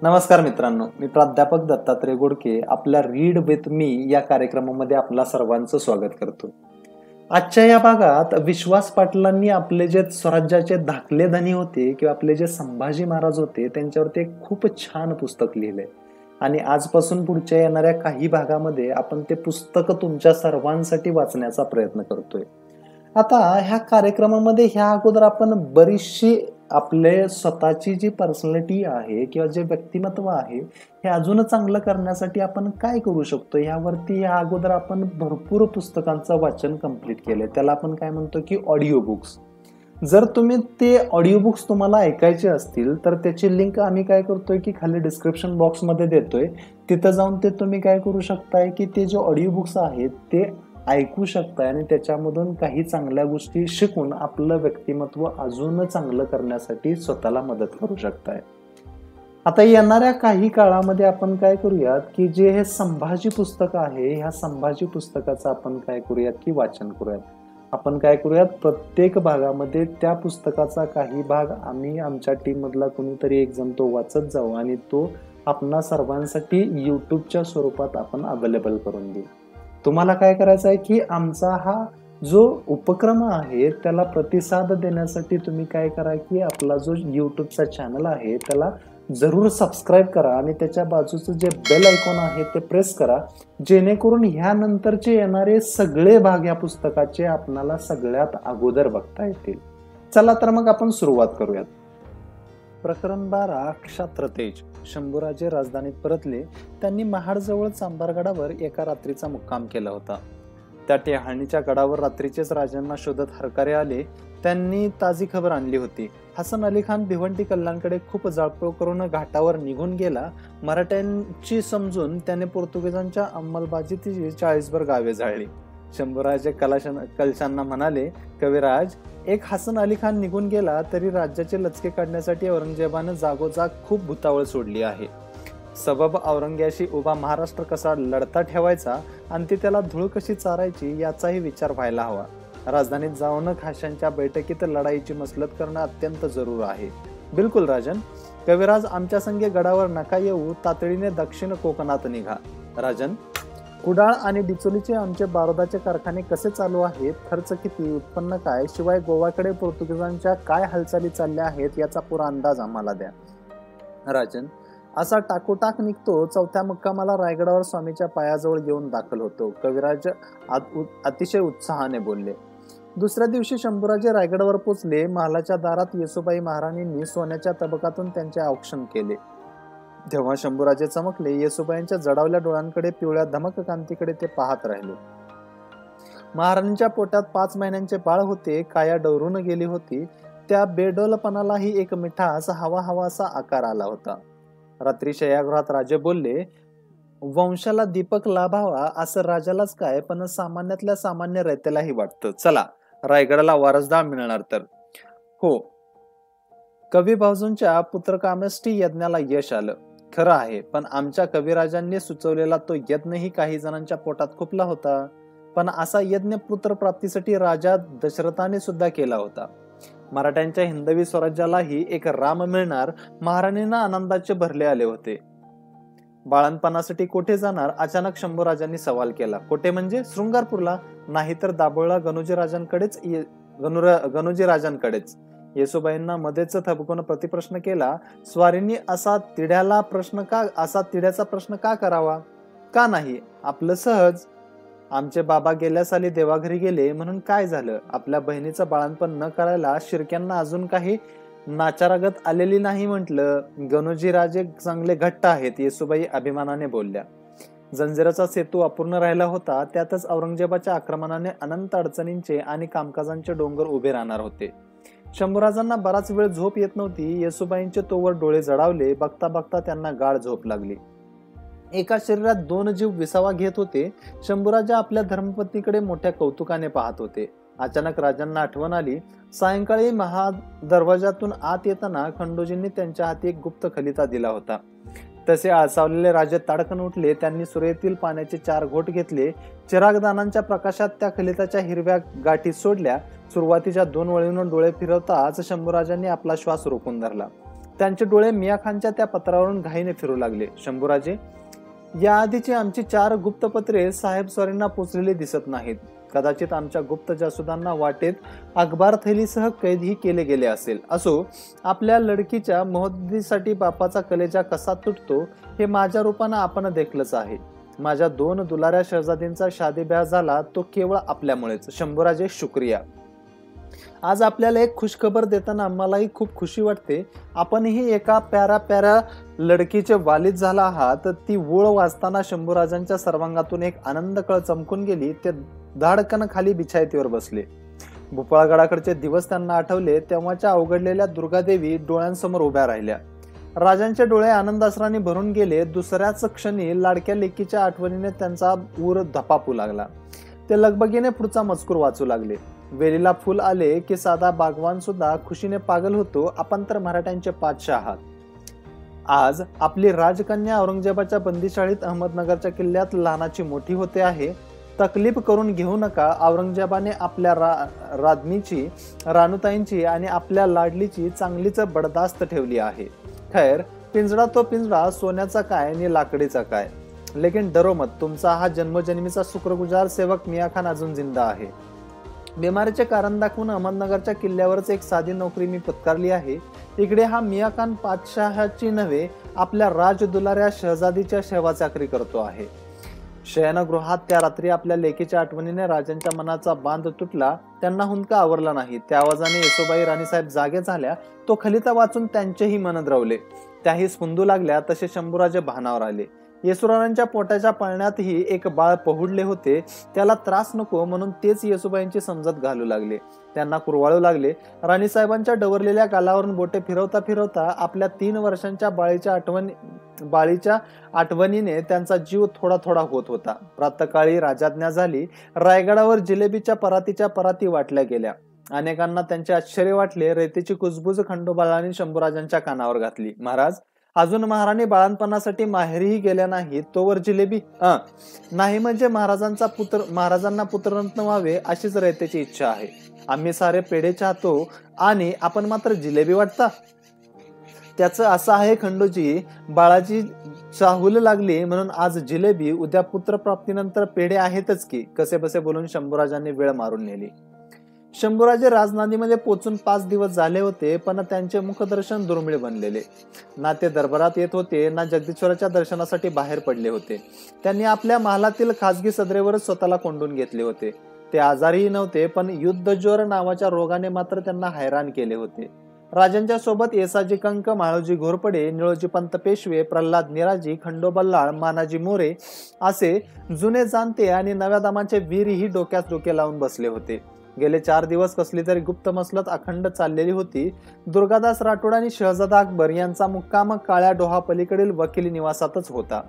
नमस्कार मित्रांनो, मी प्राध्यापक दत्तात्रय गोडके आपल्या रीड विथ मी या कार्यक्रमामध्ये आपल्या सर्वांचं स्वागत करतो. आजच्या या भागात विश्वास पाटलांनी आपले जे स्वराज्याचे धाकले धनी होते किंवा आपले जे संभाजी महाराज होते त्यांच्यावरती एक खूप छान पुस्तक लिहिलंय आणि आजपासून पुढच्या येणाऱ्या काही भागामध्ये आपण ते पुस्तक तुमच्या सर्वांसाठी वाचण्याचा प्रयत्न करतोय. आता ह्या कार्यक्रमामध्ये ह्या अगोदर आपण बरीचशी आपले स्वतःची जी पर्सनॅलिटी आहे किंवा जे व्यक्तिमत्व आहे हे अजून चांगलं करण्यासाठी आपण काय करू शकतो यावरती या अगोदर आपण भरपूर पुस्तकांचं वाचन कंप्लीट केलंय. त्याला आपण काय म्हणतो की ऑडिओ बुक्स. जर तुम्ही ते ऑडिओ बुक्स तुम्हाला ऐकायचे असतील तर त्याची लिंक आम्ही काय करतोय की खाली डिस्क्रिप्शन बॉक्समध्ये देतोय. तिथं जाऊन ते तुम्ही काय करू शकताय की ते जे ऑडिओ बुक्स आहेत ते ऐकू शकताय आणि त्याच्यामधून काही चांगल्या गोष्टी शिकून आपलं व्यक्तिमत्व अजून चांगलं करण्यासाठी स्वतःला मदत करू शकताय. आता येणाऱ्या काही काळामध्ये आपण काय करूयात की जे हे संभाजी पुस्तक आहे ह्या संभाजी पुस्तकाचं आपण काय करूयात की वाचन करूयात. आपण काय करूयात प्रत्येक भागामध्ये त्या पुस्तकाचा काही भाग आम्ही आमच्या टीम मधला कोणीतरी एक जण तो वाचत जाऊ आणि तो आपणा सर्वांसाठी युट्यूबच्या स्वरूपात आपण अवेलेबल करून देऊ. तुम्हाला काय करायचं आहे की आमचा हा जो उपक्रम आहे त्याला प्रतिसाद देण्यासाठी तुम्ही काय करा की आपला जो युट्यूबचा चॅनल आहे त्याला जरूर सबस्क्राईब करा आणि त्याच्या बाजूचं जे बेल आयकॉन आहे ते प्रेस करा, जेणेकरून ह्यानंतरचे येणारे सगळे भाग या पुस्तकाचे आपणाला सगळ्यात अगोदर बघता येतील. चला तर मग आपण सुरुवात करूयात. प्रकरण 12 क्षात्रतेज. शंभूराजे राजधानीत परतले. त्यांनी महाडजवळ चांभारगडावर एका रात्रीचा मुक्काम केला होता. त्या टेहाळणीच्या गडावर रात्रीचेच राजांना शोधत हरकारे आले. त्यांनी ताजी खबर आणली होती. हसन अली खान भिवंडी कल्याणकडे खूप जाळपोळ करून घाटावर निघून गेला. मराठ्यांची समजून त्याने पोर्तुगीजांच्या अंमलबाजीत 40भर गावे जाळली. शंभूराजे कलशांना म्हणाले, कविराज, एक हसन अली खान निघून गेला तरी राज्याचे लचके काढण्यासाठी औरंगजेबानं जागोजाग खूप भुतावळ सोडली आहे. सबब औरंग्याशी उभा महाराष्ट्र कसा लढता ठेवायचा आणि ती त्याला धूळ कशी चारायची याचाही विचार व्हायला हवा. राजधानीत जाऊन खाशांच्या बैठकीत लढाईची मसलत करणं अत्यंत जरूर आहे. बिलकुल राजन. कविराज, आमच्या संगे गडावर नका येऊ, तातडीने दक्षिण कोकणात निघा. राजन, कुडाळ आणि डिचोलीचे आमचे बारोदाचे कारखाने कसे चालू आहेत, खर्च किती, उत्पन्न काय, शिवाय गोवाकडे पोर्तुगीजांच्या काय हालचाली चालल्या आहेत याचा पुरा अंदाज आम्हाला द्या. राजन, असा टाकोटाक निघतो. चौथ्या मुक्कामाला रायगडावर स्वामीच्या पायाजवळ येऊन दाखल होतो. कविराज अतिशय उत्साहाने बोलले. दुसऱ्या दिवशी शंभूराजे रायगडावर पोचले. महालाच्या दारात येसुबाई महाराणींनी सोन्याच्या तबकातून त्यांचे औक्षण केले. तेव्हा शंभूराजे चमकले. येसुबाईंच्या जडावल्या डोळ्यांकडे, पिवळ्या धमक कांतीकडे ते पाहत राहिले. महाराणींच्या पोटात 5 महिन्यांचे बाळ होते. काया डवरून गेली होती. त्या बेडोलपणालाही एक मिठास हवा हवासा आकार आला होता. रात्री शय्यागृहात राजे बोलले, वंशाला दीपक लाभावा असं राजालाच काय, पण सामान्यातल्या सामान्य रयतेलाही वाटतं. चला, रायगडाला वारसदार मिळणार तर. हो, कवी भाऊजूंच्या पुत्रकामेष्टी यज्ञाला यश आलं खरं आहे, पण आमच्या कविराजांनी सुचवलेला तो यज्ञही काही जणांच्या पोटात खुपला होता. पण असा यज्ञ पुत्रप्राप्तीसाठी राजा दशरथाने सुद्धा केला होता. मराठ्यांच्या हिंदवी स्वराज्यालाही एक राम मिळणार. महाराणींना आनंदाचे भरले आले होते. बाळणपणासाठी कोठे जाणार, अचानक शंभूराजांनी सवाल केला. कोठे म्हणजे? शृंगारपूरला, नाहीतर दाभोळला गणोजी राजांकडेच. येसुबाईंना मध्येच थबकून प्रतिप्रश्न केला. स्वारींनी असा तिड्याचा प्रश्न का करावा? का नाही, आपलं सहज. आमचे बाबा गेल्या साली देवाघरी गेले म्हणून काय झालं? आपल्या बहिणीचं बाळणपण न करायला शिर्क्यांना अजून काही नाचारागत आलेली नाही म्हटलं. गणोजी राजे चांगले घट्ट आहेत, येसुबाई अभिमानाने बोलल्या. जंजिराचा सेतू अपूर्ण राहिला होता. त्यातच औरंगजेबाच्या आक्रमणाने अनंत अडचणींचे आणि कामकाजांचे डोंगर उभे राहणार होते. शंभूराजांना बराच वेळ झोप येत नव्हती. येसुबाईंचे तोवर डोळे जडावले. बघता बघता त्यांना गाढ झोप लागली. एका शरीरात 2 जीव विसावा घेत होते. शंभूराजा आपल्या धर्मपत्नीकडे मोठ्या कौतुकाने पाहत होते. अचानक राजांना आठवण आली. सायंकाळी महादरवाजातून आत येताना खंडोजींनी त्यांच्या हाती एक गुप्त खलिता दिला होता. तसे आळसावलेले राजे ताडकन उठले. त्यांनी सुरेतील पाण्याचे 4 घोट घेतले. चिरागदानांच्या प्रकाशात त्या खलिताच्या हिरव्या गाठी सोडल्या. सुरुवातीच्या 2 वळींवर डोळे फिरवताच शंभूराजांनी आपला श्वास रोखून धरला. त्यांचे डोळे मिया खानच्या त्या पत्रावरून घाईने फिरू लागले. शंभूराजे, या आधीची आमची 4 गुप्तपत्रे साहेब स्वारींना पोचलेली दिसत नाहीत. कदाचित आमच्या गुप्त जासुदांना वाटेत अखबार थैलीसह कैदही केले गेले असेल. असो, आपल्या लडकीच्या मोहद्दीसाठी बापाचा कलेजा कसा तुटतो हे माझ्या रूपानं आपण देखलंच आहे. माझ्या 2 दुलाऱ्या शहजादींचा शादी ब्याह झाला तो केवळ आपल्यामुळेच. शंभूराजे, शुक्रिया. आज आपल्याला एक खुशखबर देताना आम्हालाही खूप खुशी वाटते. आपणही एका प्यारा लडकीचे वालीद झाला आहात. ती वूळ वाचताना शंभूराजांच्या सर्वांगातून एक आनंद कळ चमकून गेली. ते धाडकन खाली बिछायतीवर बसले. भोपाळगडाकडचे दिवस त्यांना आठवले. तेव्हाच्या अवघडलेल्या दुर्गादेवी डोळ्यांसमोर उभ्या राहिल्या. राजांचे डोळे आनंदाश्राने भरून गेले. दुसऱ्याच क्षणी लाडक्या लेकीच्या आठवणीने त्यांचा ऊर धपापू लागला. ते लगबगीने पुढचा मजकूर वाचू लागले. वेलीला फुल आले की साधा बागवान सुद्धा खुशीने पागल होतो. आपण तर मराठ्यांचे पाचशे आहात. आज आपली राजकन्या औरंगजेबाच्या बंदीशाळीत अहमदनगरच्या किल्ल्यात लहानाची मोठी होते आहे. तकलीफ करून घेऊ नका. औरंगजेबाने आपल्या राधनीची, रानुताईंची आणि आपल्या लाडलीची चांगलीच बडदास्त ठेवली आहे. खैर, पिंजरा तो पिंजरा, सोन्याचा काय आणि लाकडीचा काय. लेकिन डरो मत, तुमचा हा जन्मजन्मीचा शुक्रगुजार सेवक मिया खान अजून जिंदा आहे. बिमारीचे कारण दाखवून अहमदनगरच्या किल्ल्यावरच एक साधी नोकरी मी पत्कारली आहे. इकडे हा मिया खान पातशाहाची नव्हे, आपल्या राजदुलाऱ्या शहजादीच्या सेवा चाकरी करतो आहे. शयनगृहात त्या रात्री आपल्या लेकीच्या आठवणीने राजांच्या मनाचा बांध तुटला. त्यांना हुंदका आवरला नाही. त्या आवाजाने येसोबाई राणीसाहेब जागे झाल्या. तो खलिता वाचून त्यांचेही मन द्रवले. त्याही स्फुंदू लागल्या. तसे शंभूराजे भानावर आले. येसुरारांच्या पोटाच्या पाळण्यातही एक बाळ पहुडले होते. त्याला त्रास नको म्हणून तेच येसुबाईंची समजत घालू लागले. त्यांना कुरवाळू लागले. राणीसाहेबांच्या डवरलेल्या गालावरून बोटे फिरवता फिरवता आपल्या 3 वर्षांच्या बाळीच्या आठवणीने त्यांचा जीव थोडा थोडा होत होता. प्रातःकाळी राजाज्ञा झाली. रायगडावर जिलेबीच्या परातीच्या पराती वाटल्या गेल्या. अनेकांना त्यांचे आश्चर्य वाटले. रेतीची कुजबुज खंडोबाळांनी शंभूराजांच्या कानावर घातली. महाराज, अजून महाराणी बाळणपणासाठी माहेरीही गेल्या नाही, तोवर जिलेबी नाही. म्हणजे महाराजांना पुत्ररत्न व्हावे अशीच रयतेची इच्छा आहे. आम्ही सारे पेढे चाहतो आणि आपण मात्र जिलेबी वाटता. त्याचं असं आहे खंडोजी, बाळाची चाहूल लागली म्हणून आज जिलेबी, उद्या पुत्रप्राप्तीनंतर पेढे आहेतच की. कसे बसे बोलून शंभूराजांनी वेळ मारून नेली. शंभूराजे राजधानीमध्ये पोचून 5 दिवस झाले होते, पण त्यांचे मुखदर्शन दुर्मिळ बनलेले. ना ते दरबारात येत होते, ना जगदीश्वराच्या दर्शनासाठी बाहेर पडले होते. त्यांनी आपल्या महालातील खासगी सदरेवरच स्वतःला कोंडून घेतले होते. ते आजारीही नव्हते, पण युद्धज्वर नावाच्या रोगाने मात्र त्यांना हैराण केले होते. राजांच्या सोबत येसाजी कंक, माळोजी घोरपडे, निळोजी पंत पेशवे, प्रल्हाद निराजी, खंडो बल्लाळ, मानाजी मोरे असे जुने जाणते आणि नव्या दामाचे वीरही डोक्यात डोके लावून बसले होते. गेले 4 दिवस कसली तरी गुप्त मसलत अखंड चाललेली होती. दुर्गादास राठोड आणि शहजादा अकबर यांचा मुक्काम काळ्या डोहा पलीकडील वकिली निवासातच होता.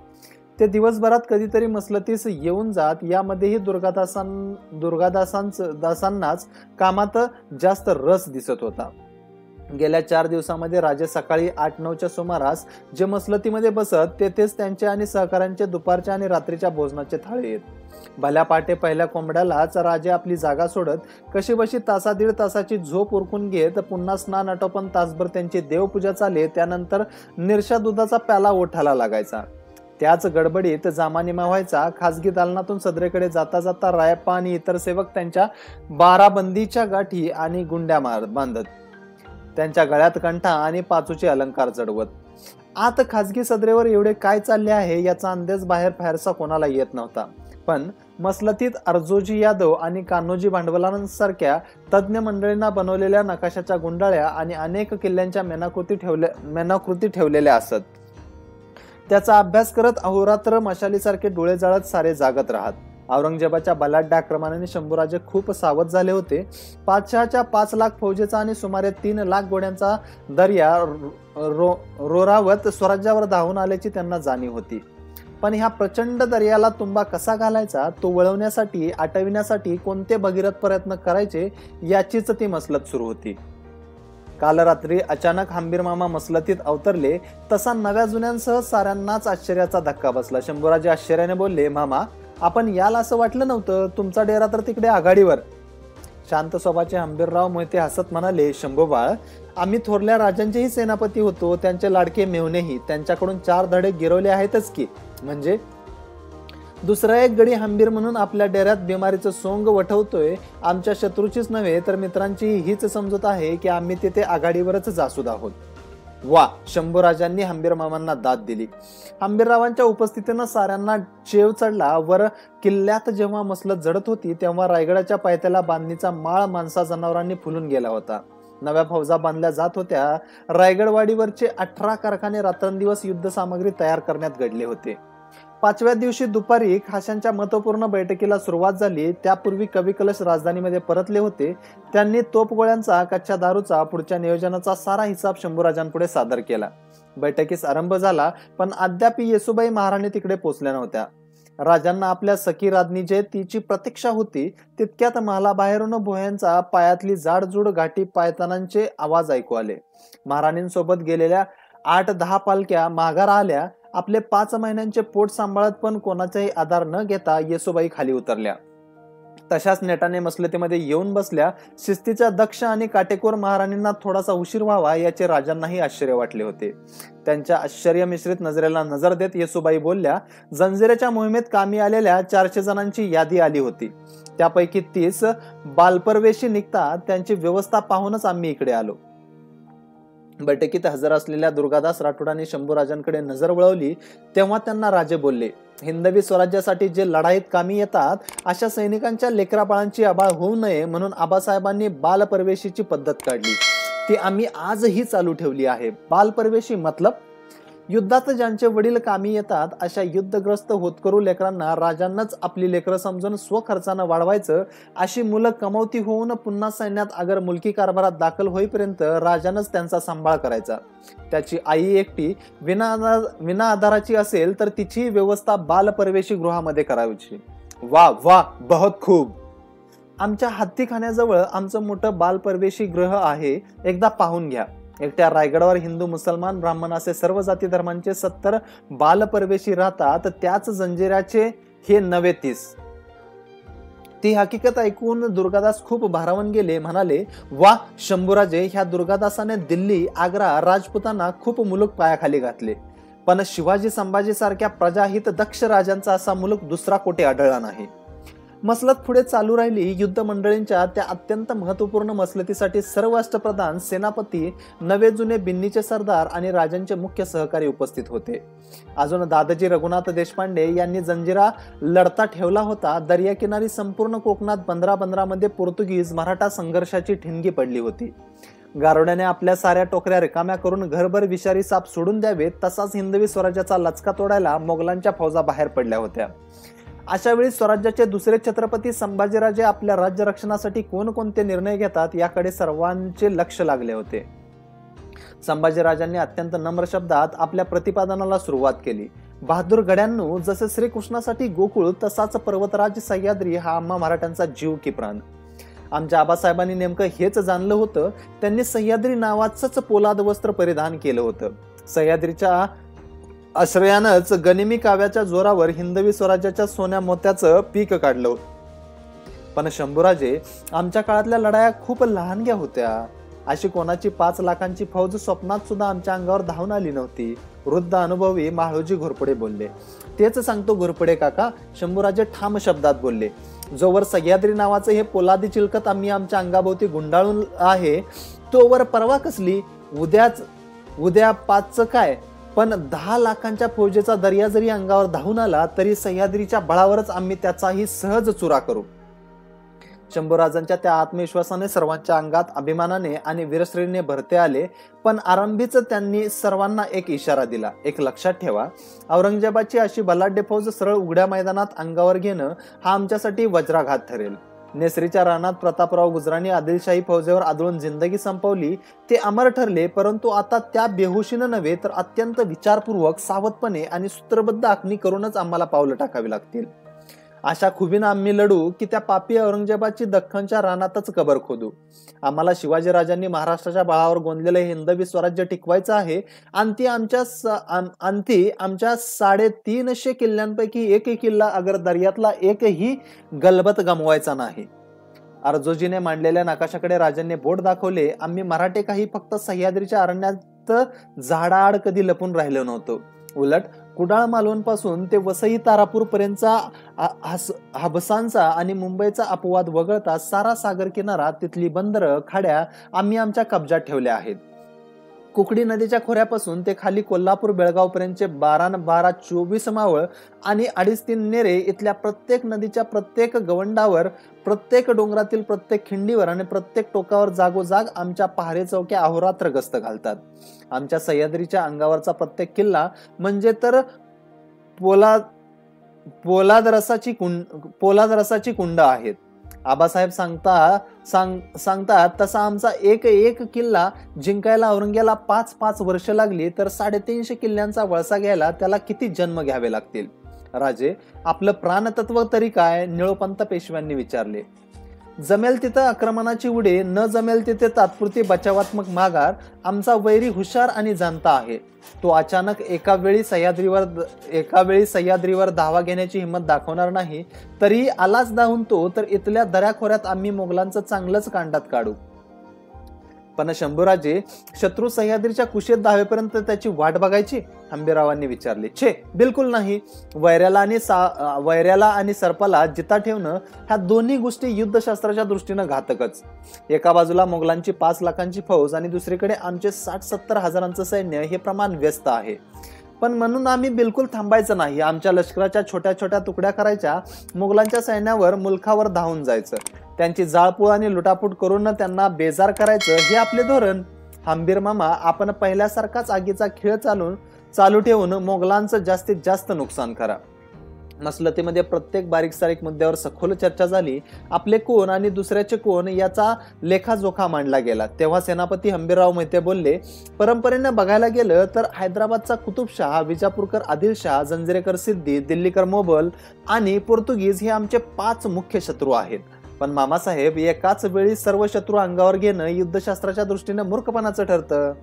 ते दिवसभरात कधीतरी मसलतीस येऊन जात. यामध्येही दुर्गादासांनाच कामात जास्त रस दिसत होता. गेल्या 4 दिवसामध्ये राजे सकाळी 8-9च्या सुमारास जे मसलतीमध्ये बसत, तेथेच त्यांचे आणि सहकाऱ्यांचे दुपारच्या आणि रात्रीच्या भोजनाचे थाळी येत. भल्या पाटे पहिल्या कोंबड्यालाच राजे आपली जागा सोडत कशीबशी 1.5 तासाची झोप उरकून घेत. पुन्हा स्नान आटोपण तासभर त्यांची देवपूजा चाले. त्यानंतर निरशा दुधाचा प्याला ओठाला लागायचा. त्याच गडबडीत जामानिमा व्हायचा. खासगी दालनातून सदरेकडे जाता जाता रायप्पा आणि इतर सेवक त्यांच्या 12 बंदीच्या गाठी आणि गुंड्या बांधत, त्यांच्या गळ्यात कंठा आणि पाचूचे अलंकार चढवत. आत खासगी सदरेवर एवढे काय चालले आहे याचा अंदाज बाहेर फारसा कोणाला येत नव्हता. पण मसलतीत अर्जोजी यादव आणि कान्होजी भांडवलांसारख्या तज्ञ मंडळींना बनवलेल्या नकाशाच्या गुंडाळ्या आणि अनेक किल्ल्यांच्या मेनाकृती ठेवलेल्या असत. त्याचा अभ्यास करत अहोरात्र मशालीसारखे डोळे जाळत सारे जागत राहत. औरंगजेबाच्या बलाढ्य आक्रमणाने शंभूराजे खूप सावध झाले होते. पातशहाच्या 5 लाख फौजेचा आणि सुमारे 3 लाख घोड्यांचा दर्या रोरावत स्वराज्यावर धावून आल्याची त्यांना जाणीव होती. पण ह्या प्रचंड दर्याला तुंबा कसा घालायचा, तो वळवण्यासाठी, आटविण्यासाठी कोणते भगीरथ प्रयत्न करायचे याचीच ती मसलत सुरू होती. काल रात्री अचानक हंबीर मामा मसलतीत अवतरले तसा नव्या जुन्यांसह साऱ्यांनाच आश्चर्याचा धक्का बसला. शंभूराजे आश्चर्याने बोलले, मामा, आपण याल असं वाटलं नव्हतं. तुमचा डेरा तर तिकडे आघाडीवर. शांत स्वभावाचे हंबीरराव मोहिते हसत म्हणाले, शंभूबाळ, आम्ही थोरल्या राजांचेही सेनापती होतो, त्यांचे लाडके मेव्हणेही, त्यांच्याकडून 4 धडे गिरवले आहेतच की. म्हणजे दुसरा एक गडी हंबीर म्हणून आपल्या डेऱ्यात बिमारीचं सोंग वठवतोय. आमच्या शत्रूचीच नव्हे तर मित्रांची हीच समजूत आहे की आम्ही तिथे आघाडीवरच जासूद आहोत. वा, शंभूराजांनी हंबीर मामांना दाद दिली. हंबीररावांच्या उपस्थितीनं साऱ्यांना चेव चढला. वर किल्ल्यात जेव्हा मसलत जडत होती तेव्हा रायगडाच्या पायथ्याला बांधणीचा माळ माणसा जनावरांनी फुलून गेला होता. नव्या फौजा बांधल्या जात होत्या. रायगडवाडीवरचे 18 कारखाने रात्रंदिवस युद्ध सामग्री तयार करण्यात घडले होते. 5व्या दिवशी दुपारी खाशांच्या महत्वपूर्ण बैठकीला सुरुवात झाली. त्यापूर्वी कवी कलश राजधानीमध्ये परतले होते. त्यांनी तोफगोळ्यांचा, कच्च्या दारूचा, पुढच्या नियोजनाचा सारा हिसाब शंभूराजांपुढे सादर केला. बैठकीस आरंभ झाला, पण अद्याप येसुबाई महाराणी तिकडे पोचल्या नव्हत्या. राजांना आपल्या सखी राज्ञीचे तिची प्रतीक्षा होती. तितक्यात महालाबाहेरून भोयांचा पायातली जाडजूड घाटी पायतानांचे आवाज ऐकू आले. महाराणींसोबत गेलेल्या 8-10 पालख्या माघार आल्या. आपले 5 महिन्यांचे पोट सांभाळत पण कोणाचाही आधार न घेता येसुबाई खाली उतरल्या. तशाच नेटाने मसलतीमध्ये येऊन बसल्या. शिस्तीच्या दक्ष आणि काटेकोर महाराणींना थोडासा उशीर व्हावा याचे राजांनाही आश्चर्य वाटले होते. त्यांच्या आश्चर्य मिश्रित नजरेला नजर देत येसुबाई बोलल्या, जंजिऱ्याच्या मोहिमेत कामी आलेल्या 400 जणांची यादी आली होती. त्यापैकी 30 बालपरवेशी निघतात. त्यांची व्यवस्था पाहूनच आम्ही इकडे आलो. बैठकीत हजर असलेल्या दुर्गादास राठोडांनी शंभूराजांकडे नजर वळवली तेव्हा त्यांना राजे बोलले, हिंदवी स्वराज्यासाठी जे लढाईत कामी येतात अशा सैनिकांच्या लेकराबाळांची आबाळ होऊ नये म्हणून आबासाहेबांनी बालपरवेशीची पद्धत काढली. ती आम्ही आजही चालू ठेवली आहे. बालपरवेशी मतलब युद्धात ज्यांचे वडील कामी येतात अशा युद्धग्रस्त होतकरू लेकरांना राजांनाच आपली लेकरं समजून स्वखर्चानं वाढवायचं. अशी मुलं कमवती होऊन पुन्हा सैन्यात अगर मुलकी कारभारात दाखल होईपर्यंत राजानच त्यांचा सांभाळ करायचा. त्याची आई एकटी विना आधाराची असेल तर तिची व्यवस्था बालपरवेशी गृहामध्ये करायची. वा वा, बहुत खूप. आमच्या हत्तीखान्याजवळ आमचं मोठं बालपरवेशी गृह आहे. एकदा पाहून घ्या. एकट्या रायगडावर हिंदू, मुसलमान, ब्राह्मण असे सर्व जाती धर्मांचे 70 बालपरवेशी राहतात. त्याच जंजिऱ्याचे हे नवे 30. ती हकीकत ऐकून दुर्गादास खूप भारावून गेले. म्हणाले, वा शंभूराजे, ह्या दुर्गादासाने दिल्ली, आग्रा, राजपुतांना खूप मुलूक पायाखाली घातले. पण शिवाजी, संभाजी सारख्या प्रजाहित दक्ष राजांचा असा मुलूक दुसरा कोठे आढळला नाही. मसलत पुढे चालू राहिली. युद्ध मंडळींच्या त्या अत्यंत महत्वपूर्ण मसलतीसाठी सर्व अष्टप्रधान, सेनापती, नवे जुने बिन्नीचे सरदार आणि राजांचे मुख्य सहकारी उपस्थित होते. अजून दादाजी रघुनाथ देशपांडे यांनी जंजिरा लढता ठेवला होता. दर्याकिनारी संपूर्ण कोकणात बंदरामध्ये पोर्तुगीज मराठा संघर्षाची ठिणगी पडली होती. गारुड्याने आपल्या साऱ्या टोकऱ्या रिकाम्या करून घरभर विषारी साप सोडून द्यावेत तसाच हिंदवी स्वराज्याचा लचका तोडायला मोगलांच्या फौजा बाहेर पडल्या होत्या. अशा वेळी स्वराज्याचे दुसरे छत्रपती संभाजीराजे आपल्या राज्य रक्षणासाठी कोणकोणते निर्णय घेतात याकडे सर्वांचे लक्ष लागले होते. संभाजीराजांनी अत्यंत नम्र शब्दात आपल्या प्रतिपादनाला सुरुवात केली. बहादूर गड्यांनो, जसे श्रीकृष्णासाठी गोकुळ तसाच पर्वतराज सह्याद्री हा आम्हा मराठ्यांचा जीव की प्राण. आमच्या आबासाहेबांनी नेमकं हेच जाणलं होतं. त्यांनी सह्याद्री नावाचंच पोलाद वस्त्र परिधान केलं होतं. सह्याद्रीच्या आश्रयानंच गनिमी काव्याच्या जोरावर हिंदवी स्वराज्याच्या सोन्या मोत्याचं पीक काढलं. पण शंभूराजे, आमच्या काळातल्या लढाया खूप लहानग्या होत्या. अशी कोणाची 5 लाखांची फौज स्वप्नात सुद्धा आमच्या अंगावर धावून आली नव्हती. वृद्ध अनुभवी माळोजी घोरपडे बोलले. तेच सांगतो घोरपडे काका, शंभूराजे ठाम शब्दात बोलले. जोवर सह्याद्री नावाचं हे पोलादी चिलकत आम्ही आमच्या अंगाभोवती गुंडाळून आहे तोवर परवा कसली. उद्या 5चं काय, पण 10 लाखांच्या फौजेचा दर्या जरी अंगावर धावून आला तरी सह्याद्रीच्या बळावरच आम्ही त्याचाही सहज चुरा करू. शंभूराजांच्या त्या आत्मविश्वासाने सर्वांच्या अंगात अभिमानाने आणि वीरश्रीने भरते आले. पण आरंभीच त्यांनी सर्वांना एक इशारा दिला. एक लक्षात ठेवा, औरंगजेबाची अशी बलाढ्य फौज सरळ उघड्या मैदानात अंगावर घेणं हा आमच्यासाठी वज्राघात ठरेल. नेसरीच्या रानात प्रतापराव गुजरांनी आदिलशाही फौजेवर आदळून जिंदगी संपवली, ते अमर ठरले. परंतु आता त्या बेहोशीनं नव्हे तर अत्यंत विचारपूर्वक, सावधपणे आणि सूत्रबद्ध आखणी करूनच आम्हाला पावलं टाकावी लागतील. अशा खुबीनं आम्ही लढू की त्या पापी औरंगजेबाची दख्खनच्या रानातच कबर खोदू. आम्हाला शिवाजीराजांनी महाराष्ट्राच्या बळावर गोंदलेलं हिंदवी स्वराज्य टिकवायचं आहे. अंती आमच्या 350 किल्ल्यांपैकी एक किल्ला अगर दर्यातला एकही गलबत गमवायचा नाही. अर्जोजीने मांडलेल्या नकाशाकडे राजांनी बोट दाखवले. आम्ही मराठे काही फक्त सह्याद्रीच्या अरण्यात झाडाआड कधी लपून राहिलो नव्हतो. उलट कुडाळ मालवण पासून ते वसई तारापूर पर्यंतचा हाबसांचा आणि मुंबईचा अपवाद वगळता सारा सागर किनारा, तिथली बंदरं, खाड्या आम्ही आमच्या कब्जात ठेवल्या आहेत. कुकडी नदीच्या खोऱ्यापासून ते खाली कोल्हापूर बेळगाव पर्यंतचे 12 24 मावळ आणि 2.5-3 नेरे इथल्या प्रत्येक नदीच्या प्रत्येक गवंडावर, प्रत्येक डोंगरातील प्रत्येक खिंडीवर आणि प्रत्येक टोकावर जागोजाग आमच्या पहारे चौक्या अहोरात्र गस्त घालतात. आमच्या सह्याद्रीच्या अंगावरचा प्रत्येक किल्ला म्हणजे तर पोलाद रसाची कुंड आहेत. आबासाहेब सांगतात तसा आमचा एक किल्ला जिंकायला औरंग्याला 5 वर्ष लागली तर 350 किल्ल्यांचा वळसा घ्यायला त्याला किती जन्म घ्यावे लागतील. राजे, आपलं प्राणतत्व तरी काय? निळोपंत पेशव्यांनी विचारले. जमेल तिथं आक्रमणाची उडी, न जमेल तिथे तात्पुरती बचावात्मक माघार. आमचा वैरी हुशार आणि जाणता आहे. तो अचानक एका वेळी सह्याद्रीवर धावा घेण्याची हिंमत दाखवणार नाही. तरी आलाच धावून तो तर इथल्या दऱ्याखोऱ्यात आम्ही मोगलांचं चांगलंच कांडात काढू. पण शंभूराजे, शत्रू सह्याद्रीच्या कुशीत धावेपर्यंत त्याची वाट बघायची? हंबीररावांनी विचारले. छे, बिलकुल नाही. वैऱ्याला आणि सर्पाला जिता ठेवणं ह्या दोन्ही गोष्टी युद्धशास्त्राच्या दृष्टीनं घातकच. एका बाजूला मोगलांची 5 लाखांची फौज आणि दुसरीकडे आमचे 60-70 हजारांचं सैन्य, हे प्रमाण व्यस्त आहे. पण म्हणून आम्ही बिलकुल थांबायचं नाही. आमच्या लष्कराच्या छोट्या छोट्या तुकड्या करायच्या, मोगलांच्या सैन्यावर, मुलखावर धावून जायचं, त्यांची जाळपोळ आणि लुटापूट करून त्यांना बेजार करायचं, हे आपले धोरण. हंबीर मामा, आपण पहिल्यासारखाच आगीचा खेळ चालू ठेवून मोगलांचं जास्तीत जास्त नुकसान करा. मसलतीमध्ये प्रत्येक बारीक सारीक मुद्द्यावर सखोल चर्चा झाली. आपले कोण आणि दुसऱ्याचे कोण याचा लेखाजोखा मांडला गेला. तेव्हा सेनापती हंबीरराव मोहिते बोलले, परंपरेनं बघायला गेलं तर हैदराबादचा कुतुबशाह, विजापूरकर आदिलशाह, जंजिरेकर सिद्दी, दिल्लीकर मोगल आणि पोर्तुगीज हे आमचे 5 मुख्य शत्रू आहेत. पण मामासाहेब, एकाच वेळी सर्व शत्रू अंगावर घेणं युद्धशास्त्राच्या दृष्टीनं मूर्खपणाचं ठरतं.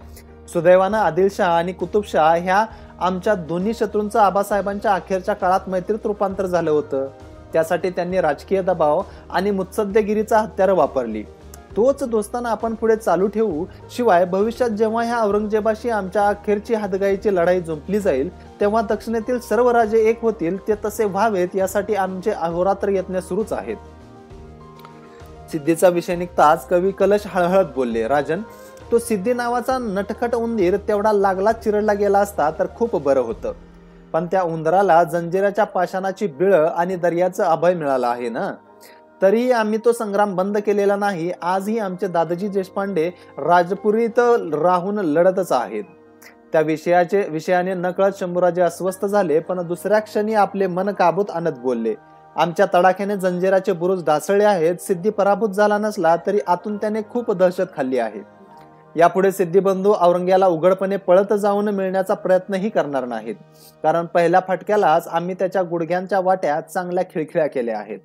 सुदैवानं आदिलशाह आणि कुतुबशाह ह्या आमच्या दोन्ही शत्रूंचं आबासाहेबांच्या अखेरच्या काळात मैत्रीत रूपांतर झालं होतं. त्यासाठी त्यांनी राजकीय दबाव आणि मुत्सद्देगिरीचा हत्यारं वापरली. तोच दोस्ताना आपण पुढे चालू ठेवू. शिवाय भविष्यात जेव्हा ह्या औरंगजेबाशी आमच्या अखेरची हातगाईची लढाई जुंपली जाईल तेव्हा दक्षिणेतील सर्व राजे एक होतील. ते तसे व्हावेत यासाठी आमचे अहोरात्र यत्न सुरूच आहेत. सिद्धीचा विषय निघताच कवी कलश हळहळत बोलले, राजन, तो सिद्धी नावाचा नटखट उंदीर तेवढा लागला चिरडला गेला असता तर खूप बरं होतं. पण त्या उंदराला जंजिराच्या पाषाणाची बिळ आणि दर्याचं अभय मिळालं आहे ना. तरीही आम्ही तो संग्राम बंद केलेला नाही. आजही आमचे दादाजी देशपांडे राजपुरीत राहून लढतच आहेत. त्या विषयाने नकळत शंभूराजे अस्वस्थ झाले. पण दुसऱ्या क्षणी आपले मन काबूत आणत बोलले, आमच्या तडाख्याने जंजिराचे बुरुज ढासळले आहेत. सिद्धी पराभूत झाला नसला तरी आतून त्याने खूप दहशत खाल्ली आहे. यापुढे सिद्धिबंधू औरंग्याला उघडपणे पळत जाऊन मिळण्याचा प्रयत्नही करणार नाहीत. कारण पहिल्या फटक्यालाच आम्ही त्याच्या गुडघ्यांच्या वाट्यात चांगल्या खिळखिळ्या केल्या आहेत.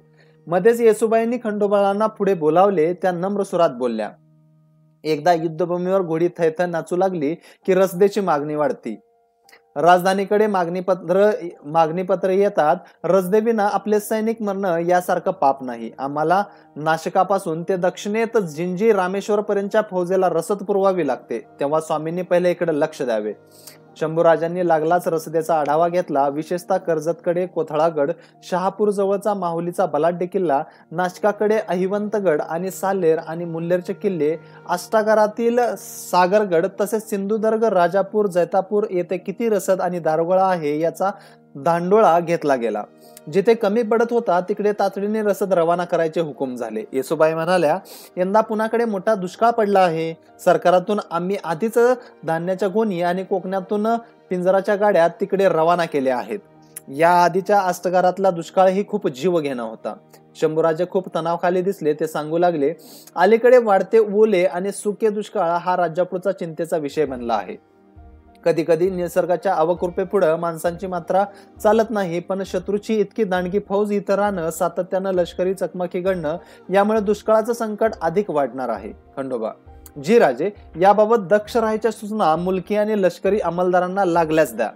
मध्येच येसुबाईंनी खंडोबाळांना पुढे बोलावले. त्या नम्र सुरात बोलल्या, एकदा युद्धभूमीवर घोडी थैथय नाचू लागली की रसदेची मागणी वाढती. राजधानीकडे मागणीपत्र येतात. रसदेविना आपले सैनिक मरणं यासारखं पाप नाही. आम्हाला नाशिकापासून ते दक्षिणेत जिंजी रामेश्वर पर्यंतच्या फौजेला रसद पुरवावी लागते. तेव्हा स्वामींनी पहिले इकडे लक्ष द्यावे. शंभूराजांनी लागलाच रसदेचा आढावा घेतला. विशेषतः कर्जतकडे कोथळागड, शहापूर जवळचा माहुलीचा बलाढ्य किल्ला, नाशिकाकडे अहिवंतगड आणि सालेर आणि मुल्लेरचे किल्ले, अष्टागारातील सागरगड, तसेच सिंधुदुर्ग, राजापूर, जैतापूर येथे किती रसद आणि दारुगोळा आहे याचा धांडोळा घेतला गेला. जिथे कमी पडत होता तिकडे तातडीने रसद रवाना करायचे हुकूम झाले. येसुबाई म्हणाल्या, यंदा पुण्याकडे मोठा दुष्काळ पडला आहे. सरकारातून आम्ही आधीच धान्याच्या गोणी आणि कोकणातून पिंजराच्या गाड्या तिकडे रवाना केल्या आहेत. या आधीच्या अष्टगारातला दुष्काळही खूप जीव घेणा होता. शंभूराजे खूप तणावाखाली दिसले. ते सांगू लागले, अलीकडे वाढते ओले आणि सुके दुष्काळ हा राज्यापुढचा चिंतेचा विषय बनला आहे. कधी कधी निसर्गाच्या अवकृपेपुढे माणसांची मात्रा चालत नाही. पण शत्रूची इतकी दांडगी फौज इतरांना सातत्यानं लष्करी चकमकी घडणं यामुळे दुष्काळाचं संकट अधिक वाढणार आहे. खंडोबा, जी राजे, याबाबत दक्ष राहायच्या सूचना मुलकी आणि लष्करी अंमलदारांना लागल्याच द्या.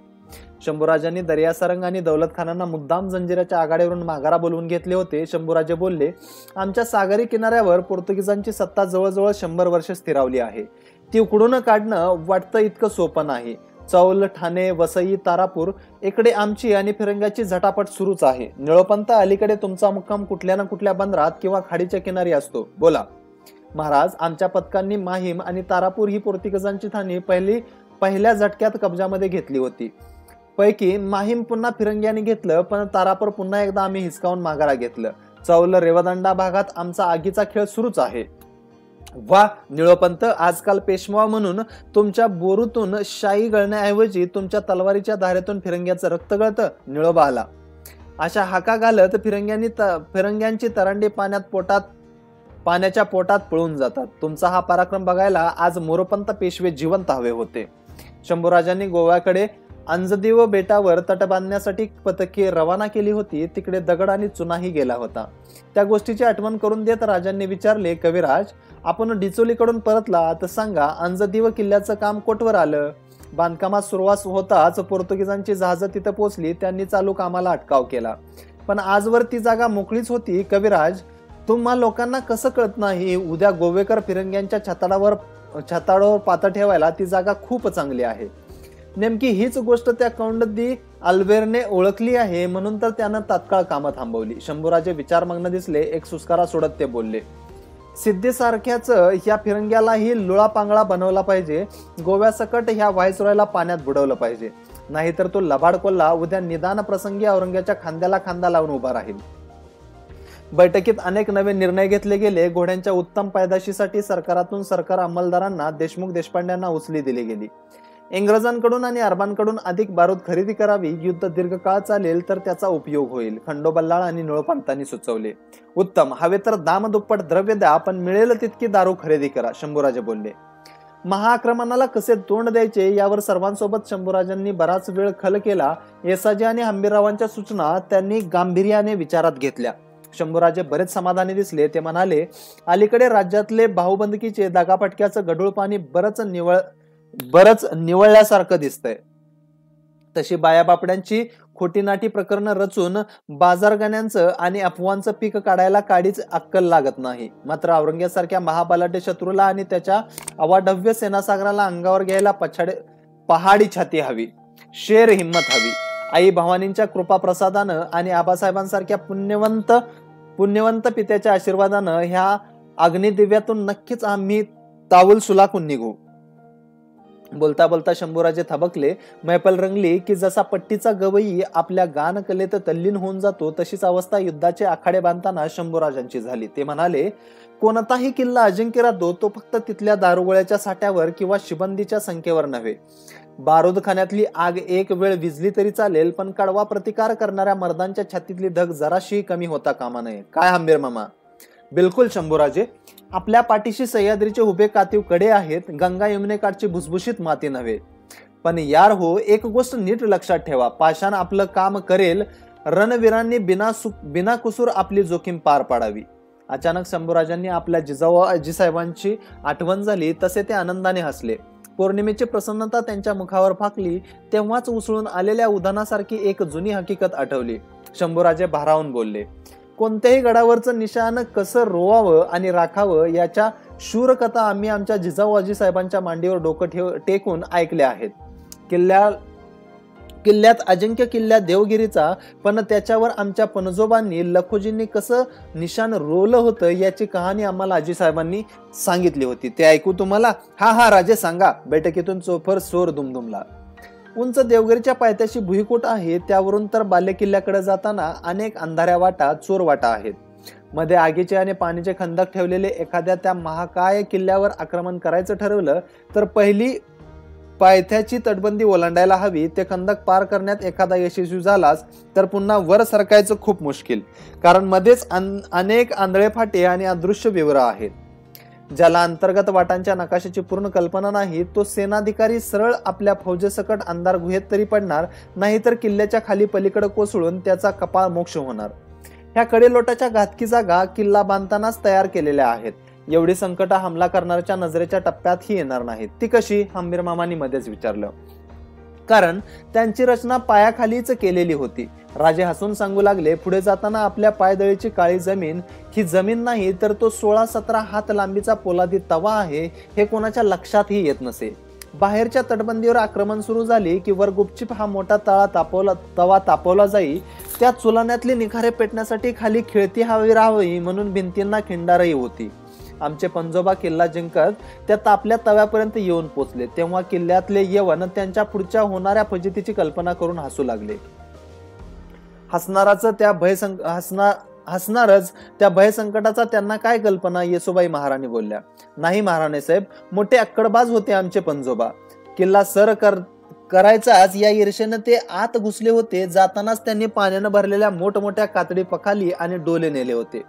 शंभूराजांनी दर्यासारंग आणि दौलत खानांना मुद्दाम जंजिराच्या आघाडीवरून माघारा बोलवून घेतले होते. शंभूराजे बोलले, आमच्या सागरी किनाऱ्यावर पोर्तुगीजांची सत्ता जवळजवळ 100 वर्ष स्थिरावली आहे. ती उकडून काढणं वाटतं इतकं सोपं नाही. चौल, ठाणे, वसई, तारापूर इकडे आमची आणि फिरंग्याची झटापट सुरूच आहे. निळोपंत, अलीकडे तुमचा मुक्काम कुठल्या ना कुठल्या बंदरात किंवा खाडीच्या किनारी असतो. बोला. महाराज, आमच्या पथकांनी माहीम आणि तारापूर ही पोर्तुगीजांची ठाणी पहिल्या झटक्यात कब्जामध्ये घेतली होती. पैकी माहीम पुन्हा फिरंग्याने घेतलं, पण तारापूर पुन्हा एकदा आम्ही हिसकावून माघारा घेतलं. चौल, रेवदंडा भागात आमचा आगीचा खेळ सुरूच आहे. वा निळोपंत, आजकाल पेशवा म्हणून तुमच्या बोरूतून शाई गळण्याऐवजी तुमच्या तलवारीच्या धारेतून फिरंग्याचं रक्त गळतं. निळोबा आला. अशा हाका घालत फिरंग्यांची तरंडी पाण्याच्या पोटात पळून जातात. तुमचा हा पराक्रम बघायला आज मोरोपंत पेशवे जिवंत हवे होते. शंभूराजांनी गोव्याकडे अंजदीव बेटावर तट बांधण्यासाठी पथके रवाना केली होती. तिकडे दगड आणि चुनाही गेला होता. त्या गोष्टीची आठवण करून देत राजांनी विचारले, कविराज, आपण डिचोलीकडून परतला तर सांगा, अंजदीव किल्ल्याचं काम कोटवर आलं? बांधकामात सुरुवात होताच पोर्तुगीजांची जहाजं तिथं पोहोचली. त्यांनी चालू कामाला अटकाव केला, पण आजवर ती जागा मोकळीच होती. कविराज, तुम्हा लोकांना कसं कळत नाही? उद्या गोवेकर फिरंग्यांच्या छताडावर पातं ठेवायला ती जागा खूप चांगली आहे. नेमकी हीच गोष्ट त्या कौंडदी अल्बेरने ओळखली आहे, म्हणून तर त्यानं तात्काळ कामं थांबवली. शंभूराजे विचारमग्न दिसले. एक सुस्कारा सोडत ते बोलले, सिद्धीसारख्याच ह्या फिरंग्यालाही लुळा पांगळा बनवला पाहिजे. गोव्यासकट ह्या व्हायसरॉयला पाण्यात बुडवलं पाहिजे. नाहीतर तो लबाड कोल्हा उद्या निदान प्रसंगी औरंग्याच्या खांद्याला खांदा लावून उभा राहील. बैठकीत अनेक नवे निर्णय घेतले गेले. घोड्यांच्या उत्तम पैदाशीसाठी सरकारातून सरकार अंमलदारांना देशमुख देशपांड्यांना उचली दिली गेली. इंग्रजांकडून आणि अरबांकडून अधिक बारूद खरेदी करावी. युद्ध दीर्घकाळ चालेल तर त्याचा उपयोग होईल. खंडोबल्लाळ आणि निळोपंतांनी सुचवले. उत्तम, हवे तर दामदुप्पट द्रव्य द्या, पण मिळेल तितकी दारू खरेदी करा. शंभूराजे बोलले. महाआक्रमणाला कसे तोंड द्यायचे यावर सर्वांसोबत शंभूराजांनी बराच वेळ खल केला. येसाजी आणि हंबीररावांच्या सूचना त्यांनी गांभीर्याने विचारात घेतल्या. शंभूराजे बरेच समाधानी दिसले. ते म्हणाले, अलीकडे राज्यातले भाऊबंदकीचे दागापटक्याचं गढूळ पाणी बरंच निवळल्यासारखं दिसतंय. तशी बायाबापड्यांची खोटीनाटी प्रकरण रचून बाजारगाण्यांचं आणि अफवांचं पीक काढायला काडीच अक्कल लागत नाही. मात्र औरंगजेबासारख्या महाबलाढ्य शत्रूला आणि त्याच्या अवाढव्य सेनासागराला अंगावर घ्यायला पहाडी छाती हवी, शेर हिंमत हवी. आई भवानींच्या कृपा प्रसादानं आणि आबासाहेबांसारख्या पुण्यवंत पित्याच्या आशीर्वादानं ह्या अग्निदिव्यातून नक्कीच आम्ही तावल सुलाखून निघू. बोलता बोलता शंभूराजे थबकले. मैफल रंगली की जसा पट्टीचा गवई आपल्या गानकलेत तल्लीन होऊन जातो, तशीच अवस्था युद्धाचे आखाडे बांधताना शंभूराजांची झाली. ते म्हणाले, कोणताही किल्ला अजिंक्य राहतो तो फक्त तिथल्या दारुगोळ्याच्या साठ्यावर किंवा शिबंदीच्या संख्येवर नव्हे. बारूदखान्यातली आग एक वेळ विझली तरी चालेल, पण कडवा प्रतिकार करणाऱ्या मर्दांच्या छातीतली धग जराशी कमी होता कामा नये. काय हंबीर मामा? बिलकुल शंभूराजे. आपल्या पाठीशी सह्याद्रीचे उभे कातीव कडे आहेत, गंगा यमुनेकाठची भुसभुशीत माती नव्हे. पण यार हो, एक गोष्ट नीट लक्षात ठेवा, पाषाण आपलं काम करेल, रणवीरांनी बिना कुसूर आपली जोखीम पार पाडावी. अचानक शंभूराजांनी आपल्या जिजाऊ आजीसाहेबांची आठवण झाली, तसे ते आनंदाने हसले. पौर्णिमेची प्रसन्नता त्यांच्या मुखावर फाकली. तेव्हाच उसळून आलेल्या उधाणासारखी एक जुनी हकीकत आठवली. शंभूराजे भारावून बोलले, कोणत्याही गडावरचं निशाण कसं रोवावं आणि राखावं याच्या शूरकथा आम्ही आमच्या जिजाऊ आजीसाहेबांच्या मांडीवर डोकं टेकून ऐकल्या आहेत. किल्ल्यात अजिंक्य किल्ला देवगिरीचा, पण त्याच्यावर आमच्या पणजोबांनी लखोजींनी कसं निशाण रोवलं होतं याची कहाणी आम्हाला आजीसाहेबांनी सांगितली होती. ते ऐकू तुम्हाला? हा राजे सांगा. बैठकीतून चोफर सोर दुमदुमला. उंच देवगिरीच्या पायथ्याशी भुईकोट आहे. त्यावरून तर बाले किल्ल्याकडे जाताना अनेक अंधाऱ्या वाटा, चोर वाटा आहेत. मध्ये आगीचे आणि पाण्याचे खंदक ठेवलेले एखाद्या त्या महाकाय किल्ल्यावर आक्रमण करायचं ठरवलं तर पहिली पायथ्याची तटबंदी ओलांडायला हवी. ते खंदक पार करण्यात एखादा यशस्वी झालाच तर पुन्हा वर सरकायचं खूप मुश्किल, कारण मध्येच अनेक आंधळे फाटे आणि अदृश्य विवर आहेत. ज्याला अंतर्गत वाटांच्या नकाशाची पूर्ण कल्पना नाही, तो सेनाधिकारी सरळ आपल्या फौजेसकट अंधार गुहेत तरी पडणार, नाहीतर किल्ल्याच्या खाली पलीकडे कोसळून त्याचा कपाळ मोक्ष होणार. ह्या कडेलोटाच्या घातकी जागा किल्ला बांधतानाच तयार केलेल्या आहेत. एवढी संकट हमला करणाऱ्याच्या नजरेच्या टप्प्यातही येणार नाहीत. ती कशी? हंबीर मामांनी मध्येच विचारलं. कारण त्यांची रचना पायाखालीच केलेली होती. राजे हसून सांगू लागले, पुढे जाताना आपल्या पायदळीची काळी जमीन ही जमीन नाही तर तो 16-17 हात लांबीचा पोलादी तवा आहे हे कोणाच्या लक्षातही येत नसे. बाहेरच्या तटबंदीवर आक्रमण सुरू झाली की वर गुपचूप हा मोठा तवा तापवला जाई. त्या चुलाण्यातली निखारे पेटण्यासाठी खाली खिळती हवी राहावी म्हणून भिंतींना खिंडारही होती. आमचे पंजोबा किल्ला जिंकत त्या तापल्या तव्यापर्यंत येऊन पोचले तेव्हा किल्ल्यातले यवन त्यांच्या पुढच्या होणाऱ्या फजितीची कल्पना करून हसू लागले. हसणारच त्या भयसंकटाचा त्यांना काय कल्पना, येसुबाई महाराणी बोलल्या. नाही महाराणी साहेब, मोठे अक्कडबाज होते आमचे पंजोबा. किल्ला सर करायचाच या ईर्षेने ते आत घुसले होते. जातानाच त्यांनी पाण्यानं भरलेल्या मोठमोठ्या कातडी पखाली आणि डोले नेले होते.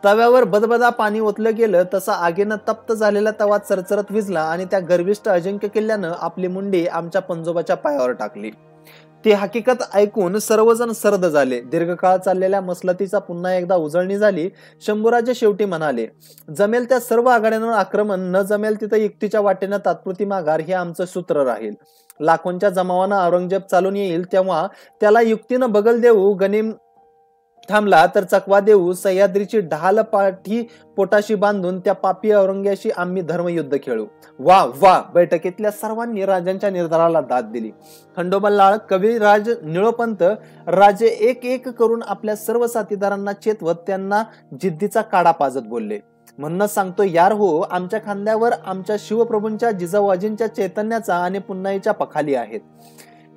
तव्यावर बदबदा पाणी ओतलं गेलं तसा आगीनं तप्त झालेला तवा चरचरत विजला आणि त्या गर्विष्ठ अजिंक्य किल्ल्यानं आपली मुंडी आमच्या पंजोबाच्या पायावर टाकली. ती हकीकत ऐकून सर्वजण सर्द झाले. दीर्घकाळ चाललेल्या मसलतीचा पुन्हा एकदा उजळणी झाली. शंभूराजे शेवटी म्हणाले, जमेल त्या सर्व आघाड्यांवर आक्रमण, न जमेल तिथं युक्तीच्या वाटेनं तात्पुरती माघार हे आमचं सूत्र राहील. लाखोंच्या जमावानं औरंगजेब चालून येईल तेव्हा त्याला युक्तीनं बगल देऊ, गनिम थांबला तर चकवा देऊ, सह्याद्रीची ढाल पाठी पोटाशी बांधून त्या पापी औरंग्याशी आम्ही धर्मयुद्ध खेळू. वा वा. बैठकीतल्या सर्वांनी राजांच्या निर्धाराला दाद दिली. खंडोबालाल, कविराज, निळोपंत राजे एक एक करून आपल्या सर्व साथीदारांना चेतवत त्यांना जिद्दीचा काढा पाजत बोलले. म्हणूनच सांगतो यार हो, आमच्या खांद्यावर आमच्या शिवप्रभूंच्या जिजाऊजींच्या चैतन्याचा आणि पुन्हाईच्या पखाली आहेत.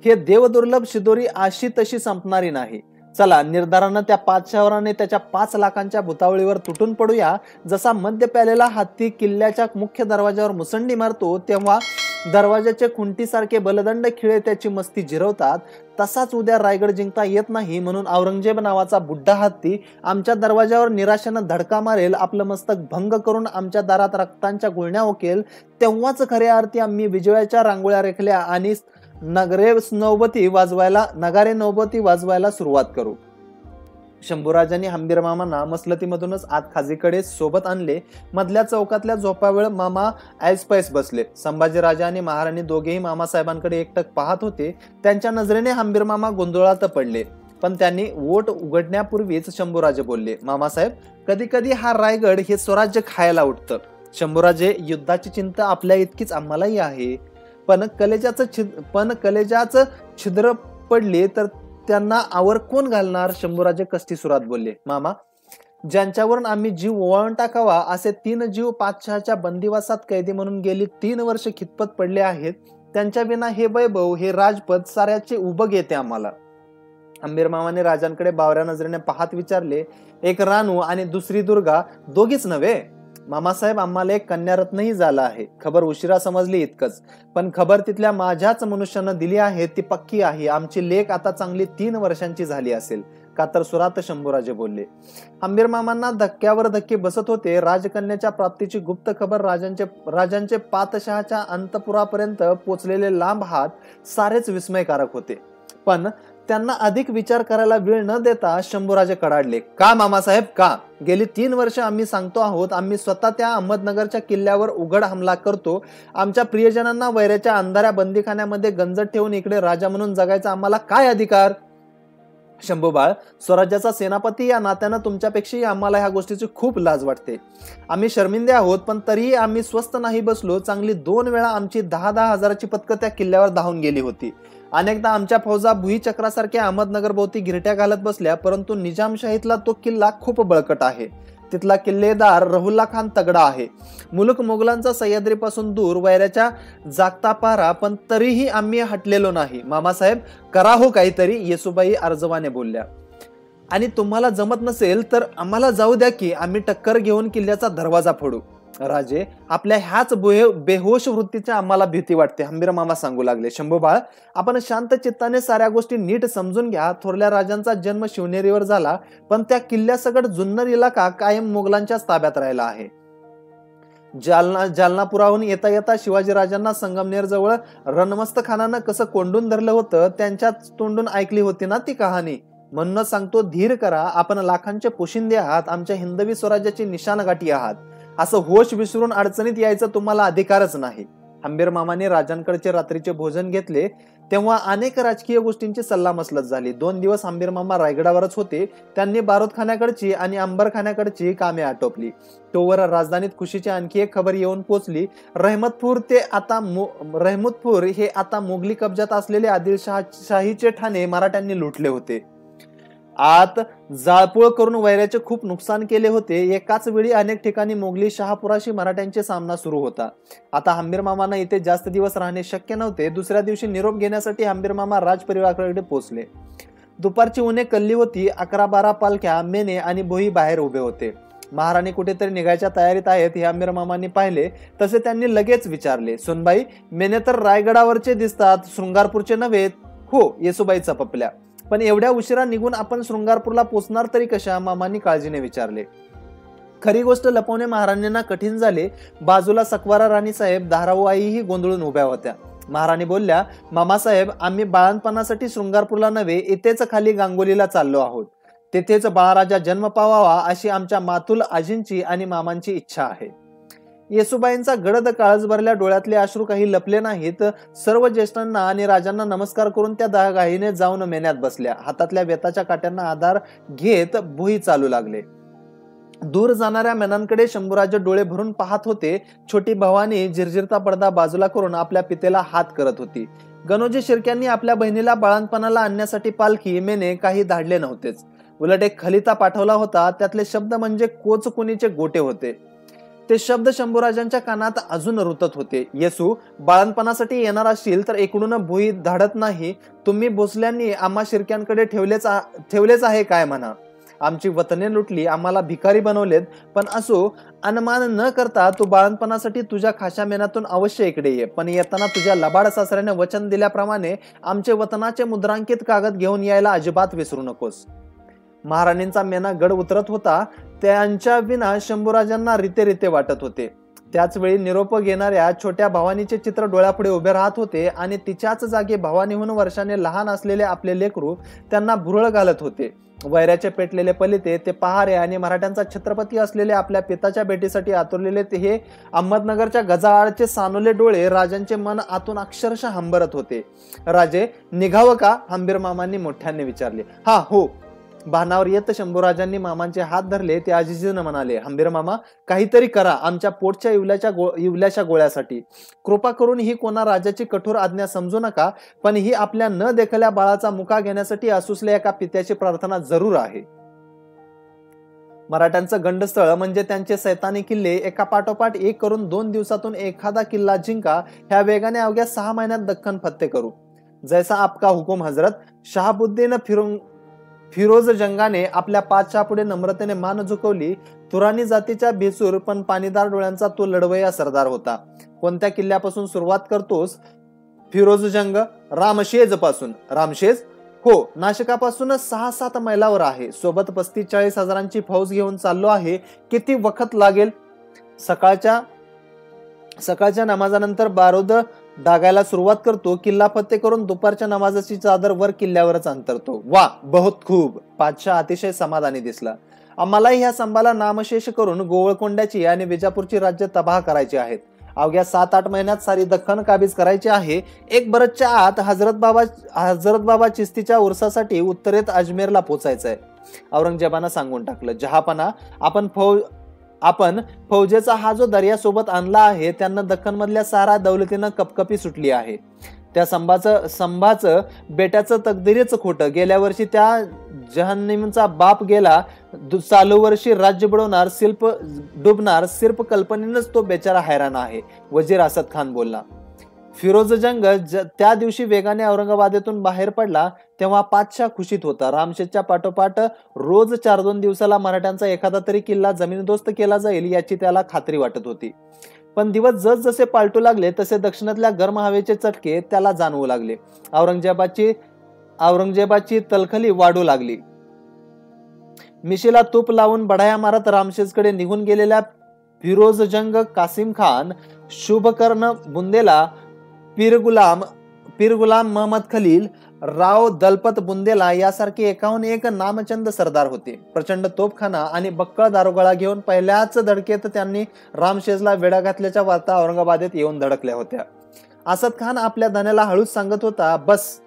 हे देवदुर्लभ शिदोरी अशी तशी संपणारी नाही. चला निर्धारानं त्या पाचशावराने त्याच्या 5 लाखांच्या भुतावळीवर तुटून पडूया. जसा मद्य प्यालेला हत्ती किल्ल्याच्या मुख्य दरवाजावर मुसंडी मारतो तेव्हा दरवाजाचे खुंटीसारखे बलदंड खिळे त्याची मस्ती जिरवतात, तसाच उद्या रायगड जिंकता येत नाही म्हणून औरंगजेब नावाचा बुड्ढा हत्ती आमच्या दरवाजावर निराशेनं धडका मारेल, आपलं मस्तक भंग करून आमच्या दारात रक्तांच्या गुळण्या ओकेल. तेव्हाच खऱ्या अर्थी आम्ही विजयाच्या रांगोळ्या रेखल्या आणि नगारे नौबती वाजवायला सुरुवात करू. शंभूराजांनी हंबीर मामांना मसलतीमधूनच आत खाजीकडे सोबत आणले. मधल्या चौकातल्या झोपावेळ मामा ऐसपैस बसले. संभाजीराजा आणि महाराणी दोघेही मामासाहेबांकडे एकटक पाहत होते. त्यांच्या नजरेने हंबीर मामा गोंधळात पडले, पण त्यांनी ओठ उघडण्यापूर्वीच शंभूराजे बोलले, मामासाहेब, कधी कधी हा रायगड हे स्वराज्य खायला उठतं. शंभूराजे, युद्धाची चिंता आपल्या इतकीच आम्हालाही आहे, पण कलेजाचं छिद्र पडले तर त्यांना आवर कोण घालणार. शंभूराजे कष्टी सुरात बोलले, मामा, ज्यांच्यावरून आम्ही जीव ओवाळून टाकावा असे 3 जीव पातशहाच्या बंदिवासात कैदी म्हणून गेली 3 वर्ष खितपत पडले आहेत, त्यांच्या विना हे वैभव, हे राजपद साऱ्याचे उबग येते आम्हाला. हंबीर मामाने राजांकडे बावऱ्या नजरेने पाहत विचारले, एक रानू आणि दुसरी दुर्गा, दोघीच नव्हे. मामासाहेब, आम्हाला एक कन्यारत्नही झाला आहे. खबर उशिरा समजली इतकंच, पण खबर तिथल्या माझ्याच मनुष्यानं दिली आहे ती पक्की आहे. आमची लेक आता चांगली 3 वर्षांची झाली असेल, कातर सुरात शंभूराजे बोलले. हंबीर मामांना धक्क्यावर धक्के बसत होते. राजकन्याच्या प्राप्तीची गुप्त खबर राजांचे पातशहाच्या अंतपुरापर्यंत पोचलेले लांब हात सारेच विस्मयकारक होते. पण त्यांना अधिक विचार करायला वेळ न देता शंभूराजे कडाडले, का मामासाहेब, का? गेली 3 वर्ष आम्ही सांगतो आहोत, आम्ही स्वतः त्या अहमदनगरच्या किल्ल्यावर उघड हमला करतो. आमच्या प्रियजनांना वैऱ्याच्या अंधाऱ्या बंदीखान्यामध्ये गंजत ठेवून इकडे राजा म्हणून जगायचा आम्हाला काय अधिकार? शंभूबाळ, स्वराज्याचा सेनापती या नात्यानं तुमच्यापेक्षाही आम्हाला ह्या गोष्टीची खूप लाज वाटते. आम्ही शर्मिंदे आहोत, पण तरीही आम्ही स्वस्त नाही बसलो. चांगली 2 वेळा आमची 10-10 हजाराची पथकं त्या किल्ल्यावर धावून गेली होती. अनेकदा आमच्या फौजा भुईचक्रासारख्या अहमदनगर भोवती गिरट्या घालत बसल्या, परंतु निजामशाहीतला तो किल्ला खूप बळकट आहे. तिथला किल्लेदार रहुल्ला खान तगडा आहे. मुलुक मोगलांचा सह्याद्रीपासून दूर, वैऱ्याच्या जागता पारा, पण तरीही आम्ही हटलेलो नाही. मामासाहेब, करा हो काहीतरी, येसुबाई अर्जवाने बोलल्या. आणि तुम्हाला जमत नसेल तर आम्हाला जाऊ द्या की आम्ही टक्कर घेऊन किल्ल्याचा दरवाजा फोडू. राजे, आपल्या ह्याच बेहोश वृत्तीच्या आम्हाला भीती वाटते, हंबीर मामा सांगू लागले. शंभूबाळ, आपण शांत चित्ताने साऱ्या गोष्टी नीट समजून घ्या. थोरल्या राजांचा जन्म शिवनेरीवर झाला, पण त्या किल्ल्यासकट जुन्नर इलाका कायम मोगलांच्याच ताब्यात राहिला आहे. जालनापुराहून येता येता शिवाजीराजांना संगमनेर जवळ रणमस्त खानानं कसं कोंडून धरलं होतं, त्यांच्याच तोंडून ऐकली होती ना ती कहाणी. म्हणून सांगतो, धीर करा. आपण लाखांचे पोशिंदे आहात, आमच्या हिंदवी स्वराज्याची निशाणगाठी आहात. असं होश विसरून अडचणीत यायचं तुम्हाला अधिकारच नाही. हंबीर मामाने राजांकडचे रात्रीचे भोजन घेतले तेव्हा अनेक राजकीय गोष्टींची सल्लामसलत झाली. 2 दिवस हंबीर मामा रायगडावरच होते. त्यांनी बारूदखान्याकडची आणि अंबरखान्याकडची कामे आटोपली. तोवर राजधानीत खुशीची आणखी एक खबर येऊन पोहोचली. रहमतपूर हे आता मोगली कब्जात असलेले आदिलशाहीचे ठाणे मराठ्यांनी लुटले होते. आत जाळपोळ करून वैऱ्याचे खूप नुकसान केले होते. एकाच वेळी अनेक ठिकाणी मोगली शहापुराशी मराठ्यांचे सामना सुरू होता. आता हंबीर मामांना इथे जास्त दिवस राहणे शक्य नव्हते. दुसऱ्या दिवशी निरोप घेण्यासाठी हंबीर मामा राजपरिवाराकडे पोहोचले. दुपारची उन्हे कल्ली होती. 11-12 पालख्या, मेने आणि भोई बाहेर उभे होते. महाराणी कुठेतरी निघायच्या तयारीत आहेत हे हंबीर मामांनी पाहिले. तसे त्यांनी लगेच विचारले, सुनबाई, मेने तर रायगडावरचे दिसतात, शृंगारपूरचे नव्हे? हो, येसुबाईचा पपल्या. पण एवढ्या उशिरा निघून आपण शृंगारपूरला पोचणार तरी कशा? मामांनी काळजीने विचारले. खरी गोष्ट लपवणे महाराणींना कठीण झाले. बाजूला सकवारा राणी साहेब, धाराऊ आईही गोंधळून उभ्या होत्या. महाराणी बोलल्या, मामासाहेब, आम्ही बाळंतपणासाठी शृंगारपूरला नव्हे, इथेच खाली गांगोलीला चाललो आहोत. तेथेच बाळराजा जन्म पावावा अशी आमच्या मातुल आजींची आणि मामांची इच्छा आहे. येसुबाईंचा गडद काळज भरल्या डोळ्यातले अश्रू काही लपले नाहीत. सर्व ज्येष्ठांना आणि राजांना नमस्कार करून त्या घाईने जाऊन मेन्यात बसल्या. हातातल्या वेताच्या काट्यांना आधार घेत भुई चालू लागले. दूर जाणाऱ्या मेनांकडे शंभूराजे डोळे भरून पाहत होते. छोटी भवानी झिरझिरता पडदा बाजूला करून आपल्या पितेला हात करत होती. गणोजी शिर्क्यांनी आपल्या बहिणीला बाळंतपणाला आणण्यासाठी पालखी, मेने काही धाडले नव्हतेच. उलट एक खलिता पाठवला होता. त्यातले शब्द म्हणजे कोचकुनीचे गोटे होते. ते शब्द शंभूराजांच्या कानात अजून रुतत होते. येसू, बाळंतपणासाठी येणार असशील तर इकडून भुई धाडत नाही. तुम्ही भोसल्यांनी आम्हा शिर्क्यांकडे ठेवलेच आहे काय म्हणा. आमची वतने लुटली, आम्हाला भिकारी बनवलेत. पण असो, अनुमान न करता तू बाळंतपणासाठी तुझ्या खाशा मेनातून अवश्य इकडे ये. पण येताना तुझ्या लबाड सासऱ्याने वचन दिल्याप्रमाणे आमचे वतनाचे मुद्रांकित कागद घेऊन यायला अजिबात विसरू नकोस. महाराणींचा मेना गड उतरत होता. त्यांच्या विना शंभूराजांना रिते वाटत होते. त्याच वेळी निरोप घेणाऱ्या छोट्या भवानीचे चित्र डोळ्यापुढे उभे राहत होते आणि तिच्याच जागी भवानीहून वर्षाने लहान असलेले आपले लेकरू त्यांना भुरळ घालत होते. वैऱ्याचे पेटलेले पलिते, ते पहारे आणि मराठ्यांचा छत्रपती असलेले आपल्या पिताच्या भेटीसाठी आतुरलेले ते हे अहमदनगरच्या गजाआडचे सानुले डोळे राजांचे मन आतून अक्षरशः हंबरत होते. राजे, निघावं का? हंबीर मामांनी मोठ्याने विचारले. हा, हो. भानावर येत शंभूराजांनी मामांचे हात धरले. ते आजिजीने म्हणाले, हंबीर मामा, काहीतरी करा आमच्या पोटच्या इवल्याच्या गोळ्यासाठी. कृपा करून ही कोणा राजाची कठोर आज्ञा समजू नका. पण ही आपल्या न देखल्या बाळाचा मुका घेण्यासाठी असूसल्या एका पित्याची प्रार्थना जरूर आहे. मराठ्यांचं गंडस्थळ म्हणजे त्यांचे सैतानी किल्ले एका पाठोपाठ एक करून 2 दिवसातून एखादा किल्ला जिंका. ह्या वेगाने अवघ्या 6 महिन्यात दख्खन फत्ते करू. जैसा आपका हुकुम हजरत. शहाबुद्दीन फिरोज जंगाने आपल्या पाचशा पुढे नम्रतेने मान झुकवली. तुरानी जातीच्या भेसूर पण पाणीदार डोळ्यांचा तो लढवय्या सरदार होता. कोणत्या किल्ल्यापासून सुरुवात करतोस? फिरोज जंग, रामशेज पासून. रामशेज? हो, नाशिकापासून 6-7 मैलावर आहे. सोबत 35-40 हजारांची फौज घेऊन चाललो आहे. किती वखत लागेल? सकाळच्या नमाजानंतर बारूद डागायला सुरुवात करतो. किल्ला फत्ते करून दुपारच्या नमाजाची चादर वर किल्ल्यावरच अंतरतो. वा, बहुत खूप. पातशाह अतिशय समाधानी दिसला. आम्हालाही ह्या संभाला नामशेष करून गोवळकोंड्याची आणि विजापूरची राज्य तबाह करायची आहेत. अवघ्या 7-8 महिन्यात सारी दख्खन काबीज करायची आहे. एक बरसच्या आत हजरत बाबा चिस्तीच्या उरसासाठी उत्तरेत अजमेरला पोचायचं आहे. औरंगजेबानं सांगून टाकलं. जहापना, आपण फौजेचा हा जो दर्यासोबत आणला आहे त्यांना दख्खन मधल्या सारा दौलतीनं कपकपी सुटली आहे. त्या संभाचं बेट्याचं तकदीरीच खोटं. गेल्या वर्षी त्या जहन्नीमचा बाप गेला. चालू वर्षी राज्य बुडवणार, शिल्प डुबणार. सिर्फ कल्पनेनंच तो बेचारा हैराण आहे. वजीर असद खान बोलला. फिरोज जंग त्या दिवशी वेगाने औरंगाबादेतून बाहेर पडला तेव्हा पाचशा खुशीत होता. रामशेजच्या पाठोपाठ रोज 4-2 दिवसाला मराठ्यांचा एखादा तरी किल्ला जमीनदोस्त केला जाईल याची त्याला खात्री वाटत होती. पण दिवस जसजसे पालटू लागले तसे दक्षिणातल्या गरम हवेचे चटके त्याला जाणवू लागले. औरंगजेबाची तलखली वाढू लागली. मिशीला तूप लावून बढाया मारत रामशेजकडे निघून गेलेल्या फिरोज जंग, कासिम खान, शुभकर्ण बुंदेला, पीर गुलाम महमद खलील, राव दलपत बुंदेला यासारखे एकाहून एक नामचंद सरदार होते. प्रचंड तोफखाना आणि बक्कळ दारुगोळा घेऊन पहिल्याच धडकेत त्यांनी रामशेजला वेढा घातल्याच्या वार्ता औरंगाबादेत येऊन धडकल्या होत्या. असद खान आपल्या धन्याला हळूच सांगत होता, बस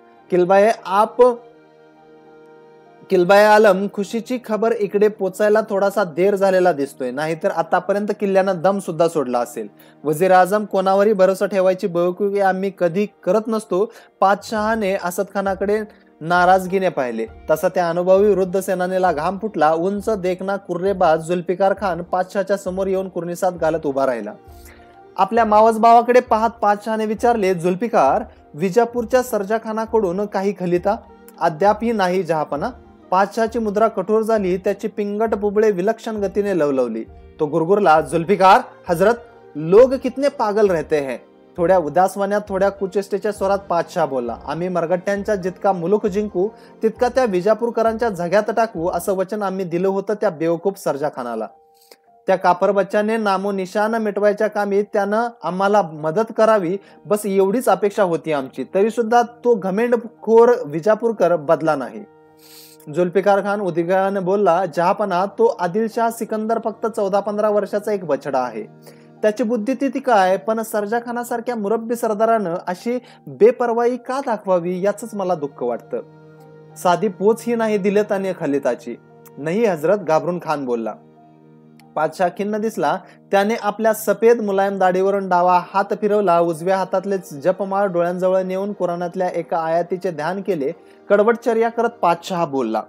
किल्बाए आलम, खुशीची खबर इकडे पोचायला थोडासा देर झालेला दिसतोय, नाहीतर आतापर्यंत किल्ल्यानं दम सुद्धा सोडला असेल. वजीर आझम कोणावरही भरोसा ठेवायची बेवकूफी आम्ही कधी करत नसतो. पातशहाने असद खानाकडे नाराजगीने पाहिले. तसा त्या अनुभवी वृद्ध सेनानीला घाम फुटला. उंच देखना कुर्रेबाज जुल्फिकार खान पातशहाच्या समोर येऊन कुर्निसात घालत उभा राहिला. आपल्या मावस भावाकडे पाहत पातशहाने विचारले, जुल्फिकार, विजापूरच्या सर्जा खानाकडून काही खलिता? अद्यापही नाही जहापना. पातशहाची मुद्रा कठोर झाली. त्याची पिंगट बुबळे विलक्षण गतीने लवलवली. तो गुरगुरला, जुल्फिकार हजरत, लोग कितने पागल रहते हैं. थोड्या उदासवाण्यात, थोड्या कुचेष्टेच्या स्वरात पातशहा बोलला, आम्ही मरगट्ट्यांचा जितका मुलूक जिंकू तितका त्या विजापूरकरांच्या झग्यात टाकू, असं वचन आम्ही दिलं होतं त्या बेवकूफ सर्जा खानाला. त्या कापर बच्चाने नामोनिशान मिटवायच्या कामी त्यानं आम्हाला मदत करावी, बस एवढीच अपेक्षा होती आमची. तरी सुद्धा तो घमेंडखोर विजापूरकर बदला नाही. जुल्फिकार खान उद्गाराने बोलला, जहापना, तो आदिलशाह सिकंदर फक्त 14-15 वर्षाचा एक बछडा आहे. त्याची बुद्धी ती काय, पण सर्जा खानासारख्या मुरब्बी सरदारानं अशी बेपरवाई का दाखवावी याच मला दुःख वाटतं. साधी पोच ही नाही दिले त्याने खलिताची. नाही हजरत, घाबरून खान बोलला. पातशाह खिन्न दिसला. त्याने आपल्या सफेद मुलायम दाढीवरून डावा हात फिरवला. उजव्या हातातले जपमाळ डोळ्यांजवळ नेऊन कुराणातल्या एका आयातीचे ध्यान केले. कडवटचर्या करत पातशाह बोलला,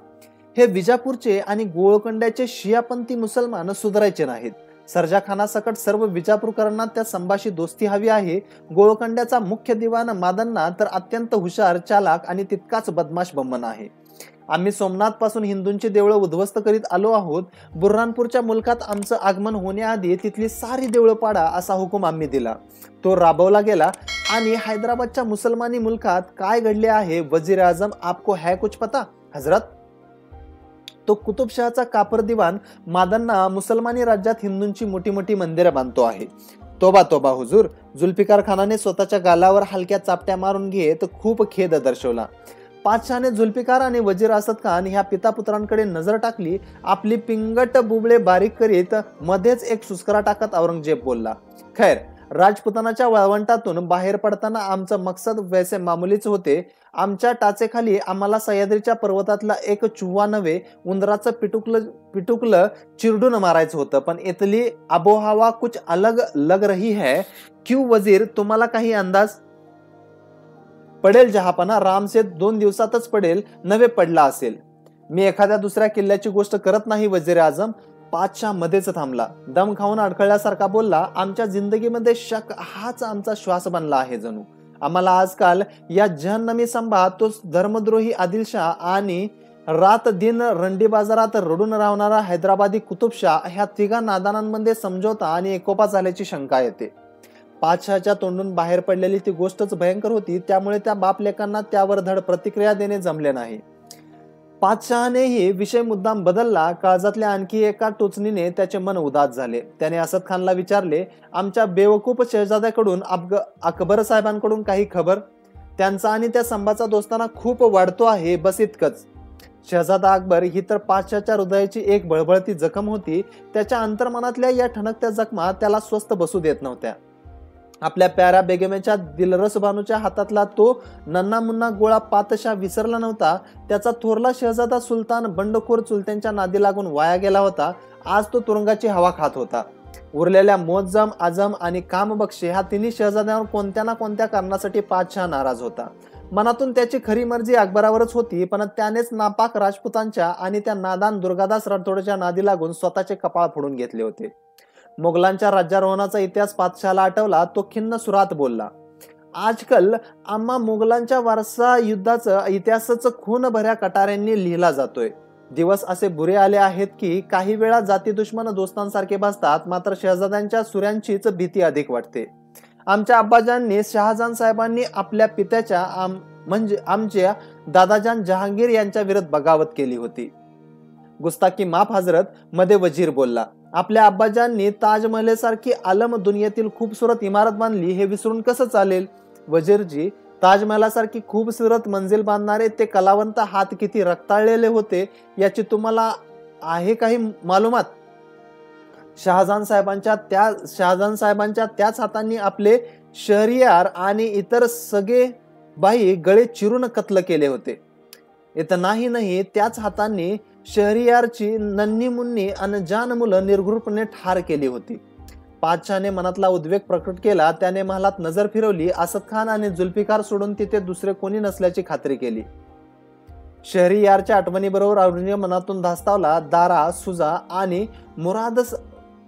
हे विजापूरचे आणि गोळकोंड्याचे शियापंथी मुसलमान सुधारायचे नाहीत. सर्जा खानासकट सर्व विजापूरकरांना त्या संभाशी दोस्ती हवी आहे. गोळकोंड्याचा मुख्य दिवाण मादन्ना तर अत्यंत हुशार, चालाक आणि तितकाच बदमाश बम्मन आहे. आम्ही सोमनाथ पासून हिंदूंची देवळं उद्ध्वस्त करीत आलो आहोत. बुर्हानपूरच्या मुलखात आमचं आगमन होण्याआधी तिथली सारी देवळं पाडा असा हुकूम आम्ही दिला. तो राबवला गेला आणि हैदराबादच्या मुसलमानी मुलखात काय घडले आहे, वजीर आझम, आपको है कुछ पता हजरत. तो कुतुबशहाचा कापर दिवाण मादन्ना मुसलमानी राज्यात हिंदूंची मोठी मोठी मंदिरं बांधतो आहे. तोबा तोबा हुजूर. जुल्फिकार खानाने स्वतःच्या गालावर हलक्या चापट्या मारून घेत खूप खेद दर्शवला. पातशहाने जुल्फिकार आणि वजीर असद खान ह्या पितापुत्रांकडे नजर टाकली. आपली पिंगट बुबळे बारीक करीत मध्येच एक सुस्करा टाकत औरंगजेब बोलला, खैर, राजपुतानाच्या वाळवंटातून बाहेर पडताना आमचं मकसद वैसे मामुलीच होते. आमच्या टाचेखाली आम्हाला सह्याद्रीच्या पर्वतातला एक चुव्वा नव्हे, उंदराचं पिटुकलं चिरडून मारायचं होतं. पण इथली आबोहवा कुछ अलग लग रही है. क्यों वजीर, तुम्हाला काही अंदाज? पडेल जहापना, रामसेत 2 दिवसातच पडेल, नवे पडला असेल. मी एखाद्या दुसऱ्या किल्ल्याची गोष्ट करत नाही वजीर आझम. पातशाह मध्येच थांबला. दम खाऊन अडखळल्यासारखा बोलला, आमच्या जिंदगीमध्ये शक हाच आमचा श्वास बनला आहे जणू. आम्हाला आजकाल या जहन्नमी संभा, तो धर्मद्रोही आदिलशाह आणि रात दिन रंडी बाजारात रडून राहणारा हैदराबादी कुतुबशाह ह्या तिघा नादानांमध्ये समझोता आणि एकोपा झाल्याची शंका येते. पातशहाच्या तोंडून बाहेर पडलेली ती गोष्टच भयंकर होती. त्यामुळे त्या बापलेकांना त्यावर धड प्रतिक्रिया देणे जमले नाही. पातशहानेही विषय मुद्दाम बदलला. काळजातल्या आणखी एका टोचणीने त्याचे मन उदास झाले. त्याने असद खानला विचारले, आमच्या बेवकूफ शहजाद्याकडून अकबर साहेबांकडून काही खबर? त्यांचा आणि त्या संभाचा दोस्ताना खूप वाढतो आहे, बस इतकंच. शहजादा अकबर ही तर पातशहाच्या हृदयाची एक बळबळती जखम होती. त्याच्या अंतर्मनातल्या या ठणकत्या जखमा त्याला स्वस्थ बसू देत नव्हत्या. आपल्या प्याऱ्या बेगमेच्या दिलरस बानूच्या हातातला तो नन्ना मुन्ना गोळा पातशाह विसरला नव्हता. त्याचा थोरला शहजादा सुलतान बंडखोर चुलत्यांच्या नादी लागून वाया गेला होता. आज तो तुरुंगाची हवा खात होता. उरलेल्या मोज्जम, आझम आणि कामबक्षी ह्या तिन्ही शहजाद्यांवर कोणत्या ना कोणत्या कारणासाठी पातशाह नाराज होता. मनातून त्याची खरी मर्जी अकबरावरच होती, पण त्यानेच नापाक राजपुतांच्या आणि त्या नादान दुर्गादास राठोडच्या नादी लागून स्वतःचे कपाळ फोडून घेतले होते. मोगलांच्या राज्यारोहणाचा इतिहास पातशाहला आठवला. तो खिन्न सुरात बोलला, आजकाल आम्हा मोगलांच्या वारसा युद्धाचा इतिहासच खून भऱ्या कटाऱ्यांनी लिहिला जातोय. दिवस असे बुरे आले आहेत की काही वेळा जाती दुश्मन दोस्तांसारखे भासतात, मात्र शहजाद्यांच्या सुऱ्यांचीच भीती अधिक वाटते. आमच्या अब्बाजांनी शहाजान साहेबांनी आपल्या पित्याच्या म्हणजे आमच्या दादाजान जहांगीर यांच्या विरुद्ध बगावत केली होती. गुस्ताखी माफ हजरत, मध्ये वजीर बोलला. आपल्या अब्बाजांनी ताजमहलसारखी आलम दुनियेतील खूपसुरत इमारत बांधली हे विसरून कसं चालेल? वजीरजी, ताजमहालासारखी खूबसूरत मंजिल बांधणारे ते कलावंत हात किती रक्ताळलेले होते याची तुम्हाला आहे काही मालूमात? शहाजहान साहेबांच्या त्याच हातांनी आपले शहरियार आणि इतर सगळे बाई गळे चिरून कत्ल केले होते. इतनाही नाही, त्याच हातांनी शहरियारची नन्ही मुन्नी अनजान मुलं निर्घृणपणे ठार केली होती. पातशाहने मनातला उद्वेग प्रकट केला. त्याने महालात नजर फिरवली. असद खान आणि जुल्फिकार सोडून तिथे दुसरे कोणी नसल्याची खात्री केली. शहरियारच्या आठवणीबरोबर औरंगजेब मनातून धास्तावला. दारा, सुजा आणि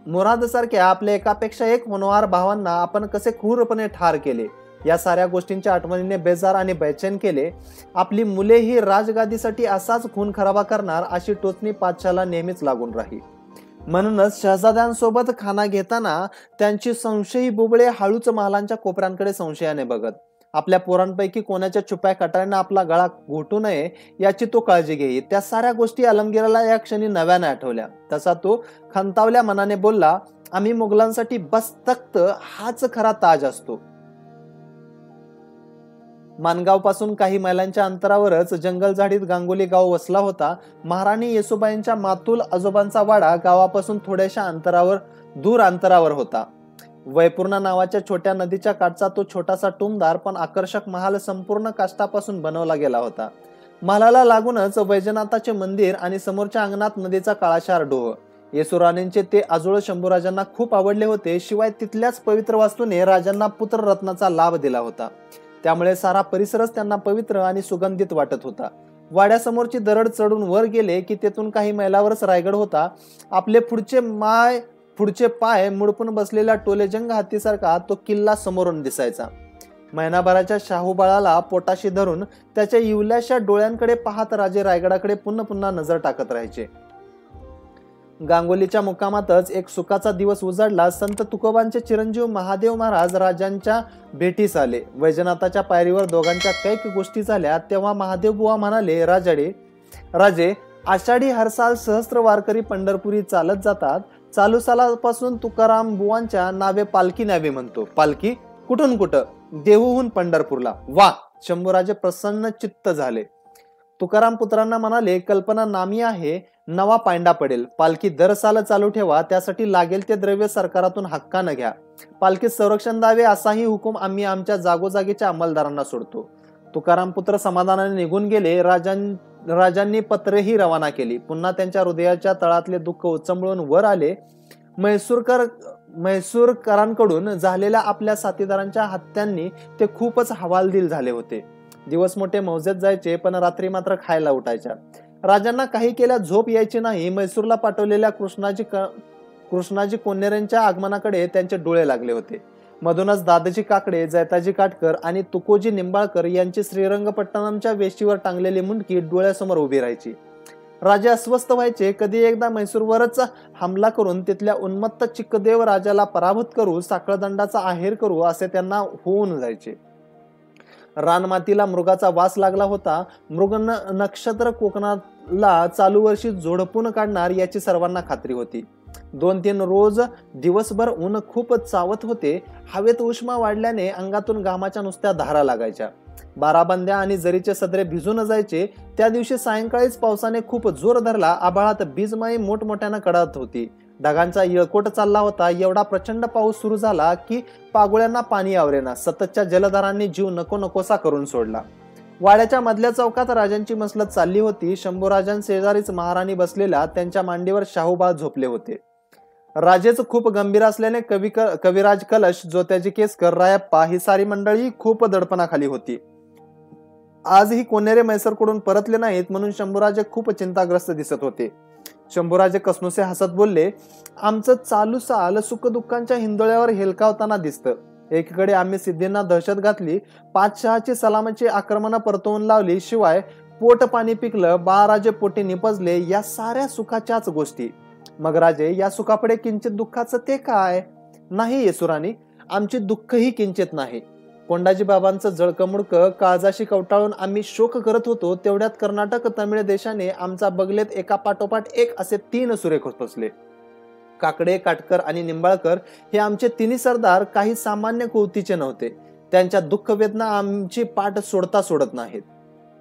मुराद सारख्या आपल्या एकापेक्षा एक होनहार भावांना आपण कसे क्रूरपणे ठार केले या साऱ्या गोष्टींच्या आठवणीने बेजार आणि बेचैन केले. आपली मुले ही राजगादीसाठी असाच खून खराबा करणार अशी टोचणी पातशाला नेहमीच लागून राही. म्हणूनच शहजाद्यांसोबत खाना घेताना त्यांची संशयी बुबळे हळूच महालांच्या कोपऱ्यांकडे संशयाने बघत. आपल्या पोरांपैकी कोणाच्या छुप्या कटाऱ्यांना आपला गळा घोटू नये याची तो काळजी घेई. त्या साऱ्या गोष्टी आलमगीराला या क्षणी नव्याने आठवल्या. तसा तो खंतावल्या मनाने बोलला, आम्ही मुघलांसाठी बस तख्त हाच खरा ताज असतो. मानगाव पासून काही मैलांच्या अंतरावरच जंगल झाडीत गांगुली गाव वसला होता. महाराणी येसुबाईंच्या मातुल आजोबांचा वाडा गावापासून थोड्याशा दूर अंतरावर होता. वैपूर्णा नावाच्या छोट्या नदीच्या काठचा तो छोटासा टुमदार पण आकर्षक महाल संपूर्ण काष्टापासून बनवला गेला होता. महालाला लागूनच वैजनाथाचे मंदिर आणि समोरच्या अंगणात नदीचा काळाशार डोह. येसुराणींचे ते आजोळ शंभूराजांना खूप आवडले होते. शिवाय तिथल्याच पवित्र वास्तूने राजांना पुत्ररत्नाचा लाभ दिला होता. त्यामुळे सारा परिसरच त्यांना पवित्र आणि सुगंधित वाटत होता. वाड्यासमोरची दरड चढून वर गेले की तेथून काही मैलावरच रायगड होता. आपले पुढचे पाय मुडपून बसलेल्या टोलेजंग हत्तीसारखा तो किल्ला समोरून दिसायचा. महिनाभराच्या शाहूबाळाला पोटाशी धरून त्याच्या इवल्याशा डोळ्यांकडे पाहत राजे रायगडाकडे पुन्हा पुन्हा नजर टाकत राहायचे. गांगोलीच्या मुक्कामातच एक सुखाचा दिवस उजाडला. संत तुकोबांचे चिरंजीव महादेव महाराज राजांच्या भेटीस आले. वैजनाथाच्या पायरीवर दोघांच्या कैक गोष्टी झाल्या. तेव्हा महादेव बुवा म्हणाले, राजे, आषाढी हरसाल सहस्त्र वारकरी पंढरपुरी चालत जातात. चालू सालापासून तुकाराम बुवांच्या नावे पालखी न्यावी म्हणतो. पालखी? कुठून कुठं? देहूहून पंढरपूरला. वा! शंभूराजे प्रसन्न चित्त झाले. तुकाराम पुत्रांना म्हणाले, कल्पना नामी आहे. नवा पांडा पडेल. पालखी दर साल चालू ठेवा. त्यासाठी लागेल ते द्रव्य सरकारातून हक्कानं घ्या. पालखीत संरक्षण द्यावे असाही हुकूम आम्ही आमच्या जागोजागीच्या अंमलदारांना सोडतो. तुकाराम पुत्र समाधानाने निघून गेले. राजांनी पत्रेही रवाना केली. पुन्हा त्यांच्या हृदयाच्या तळातले दुःख उचंबळून वर आले. म्हैसूरकरांकडून झालेल्या आपल्या साथीदारांच्या हत्यांनी ते खूपच हवालदिल झाले होते. दिवस मोठे मौजेत जायचे, पण रात्री मात्र खायला उठायच्या. राजांना काही केल्या झोप यायची नाही. म्हैसूरला पाठवलेल्या कृष्णाजी कोन्हेरेंच्या आगमनाकडे त्यांचे डोळे लागले होते. मधूनच दादाजी काकडे, जैताजी काटकर आणि तुकोजी निंबाळकर यांची श्रीरंगपट्टणमच्या वेशीवर टांगलेली मुंडकी डोळ्यासमोर उभी राहायची. राजे अस्वस्थ व्हायचे. कधी एकदा म्हैसूरवरच हमला करून तिथल्या उन्मत्त चिक्कदेव राजाला पराभूत करू, साखळदंडाचा आहेर करू असे त्यांना होऊन जायचे. रानमातीला मृगाचा वास लागला होता. मृग नक्षत्र कोकणाला चालू वर्षी झोडपून काढणार याची सर्वांना खात्री होती. 2-3 रोज दिवसभर ऊन खूप चावत होते. हवेत उष्मा वाढल्याने अंगातून घामाच्या नुसत्या धारा लागायच्या. बाराबंद्या आणि जरीचे सदरे भिजून जायचे. त्या दिवशी सायंकाळीच पावसाने खूप जोर धरला. आभाळात बीजमाई मोठमोठ्यानं कडत होती. ढगांचा येळकोट चालला होता. एवढा प्रचंड पाऊस सुरू झाला की पागोळ्यांना पाणी आवरेना. सततच्या जलधारांनी जीव नको नकोसा करून सोडला. वाड्याच्या मधल्या चौकात राजांची मसलत चालली होती. शंभूराजांशेजारीच महाराणी बसलेल्या त्यांच्या मांडीवर शाहूबाळ झोपले होते. राजेच खूप गंभीर असल्याने कविराज कलश, जोत्याजी केसकर, रायप्पा ही सारी मंडळी खूप दडपणाखाली होती. आजही कोन्हेरे म्हैसूरकडून परतले नाहीत म्हणून शंभूराजे खूप चिंताग्रस्त दिसत होते. शंभूराजे कसनुसे हसत बोलले, आमचं चालू साल सुखदुःखांच्या हिंदोळ्यावर हेलकावताना दिसतं. एकीकडे आम्ही सिद्धींना दहशत घातली, पातशहाची सलामची आक्रमण परतवून लावली, शिवाय पोट पाणी पिकलं, बाळराजे पोटी निपजले. या साऱ्या सुखाच्याच गोष्टी. मग राजे, या सुखापुढे किंचित दुःखाचं ते काय? नाही येसुराणी, आमची दुःखही किंचित नाही. कोंडाजी बाबांचं जळकमुडकं काळजाशी कवटाळून आम्ही शोक करत होतो. तेवढ्यात कर्नाटक तमिळ देशाने आमचा बगलेत एका पाठोपाठ एक असे 3 सुरे खोचले. काकडे, काटकर आणि निंबाळकर हे आमचे 3 सरदार काही सामान्य कुवतीचे नव्हते. त्यांच्या दुःख वेदना आमची पाठ सोडत नाहीत.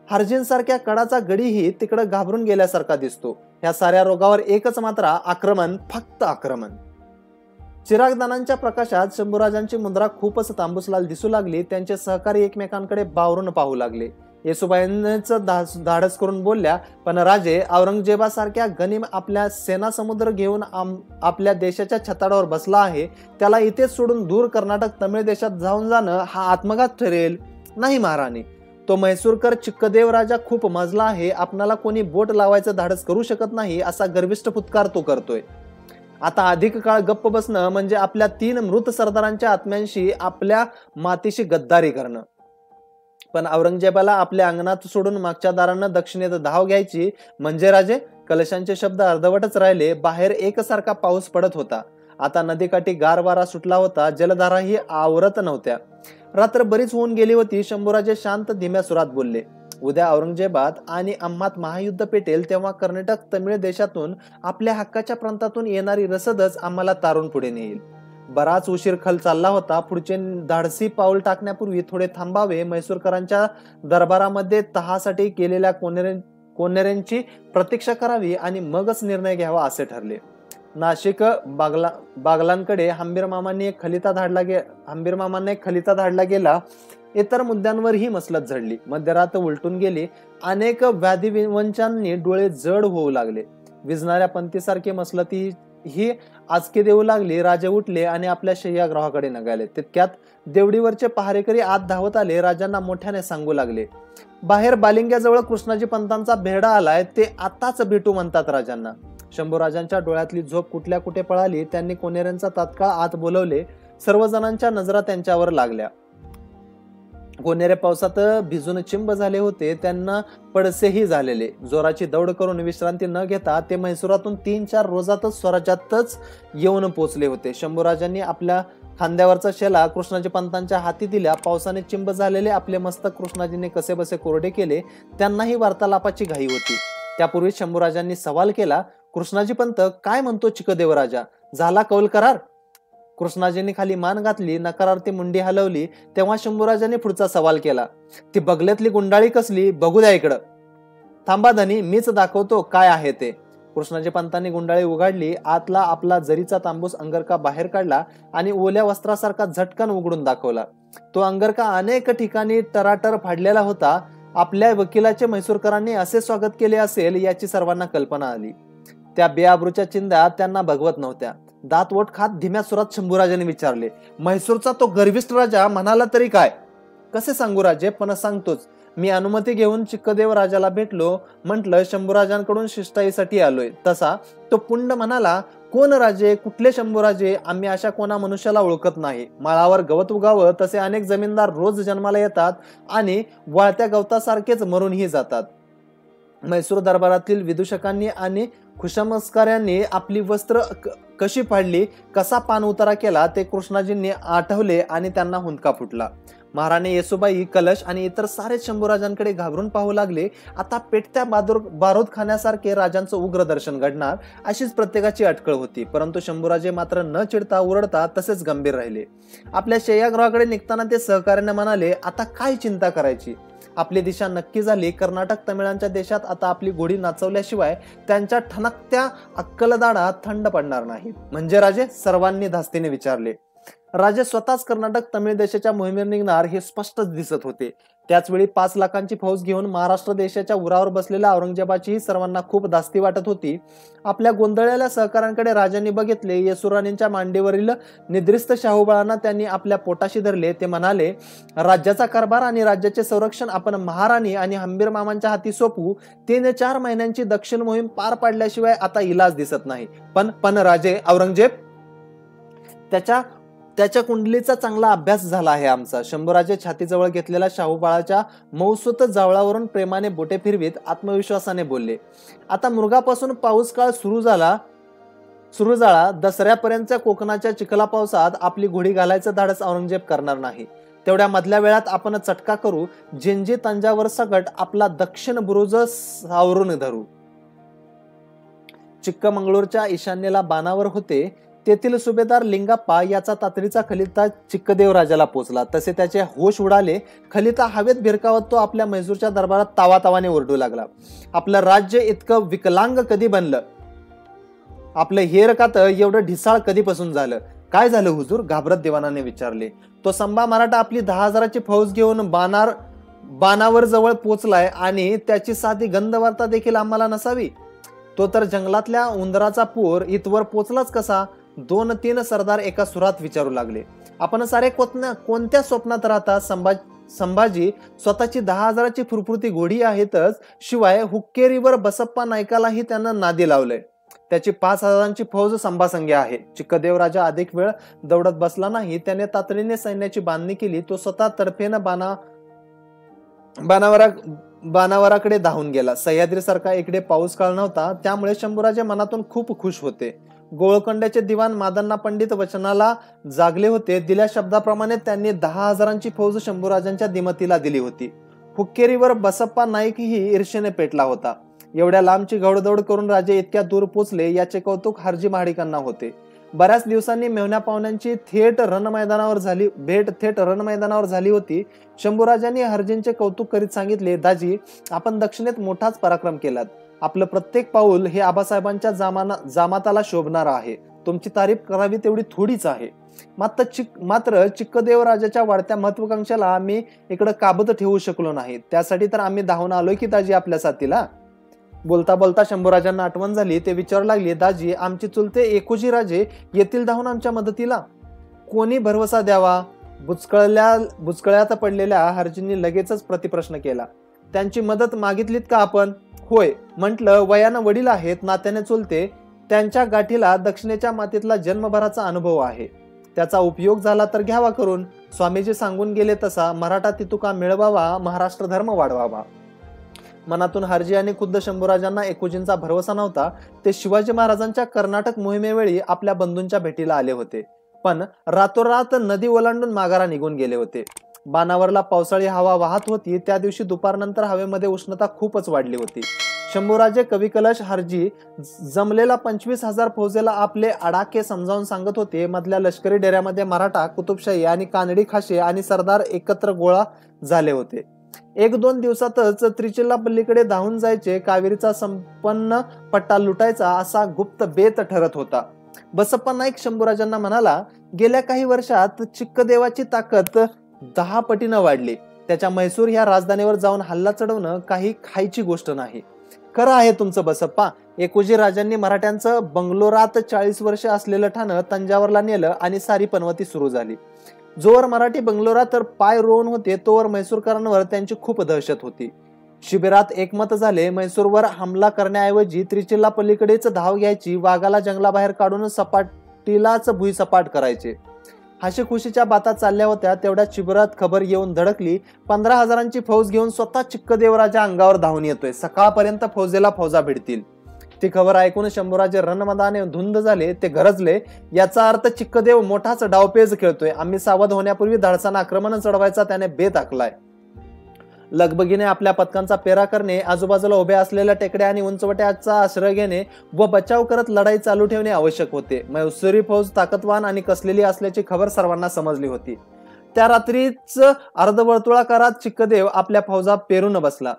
हार्जिन सारख्या कडाचा गडीही तिकडे घाबरून गेल्यासारखा दिसतो. या साऱ्या रोगावर एकच मात्र आक्रमण, फक्त आक्रमण. चिरागदानांच्या प्रकाशात शंभूराजांची मुद्रा खूपच तांबूसलाल दिसू लागली. त्यांचे सहकारी एकमेकांकडे बावरून पाहू लागले. येसुबाईंच धाडस करून बोलल्या, पण राजे, औरंगजेबासारख्या गनिम आपल्या सेना समुद्र घेऊन आपल्या देशाच्या छताडावर बसला आहे. त्याला इथेच सोडून दूर कर्नाटक तमिळ देशात जाणं हा आत्मघात ठरेल. नाही महाराणी, तो म्हैसूरकर चिक्कदेव राजा खूप मजला आहे. आपणाला कोणी बोट लावायचं धाडस करू शकत नाही असा गर्विष्ठ फुत्कार तो करतोय. आता अधिक काळ गप्प बसणं म्हणजे आपल्या 3 मृत सरदारांच्या आत्म्यांशी, आपल्या मातीशी गद्दारी करणं. पण औरंगजेबाला आपल्या अंगणात सोडून मागच्या दारानं दक्षिणेत धाव घ्यायची म्हणजे राजे? कलशांचे शब्द अर्धवटच राहिले. बाहेर एकसारखा पाऊस पडत होता. आता नदीकाठी गार वारा सुटला होता. जलधाराही आवरत नव्हत्या. रात्र बरीच होऊन गेली होती. शंभूराजे शांत धीम्या सुरात बोलले, उद्या औरंगजेबात आणि आम्हात महायुद्ध पेटेल तेव्हा कर्नाटक तमिळ देशातून आपल्या हक्काच्या प्रांतातून येणारी रसदच आम्हाला तारून पुढे नेईल. बराच उशीर खल चालला होता. पुढचे धाडसी पाऊल टाकण्यापूर्वी थोडे थांबावे. म्हैसूरकरांच्या दरबारामध्ये तहासाठी केलेल्या कोनेऱ्यांची प्रतीक्षा करावी आणि मगच निर्णय घ्यावा असे ठरले. नाशिक बागलांकडे हंबीर मामांनी एक खलिता धाडला गेला. इतर मुद्द्यांवरही मसलत झडली. मध्यरात उलटून गेली. अनेक व्याधिवंचांनी डोळे जड होऊ लागले. विजणाऱ्या पंथीसारखी मसलती ही आचके देऊ लागली. राजे उठले आणि आपल्या शय्यागृहाकडे निघाले. तितक्यात देवडीवरचे पहारेकरी आत धावत आले. राजांना मोठ्याने सांगू लागले, बाहेर बालिंग्याजवळ कृष्णाजी पंतांचा भेडा आलाय. ते आताच भेटू म्हणतात राजांना. शंभूराजांच्या डोळ्यातली झोप कुठल्या कुठे पळाली. त्यांनी कोनेऱ्यांचा तात्काळ आत बोलवले. सर्वजणांच्या नजरा त्यांच्यावर लागल्या. कोनेरे पावसात भिजून चिंब झाले होते. त्यांना पडसेही झालेले. जोराची दौड करून विश्रांती न घेता ते म्हैसूरातून 3-4 रोजातच स्वराज्यातच येऊन पोचले होते. शंभूराजांनी आपल्या खांद्यावरचा शेला कृष्णाजी पंतांच्या हाती दिल्या. पावसाने चिंब झालेले आपले मस्तक कृष्णाजीने कसेबसे कोरडे केले. त्यांनाही वार्तालापाची घाई होती. त्यापूर्वी शंभूराजांनी सवाल केला, कृष्णाजी पंत, काय म्हणतो चिक्कदेव राजा? झाला कौल करार? कृष्णाजींनी खाली मान घातली. नकारार्थी मुंडी हलवली. तेव्हा शंभूराजांनी पुढचा सवाल केला, ती बगल्यातली गुंडाळी कसली? बघू द्या इकडं. थांबा धनी, मीच दाखवतो काय आहे ते. कृष्णाजी पंतांनी गुंडाळी उघडली. आतला आपला जरीचा तांबूस अंगरका बाहेर काढला आणि ओल्या वस्त्रासारखा झटकन उघडून दाखवला. तो अंगरका अनेक ठिकाणी टराटर फाडलेला होता. आपल्या वकिलाचे म्हैसूरकरांनी असे स्वागत केले असेल याची सर्वांना कल्पना आली. त्या बेआबरूच्या चिंध्या त्यांना भगवत नव्हत्या. दात ओठ खात धीम्या सुरात शंभूराजांनी विचारले, म्हैसूरचा तो गर्विष्ठ राजा म्हणाला तरी काय? कसे सांगू राजे, पण सांगतोच. मी अनुमती घेऊन चिक्कदेव राजाला भेटलो. म्हटलं शंभूराजांकडून शिष्टाईसाठी आलोय. तसा तो पुंड म्हणाला, कोण राजे? कुठले शंभूराजे? आम्ही अशा कोणा मनुष्याला ओळखत नाही. माळावर गवत उगावं तसे अनेक जमीनदार रोज जन्माला येतात आणि वाळत्या गवतासारखेच मरूनही जातात. म्हैसूर दरबारातील विदूषकांनी आणि खुशामस्कऱ्यांनी आपली वस्त्र कशी फाडली, कसा पान उतारा केला ते कृष्णाजींनी आठवले आणि त्यांना हुंदका फुटला. महाराणी येसुबाई, कलश आणि इतर सारे शंभूराजांकडे घाबरून पाहू लागले. आता पेटत्या बारूद खाण्यासारखे राजांचं उग्र दर्शन घडणार अशीच प्रत्येकाची अटकळ होती. परंतु शंभूराजे मात्र न चिडता उरडता तसेच गंभीर राहिले. आपल्या शय्यागृहाकडे निघताना ते सहकार्याने म्हणाले, आता काय चिंता करायची? आपली दिशा नक्की झाली. कर्नाटक तमिळांच्या देशात आता आपली घोडी नाचवल्याशिवाय त्यांच्या ठणकत्या अक्कलदाडा थंड पडणार नाही. म्हणजे राजे? सर्वांनी धास्तीने विचारले. राजे स्वतःच कर्नाटक तमिळ देशाच्या मोहिमेवर निघणार हे स्पष्टच दिसत होते. त्याचवेळी 5 लाखांची फौज घेऊन महाराष्ट्र देशाच्या उरावर बसलेल्या औरंगजेबाचीही सर्वांना खूप धास्ती वाटत होती. आपल्या गोंधळलेल्या सहकाऱ्यांकडे राजांनी बघितले. येसुराणींच्या मांडीवरील निद्रिस्त शाहूबाळांना त्यांनी आपल्या पोटाशी धरले. ते म्हणाले, राज्याचा कारभार आणि राज्याचे संरक्षण आपण महाराणी आणि हंबीर मामांच्या हाती सोपवू. 3-4 महिन्यांची दक्षिण मोहीम पार पाडल्याशिवाय आता इलाज दिसत नाही. पण राजे, औरंगजेब, त्याच्या कुंडलीचा चांगला अभ्यास झाला आहे आमचा. शंभूराजे छातीजवळ घेतलेल्या शाहूबाळाच्या मौसूत जावळावरून प्रेमाने बोटे फिरवीत आत्मविश्वासाने बोलले, आता मृगापासून पाऊस काळ सुरू झाला. दसऱ्यापर्यंतच्या कोकणाच्या चिखला पावसात आपली घोडी घालायचं धाडस औरंगजेब करणार नाही. तेवढ्या मधल्या वेळात आपण चटका करू. जिंजी तंजावर सकट आपला दक्षिण बुरुज सावरून धरू. चिक्कमंगळूरच्या ईशान्येला बाणावर होते तेथील सुभेदार लिंगाप्पा याचा तातडीचा खलिता चिक्कदेव राजाला पोचला. तसे त्याचे होश उडाले. खलिता हवेत भिरकावत तो आपल्या म्हैसूरच्या दरबारात तावातावाने ओरडू लागला. आपलं राज्य इतकं विकलांग कधी बनलं? आपलं हेरकात एवढं ढिसाळ कधीपासून झालं? काय झालं हुजूर? घाबरत दिवानाने विचारले. तो संभा मराठा आपली 10,000ची फौज घेऊन बाणावर जवळ पोचलाय आणि त्याची साधी गंधवार्ता देखील आम्हाला नसावी. तो तर जंगलातल्या उंदराचा पूर इथवर पोचलाच कसा? 2-3 सरदार एका सुरात विचारू लागले. आपण सारे कोणत्या स्वप्नात राहता? संभाजी स्वतःची 10,000ची फुरफुरती घोडी आहेतच, शिवाय हुक्केरीवर बसप्पा नायकालाही त्यानं नादी लावलंय. त्याची 5,000ची फौज संभासंगी आहे. चिक्कदेव राजा अधिक वेळ दौडत बसला नाही. त्याने तातडीने सैन्याची बांधणी केली. तो स्वतः तडफेनं बाणावराकडे धावून गेला. सह्याद्रीसारखा इकडे पाऊस काळ नव्हता, त्यामुळे शंभूराजे मनातून खूप खुश होते. गोळकोंड्याचे दिवाण मादन्ना पंडित वचनाला जागले होते. दिल्या शब्दाप्रमाणे त्यांनी 10,000ची फौज शंभूराजांच्या दिमतीला दिली होती. हुक्केरीवर बसप्पा नाईकही ईर्षेने पेटला होता. एवढ्या लांबची घौडदौड करून राजे इतक्या दूर पोचले याचे कौतुक हरजी महाडिकांना होते. बऱ्याच दिवसांनी मेव्हण्या पाहुण्यांची भेट थेट रणमैदानावर झाली होती. शंभूराजांनी हरजींचे कौतुक करीत सांगितले, दाजी, आपण दक्षिणेत मोठाच पराक्रम केलात. आपलं प्रत्येक पाऊल हे आबासाहेबांच्या जामाताला शोभणार आहे. तुमची तारीफ करावी तेवढी थोडीच आहे. मात्र चिक्कदेव राजाच्या वाढत्या महत्वाकांक्षेला आम्ही इकडे काबत ठेवू शकलो नाही. त्यासाठी तर आम्ही धावून आलोय की दाजी आपल्या साथीला. बोलता बोलता शंभूराजांना आठवण झाली. ते विचारू लागले, दाजी, आमचे चुलते एकोजी राजे येतील धावून आमच्या मदतीला. कोणी भरवसा द्यावा? बुचकळ्यात पडलेल्या हरजींनी लगेचच प्रतिप्रश्न केला. त्यांची मदत मागितलीत का आपण? होय म्हटलं. वयानं वडील आहेत, नात्याने चुलते. त्यांच्या गाठीला दक्षिणेच्या मातीतला जन्मभराचा अनुभव आहे. त्याचा उपयोग झाला तर घ्यावा करून. स्वामीजी सांगून गेले तसा मराठा तितुका मिळवावा, महाराष्ट्र धर्म वाढवावा. मनातून हरजी आणि खुद्द शंभूराजांना एकोजींचा भरवसा नव्हता. ते शिवाजी महाराजांच्या कर्नाटक मोहिमेवेळी आपल्या बंधूंच्या भेटीला आले होते, पण रातोरात नदी ओलांडून माघारा निघून गेले होते. बाणावरला पावसाळी हवा वाहत होती. त्या दिवशी दुपारनंतर हवेमध्ये उष्णता खूपच वाढली होती. शंभूराजे, कविकलश, हरजी जमलेला 25,000 फौजेला आपले आडाखे समजावून सांगत होते. मधल्या लष्करी डेऱ्यामध्ये मराठा, कुतुबशाही आणि कानडी खाशे आणि सरदार एकत्र गोळा झाले होते. 1-2 दिवसातच त्रिचिल्ला पल्लीकडे धावून जायचे, कावेरीचा संपन्न पट्टा लुटायचा असा गुप्त बेत ठरत होता. बसप्पा नाईक शंभूराजांना म्हणाला, गेल्या काही वर्षात चिक्कदेवाची ताकद 10 पटीनं वाढली. त्याच्या म्हैसूर ह्या राजधानीवर जाऊन हल्ला चढवणं काही खायची गोष्ट नाही. खरं आहे तुमचं बसप्पा. एकोजी राजांनी मराठ्यांचं बंगलोरात 40 वर्ष असलेलं ठाणं तंजावरला नेलं आणि सारी पनवती सुरू झाली. जोवर मराठी बंगलोरात तर पाय रोवून होते, तोवर म्हैसूरकरांवर त्यांची खूप दहशत होती. शिबिरात एकमत झाले, म्हैसूरवर हमला करण्याऐवजी त्रिचिल्ला पलीकडेच धाव घ्यायची. वाघाला जंगलाबाहेर काढून सपाटीलाच भुईसपाट करायचे. हाशीखुशीच्या बाता चालल्या होत्या. तेवढ्यात शिबिरात खबर येऊन धडकली. 15,000ची फौज घेऊन स्वतः चिक्कदेवराजा अंगावर धावून येतोय. सकाळपर्यंत फौजा भिडतील. ती खबर ऐकून शंभूराजे रणमदाने धुंद झाले. ते गरजले, याचा अर्थ चिक्कदेव मोठाच डावपेच खेळतोय. आम्ही सावध होण्यापूर्वी धाडसानं आक्रमण चढवायचा त्याने बेत आखलाय. लगबगीने आपल्या पथकांचा पेरा करणे, आजूबाजूला उभ्या असलेल्या टेकड्या आणि उंचवट्याचा आश्रय घेणे व बचाव करत लढाई चालू ठेवणे आवश्यक होते. म्हैसूरी फौज ताकदवान आणि कसलेली असल्याची खबर सर्वांना समजली होती. त्या रात्रीच अर्धवर्तुळाकारात चिक्कदेव आपल्या फौजा पेरून बसला.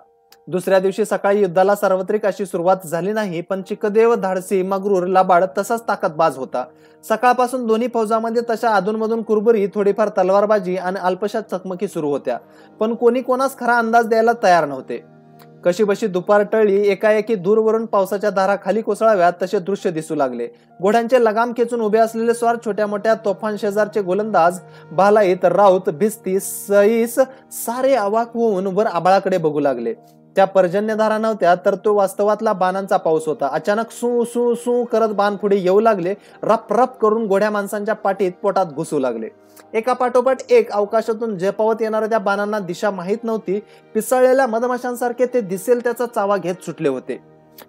दुसऱ्या दिवशी सकाळी युद्धाला सार्वत्रिक अशी सुरुवात झाली नाही, पण चिक्कदेव धाडसी, मगरूर, लबाड तसाच ताकदबाज होता. सकाळपासून दोन्ही फौजांमध्ये तशा अधूनमधून कुरबुरी, थोडीफार तलवारबाजी आणि अल्पशा चकमकी सुरू होत्या, पण कोणी कोणास खरा अंदाज द्यायला तयार नव्हते. कशीबशी दुपार टळली. एकाएकी दूरवरून पावसाच्या धारा खाली कोसळाव्यात तसे दृश्य दिसू लागले. घोड्यांचे लगाम खेचून उभे असलेले स्वार, छोट्या मोठ्या तोफांशेजारचे गोलंदाज, भालाईत, राऊत, भिस्ती, सईस सारे अवाक होऊन वर आबाळाकडे बघू लागले. त्या पर्जन्यधारा नव्हत्या, तर तो वास्तवातला बाणांचा पाऊस होता. अचानक सू सू सू करत बाण पुढे येऊ लागले. रप रप करून घोड्या माणसांच्या पाठीत, पोटात घुसू लागले. एका पाठोपाठ एक अवकाशातून झेपावत येणाऱ्या त्या बाणांना दिशा माहीत नव्हती. पिसळलेल्या मधमाशांसारखे ते दिसेल त्याचा चावा घेत सुटले होते.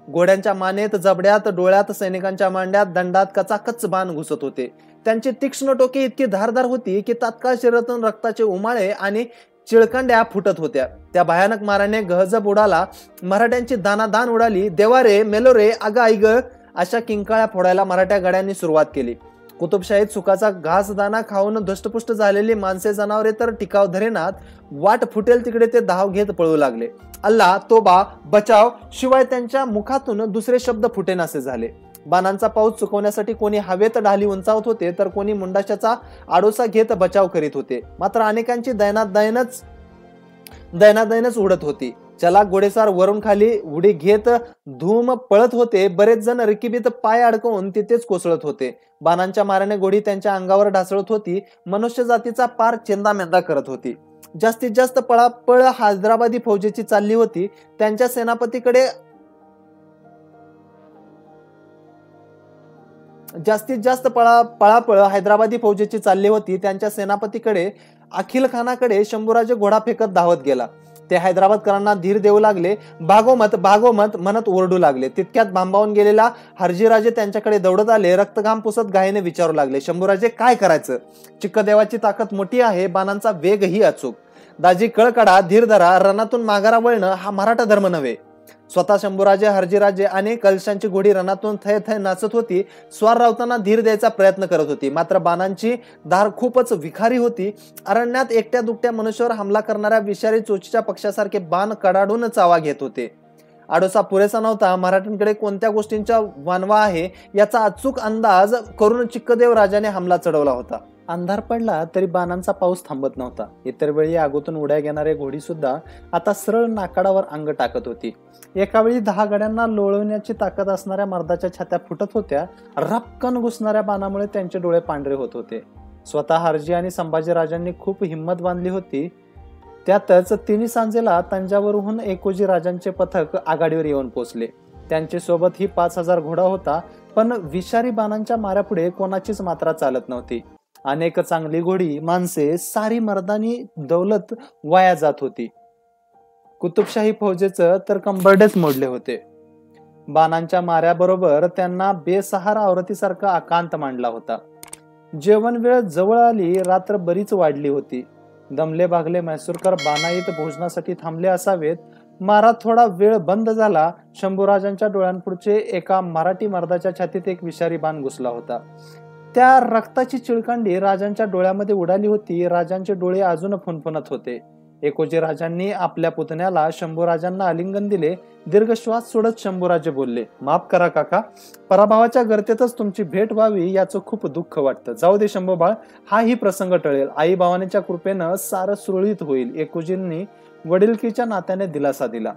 घोड्यांच्या मानेत, जबड्यात, डोळ्यात, सैनिकांच्या मांड्यात, दंडात कचाकच बाण घुसत होते. त्यांची तीक्ष्ण टोके इतकी धारदार होती की तात्काळ शरीरातून रक्ताचे उमाळे आणि चिळकांड्या फुटत होत्या. त्या भयानक माराने गहजब उडाला. मराठ्यांची दानादान उडाली. देवारे, मेलोरे, अगा आई ग अशा किंकाळ्या फोडायला मराठ्या गाड्यांनी सुरुवात केली. कुतुबशाहीत सुखाचा घासदाणा खाऊन धष्टपुष्ट झालेली माणसे जनावरे तर टिकाव धरेनात, वाट फुटेल तिकडे ते धाव घेत पळू लागले. अल्ला, तोबा, बचाव शिवाय त्यांच्या मुखातून दुसरे शब्द फुटेनासे झाले. बाणांचा पाऊस चुकवण्यासाठी कोणी हवेत ढाली उंचावत होते तर कोणी मुंडाशाचा आडोसा घेत बचाव करीत होते. मात्र अनेकांची दैनादैनच उडत होती. चला घोडेस्वार वरून खाली उडी घेत धूम पळत होते. बरेच जण रिकिबीत पाय अडकवून तिथेच कोसळत होते. बाणांच्या माराने घोडी त्यांच्या अंगावर ढासळत होती. मनुष्य जातीचा पार चेंदामेंदा करत होती. जास्तीत जास्त पळापळ हैदराबादी फौजेची चालली होती. त्यांच्या सेनापतीकडे पळापळ हैदराबादी फौजेची चालली होती. त्यांच्या सेनापतीकडे अखिल खानाकडे शंभूराजे घोडा फेकत धावत गेला. ते हैदराबादकरांना धीर देऊ लागले. भागोमत भागोमत म्हणत ओरडू लागले. तितक्यात भांबावून गेलेला हरजीराजे त्यांच्याकडे दौडत आले. रक्तघाम पुसत घाईने विचारू लागले, शंभूराजे काय करायचं? चिक्कदेवाची ताकद मोठी आहे, बाणांचा वेगही अचूक. दाजी कळ काढा, धीर धरा. रणातून माघारा वळणं हा मराठा धर्म नव्हे. स्वतः शंभूराजे, हरजीराजे आणि कलशांची घोडी रणातून थय थय नाचत होती. स्वार रावताना धीर द्यायचा प्रयत्न करत होती. मात्र बाणांची धार खूपच विखारी होती. अरण्यात एकट्या दुकट्या मनुष्यावर हमला करणाऱ्या विषारी चोचीच्या पक्षासारखे बाण कडाडून चावा घेत होते. आडोसा पुरेसा नव्हता. मराठ्यांकडे कोणत्या गोष्टींचा वानवा आहे याचा अचूक अंदाज करून चिक्कदेव राजाने हमला चढवला होता. अंधार पडला तरी बाणांचा पाऊस थांबत नव्हता. इतर वेळी आगोतून उड्या घेणारी घोडी सुद्धा आता सरळ नाकाडावर अंग टाकत होती. एका वेळी 10 गड्यांना लोळवण्याची ताकद असणाऱ्या मर्दाच्या छात्या फुटत होत्या. रपकन घुसणाऱ्या बाणामुळे त्यांचे डोळे पांढरे होत होते. स्वतः हरजी आणि संभाजी राजांनी खूप हिंमत बांधली होती. त्यातच तिन्ही सांजेला तंजावरहून एकोजी राजांचे पथक आघाडीवर येऊन पोचले. त्यांच्या सोबत ही 5000 घोडा होता. पण विषारी बाणांच्या माऱ्यापुढे कोणाचीच मात्रा चालत नव्हती. अनेक चांगली घोडी, माणसे, सारी मर्दानी दौलत वाया जात होती. कुतुबशाही फौजेचं तर कंबरडेच मोडले होते. बाणांच्या माऱ्याबरोबर त्यांना बेसहारा आवरतीसारखा आकांत मांडला होता. जेवण वेळ जवळ आली. रात्र बरीच वाढली होती. दमले भागले म्हैसूरकर बाणाईत भोजनासाठी थांबले असावेत. मारा थोडा वेळ बंद झाला. शंभूराजांच्या डोळ्यांपुढचे एका मराठी मर्दाच्या छातीत एक विषारी बाण घुसला होता. त्या रक्ताची चिळकांडी राजांच्या डोळ्यामध्ये उडाली होती. राजांचे डोळे अजून फुनफुनत होते. एकोजी राजांनी आपल्या पुतण्याला शंभूराजांना आलिंगन दिले. दीर्घ श्वास सोडत शंभूराजे बोलले, माफ करा काका, पराभवाच्या गर्तेतच तुमची भेट व्हावी याचं खूप दुःख वाटतं. जाऊ दे शंभूबाळ, हाही प्रसंग टळेल. आई भावानीच्या कृपेनं सारं सुरळीत होईल. एकोजींनी वडिलकीच्या नात्याने दिलासा दिला.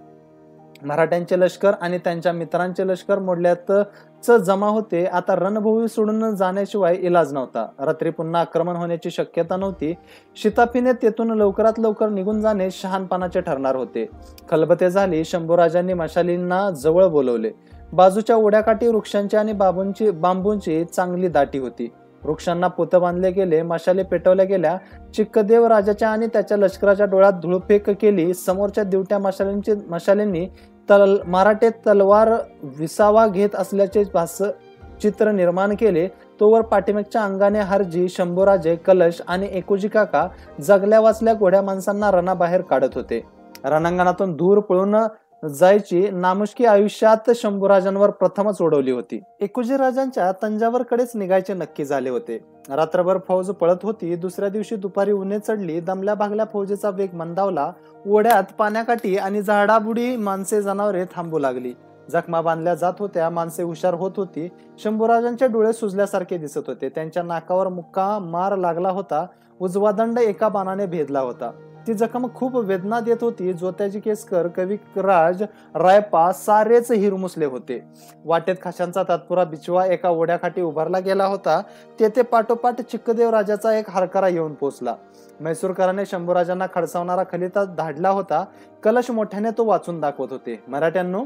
मराठ्यांचे लष्कर आणि त्यांच्या मित्रांचे लष्कर मोडल्यातच जमा होते. आता रणभूमी सोडून जाण्याशिवाय इलाज नव्हता. रात्री पुन्हा आक्रमण होण्याची शक्यता नव्हती. शिताफीने तेथून लवकरात लवकर निघून जाणे शहाणपणाचे ठरणार होते. खलबते झाली. शंभूराजांनी मशालींना जवळ बोलवले. बाजूच्या ओढ्याकाठी वृक्षांची आणि बांबूंची चांगली दाटी होती. वृक्षांना पोतं बांधले गेले. मशाली पेटवल्या गेल्या. चिक्कदेव राजाच्या आणि त्याच्या लष्कराच्या डोळ्यात धुळफेक केली. समोरच्या दिवट्या मशालींनी मराठे तलवार विसावा घेत असल्याचे चित्र निर्माण केले. तोवर पाठीमागच्या अंगाने हरजी, शंभूराजे, कलश आणि एकोजी काका जगल्या वाचल्या गोड्या माणसांना रणाबाहेर काढत होते. रणांगणातून दूर पळून जायची नामुष्की आयुष्यात शंभूराजांवर प्रथमच ओढवली होती. एकोजी राजांच्या तंजावरकडेच निघायचे नक्की झाले होते. रात्रभर फौज पळत होती. दुसऱ्या दिवशी दुपारी उन्हे चढली. दमल्या भागल्या फौजेचा वेग मंदावला. ओढ्यात पाण्याकाठी आणि झाडाबुडी माणसे जनावरे थांबू लागली. जखमा बांधल्या जात होत्या. माणसे हुशार होत होती. शंभूराजांचे डोळे सुजल्यासारखे दिसत होते. त्यांच्या नाकावर मुक्का मार लागला होता. उजवा दंड एका बाणाने भेदला होता. ती जखम खूप वेदना देत होती. जोत्याजी केसकर, कविराज, रायपा सारेच हिरमुसले होते. वाटेत खाशांचा तात्पुरा बिचवा एका ओढ्याकाठी उभारला गेला होता. तेथे पाठोपाठ चिक्कदेव राजाचा एक हरकरा येऊन पोहोचला. म्हैसूरकराने शंभूराजांना खडसावणारा खलिता धाडला होता. कलश मोठ्याने तो वाचून दाखवत होते. मराठ्यांनो,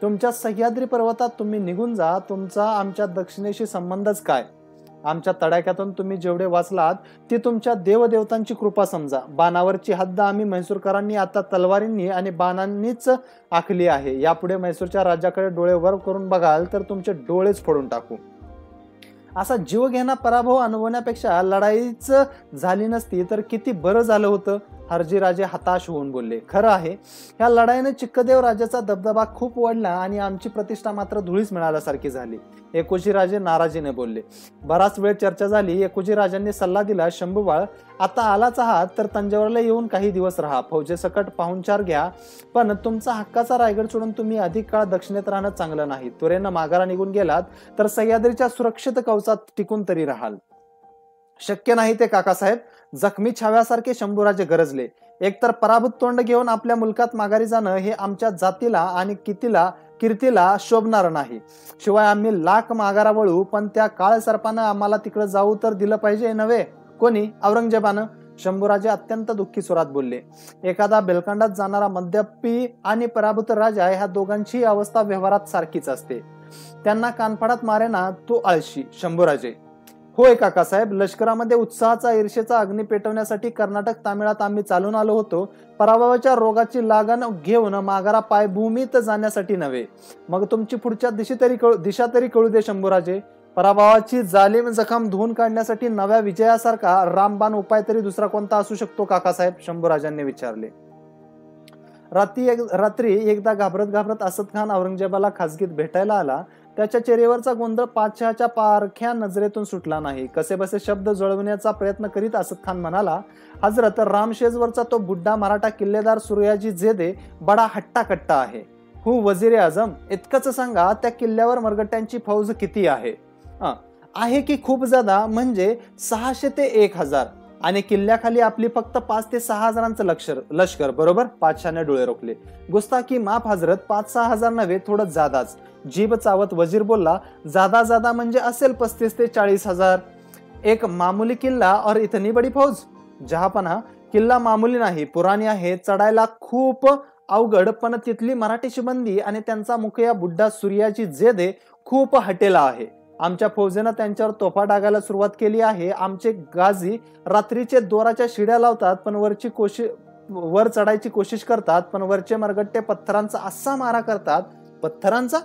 तुमच्या सह्याद्री पर्वतात तुम्ही निघून जा. तुमचा आमच्या दक्षिणेशी संबंधच काय? आमच्या तडाख्यातून तुम्ही जेवढे वाचलात ती तुमच्या देवदेवतांची कृपा समजा. बाणावरची हद्द आम्ही म्हैसूरकरांनी आता तलवारींनी आणि बाणांनीच आखली आहे. यापुढे म्हैसूरच्या राज्याकडे डोळे वर करून बघाल तर तुमचे डोळेच फोडून टाकू. असा जीवघेणा पराभव अनुभवण्यापेक्षा लढाईच झाली नसती तर किती बरं झालं होतं. हरजीराजे हताश होऊन बोलले, खरं आहे, ह्या लढाईने चिक्कदेव राजाचा दबदबा खूप वाढला आणि आमची प्रतिष्ठा मात्र धुळीस मिळाल्यासारखी झाली. एकोजीराजे नाराजीने बोलले. बराच वेळ चर्चा झाली. एकोजीराजांनी सल्ला दिला, शंभूबाळ, आता आलाच आहात तर तंजावरला येऊन काही दिवस राहा, फौजेसकट पाहुणचार घ्या, पण तुमचा हक्काचा रायगड सोडून तुम्ही अधिक काळ दक्षिणेत राहणं चांगलं नाही. त्वरेनं माघारा निघून गेलात तर सह्याद्रीच्या सुरक्षित कवचात टिकून तरी राहाल. शक्य नाही ते काकासाहेब, जखमी छाव्यासारखे शंभूराजे गरजले. एकतर पराभूत तोंड घेऊन आपल्या मुलकात माघारी जाणं हे आमच्या जातीला आणि कीर्तीला शोभणार नाही. शिवाय आम्ही लाख माघारा वळू, पण त्या काळ सर्पानं आम्हाला तिकडे जाऊ तर दिलं पाहिजे नव्हे? कोणी? औरंगजेबानं? शंभूराजे अत्यंत दुःखी स्वरात बोलले. एखादा बेलकांडात जाणारा मद्यपी आणि पराभूत राजा ह्या दोघांची अवस्था व्यवहारात सारखीच असते. त्यांना कानफाडात मारेना तो आळशी. शंभूराजे: होय काकासाहेब, लष्करामध्ये उत्साहाचा ईर्षेचा अग्नी पेटवण्यासाठी कर्नाटक तामिळात आम्ही चालून आलो होतो, पराभवाच्या रोगाची लागण घेऊन माघारा पायभूमीत जाण्यासाठी नव्हे. मग तुमची पुढच्या दिशा तरी कळू दे शंभूराजे. पराभवाची जालिम जखम धुवून काढण्यासाठी नव्या विजयासारखा रामबाण उपाय तरी दुसरा कोणता असू शकतो काकासाहेब? शंभूराजांनी विचारले. रात्री एकदा घाबरत असद खान औरंगजेबाला खासगीत भेटायला आला. त्याच्या चेहऱ्यावरचा गोंधळ पातशहाच्या पारख्या नजरेतून सुटला नाही. कसेबसे शब्द जुळवण्याचा प्रयत्न करीत असद खान म्हणाला, हजरत, रामशेजवरचा तो बुड्ढा मराठा किल्लेदार सूर्याजी जेदे बडा हट्टाकट्टा आहे. हो वजीर आजम, इतकंच सांगा, त्या किल्ल्यावर मरगट्यांची फौज किती आहे? आहे की खूप ज्यादा, म्हणजे 600 ते 1000, आणि किल्ल्याखाली आपली फक्त 5 ते 6 हजारांचं लष्कर. बरोबर? पातशाने डोळे रोखले. गुस्ताखी माफ हजरत, 5-6 हजार नव्हे, थोडं जादाच. जीभ चावत वजीर बोलला, जादा म्हणजे असेल 35 ते 40 हजार. एक मामूली किल्ला और इतनी बड़ी फौज? जहापना, किल्ला मामूली नाही, पुराणी आहे, चढायला खूप अवघड, पण तिथली मराठी शिबंदी आणि त्यांचा मुखिया बुड्ढा सूर्याजी जेदे खूप हटेला आहे. आमच्या फौजेनं त्यांच्यावर तोफा डागायला सुरुवात केली आहे. आमचे गाजी रात्रीचे दोराच्या शिड्या लावतात, पण वर चढायची कोशिश करतात, पण वरचे मरगट्टे पत्थरांचा असा मारा करतात. पत्थरांचा?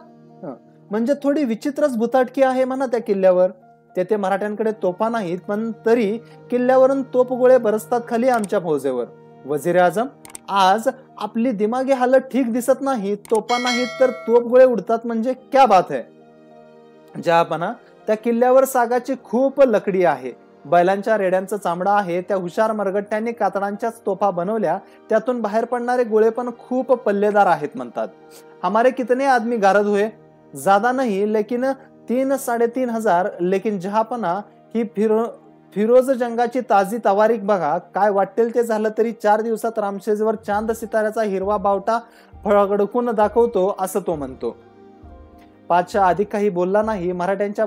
म्हणजे थोडी विचित्रच भुताटकी आहे म्हणा त्या किल्ल्यावर. तेथे मराठ्यांकडे तोफा नाहीत, पण तरी किल्ल्यावरून तोफगोळे बरसतात खाली आमच्या फौजेवर. वजीर आजम, आज आपली दिमागी हालत ठीक दिसत नाही. तोफा नाहीत तर तोफगोळे उडतात म्हणजे क्या बात है? जहापना, त्या किल्ल्यावर सागाची खूप लकडी आहे, बैलांच्या रेड्यांचा चामडा आहे. त्या हुशार मरगट्ट्यांनी कातडांच्याच तोफा बनवल्या, त्यातून बाहेर पडणारे गोळे पण खूप पल्लेदार आहेत म्हणतात. हमारे कितने आदमी गारद हुए? ज्यादा नहीं, लेकिन 3-3.5 हजार. लेकिन जहापना, ही फिरोज जंगाची ताजी तवारीख बघा. काय वाटेल ते झालं तरी 4 दिवसात रामशेजवर चांद सिताऱ्याचा हिरवा बावटा फळगडकून दाखवतो, असं तो म्हणतो. पातशाह अधिक काही बोलला नाही. मराठ्यांच्या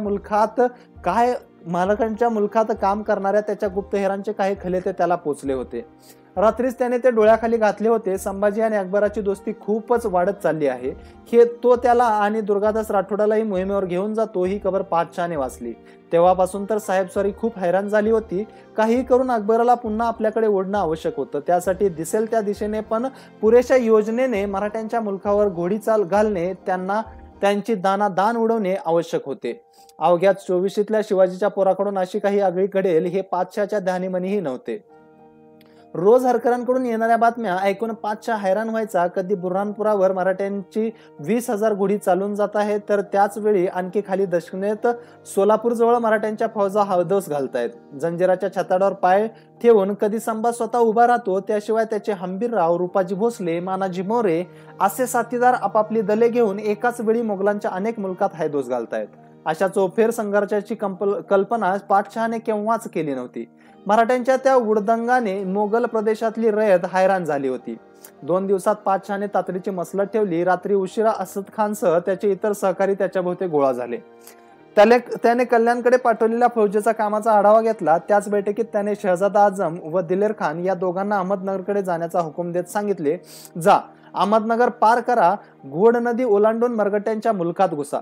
मुलखात काम करणाऱ्या त्याच्या गुप्तहेरांचे काही खले ते त्याला पोचले होते. रात्रीच त्याने ते डोळ्याखाली घातले होते. संभाजी आणि अकबराची दोस्ती खूपच वाढत चालली आहे, हे तो त्याला आणि दुर्गादास राठोडालाही मोहिमेवर घेऊन जातो, ही खबर पातशाहने वाचली. तेव्हापासून तर साहेबस्वारी खूप हैराण झाली होती. काही करून अकबराला पुन्हा आपल्याकडे ओढणं आवश्यक होतं. त्यासाठी दिसेल त्या दिशेने पण पुरेशा योजनेने मराठ्यांच्या मुलखावर घोडीचाल घालणे, त्यांची दान उडवणे आवश्यक होते. अवघ्या 24शीतल्या शिवाजीच्या पोराकडून अशी काही आगळी घडेल हे पातशाच्या ध्यानीमनीही नव्हते. रोज हरकरांकडून येणाऱ्या बातम्या ऐकून पातशाह हैराण व्हायचा. कधी बुऱ्हाणपुरावर मराठ्यांची 20,000 घोडी चालून जात आहे, तर त्याच वेळी आणखी खाली दक्षिणेत सोलापूर जवळ मराठ्यांच्या फौजा हौदोस घालतायत. जंजिराच्या छताडावर पाय ठेवून कधी संभा स्वतः उभा राहतो, त्याशिवाय त्याचे हंबीरराव, रूपाजी भोसले, मानाजी मोरे असे साथीदार आपापली दले घेऊन एकाच वेळी मोगलांच्या अनेक मुलकात हैदोस घालतायत. अशा चौफेर संघर्षाची कल्पना पातशहाने केव्हाच केली नव्हती. मराठ्यांच्या त्या उडदंगाने मोगल प्रदेशातली रयत हैराण झाली होती. 2 दिवसात पातशहाने तातडीची मसलत ठेवली. रात्री उशिरा असद खानसह त्याचे इतर सहकारी त्याच्या भोवती गोळा झाले. त्याने कल्याणकडे पाठवलेल्या फौजेचा कामाचा आढावा घेतला. त्याच बैठकीत त्याने शहजादा आजम व दिलेर खान या दोघांना अहमदनगरकडे जाण्याचा हुकूम देत सांगितले, जा, अहमदनगर पार करा, घोड नदी ओलांडून मरगट्यांच्या मुलखात घुसा.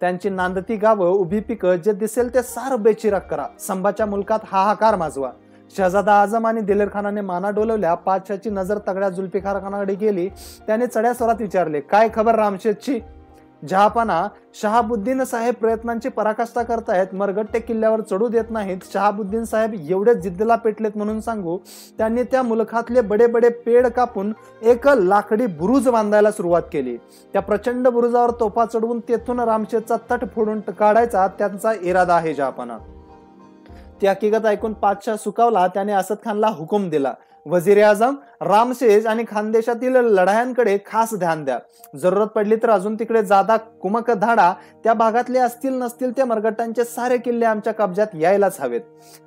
त्यांची नांदती गावं, उभी पिकं, जे दिसेल ते सार बेचिराग करा. संभाच्या मुलखात हाहाकार माजवा. शहजादा आजम आणि दिलेर खानाने माना डोलवल्या. पातशाची नजर तगड्या जुल्फिकार खानाकडे गेली. त्याने चढ्या स्वरात विचारले, काय खबर रामशेजची? जहापना, शहाबुद्दीन साहेब प्रयत्नांची पराकाष्ठा करतायत, मरगट्टे किल्ल्यावर चढू देत नाहीत. शहाबुद्दीन साहेब एवढे जिद्दीला पेटलेत म्हणून सांगू, त्यांनी त्या मुलखातले बडे बडे पेड कापून एक लाकडी बुरुज बांधायला सुरुवात केली. त्या प्रचंड बुरुजावर तोफा चढवून तेथून रामशेजचा तट फोडून काढायचा त्यांचा इरादा आहे जहापना. ती हकीकत ऐकून पातशाह सुकावला. त्याने असद खानला हुकूम दिला, वजीर आझम, रामशेज आणि खानदेशातील लढायांकडे खास ध्यान द्या. जरूरत पडली तर अजून तिकडे जादा कुमक धाडा. त्या भागातले असतील नसतील ते मरगट्टांचे सारे किल्ले आमच्या कब्जात यायलाच हवेत.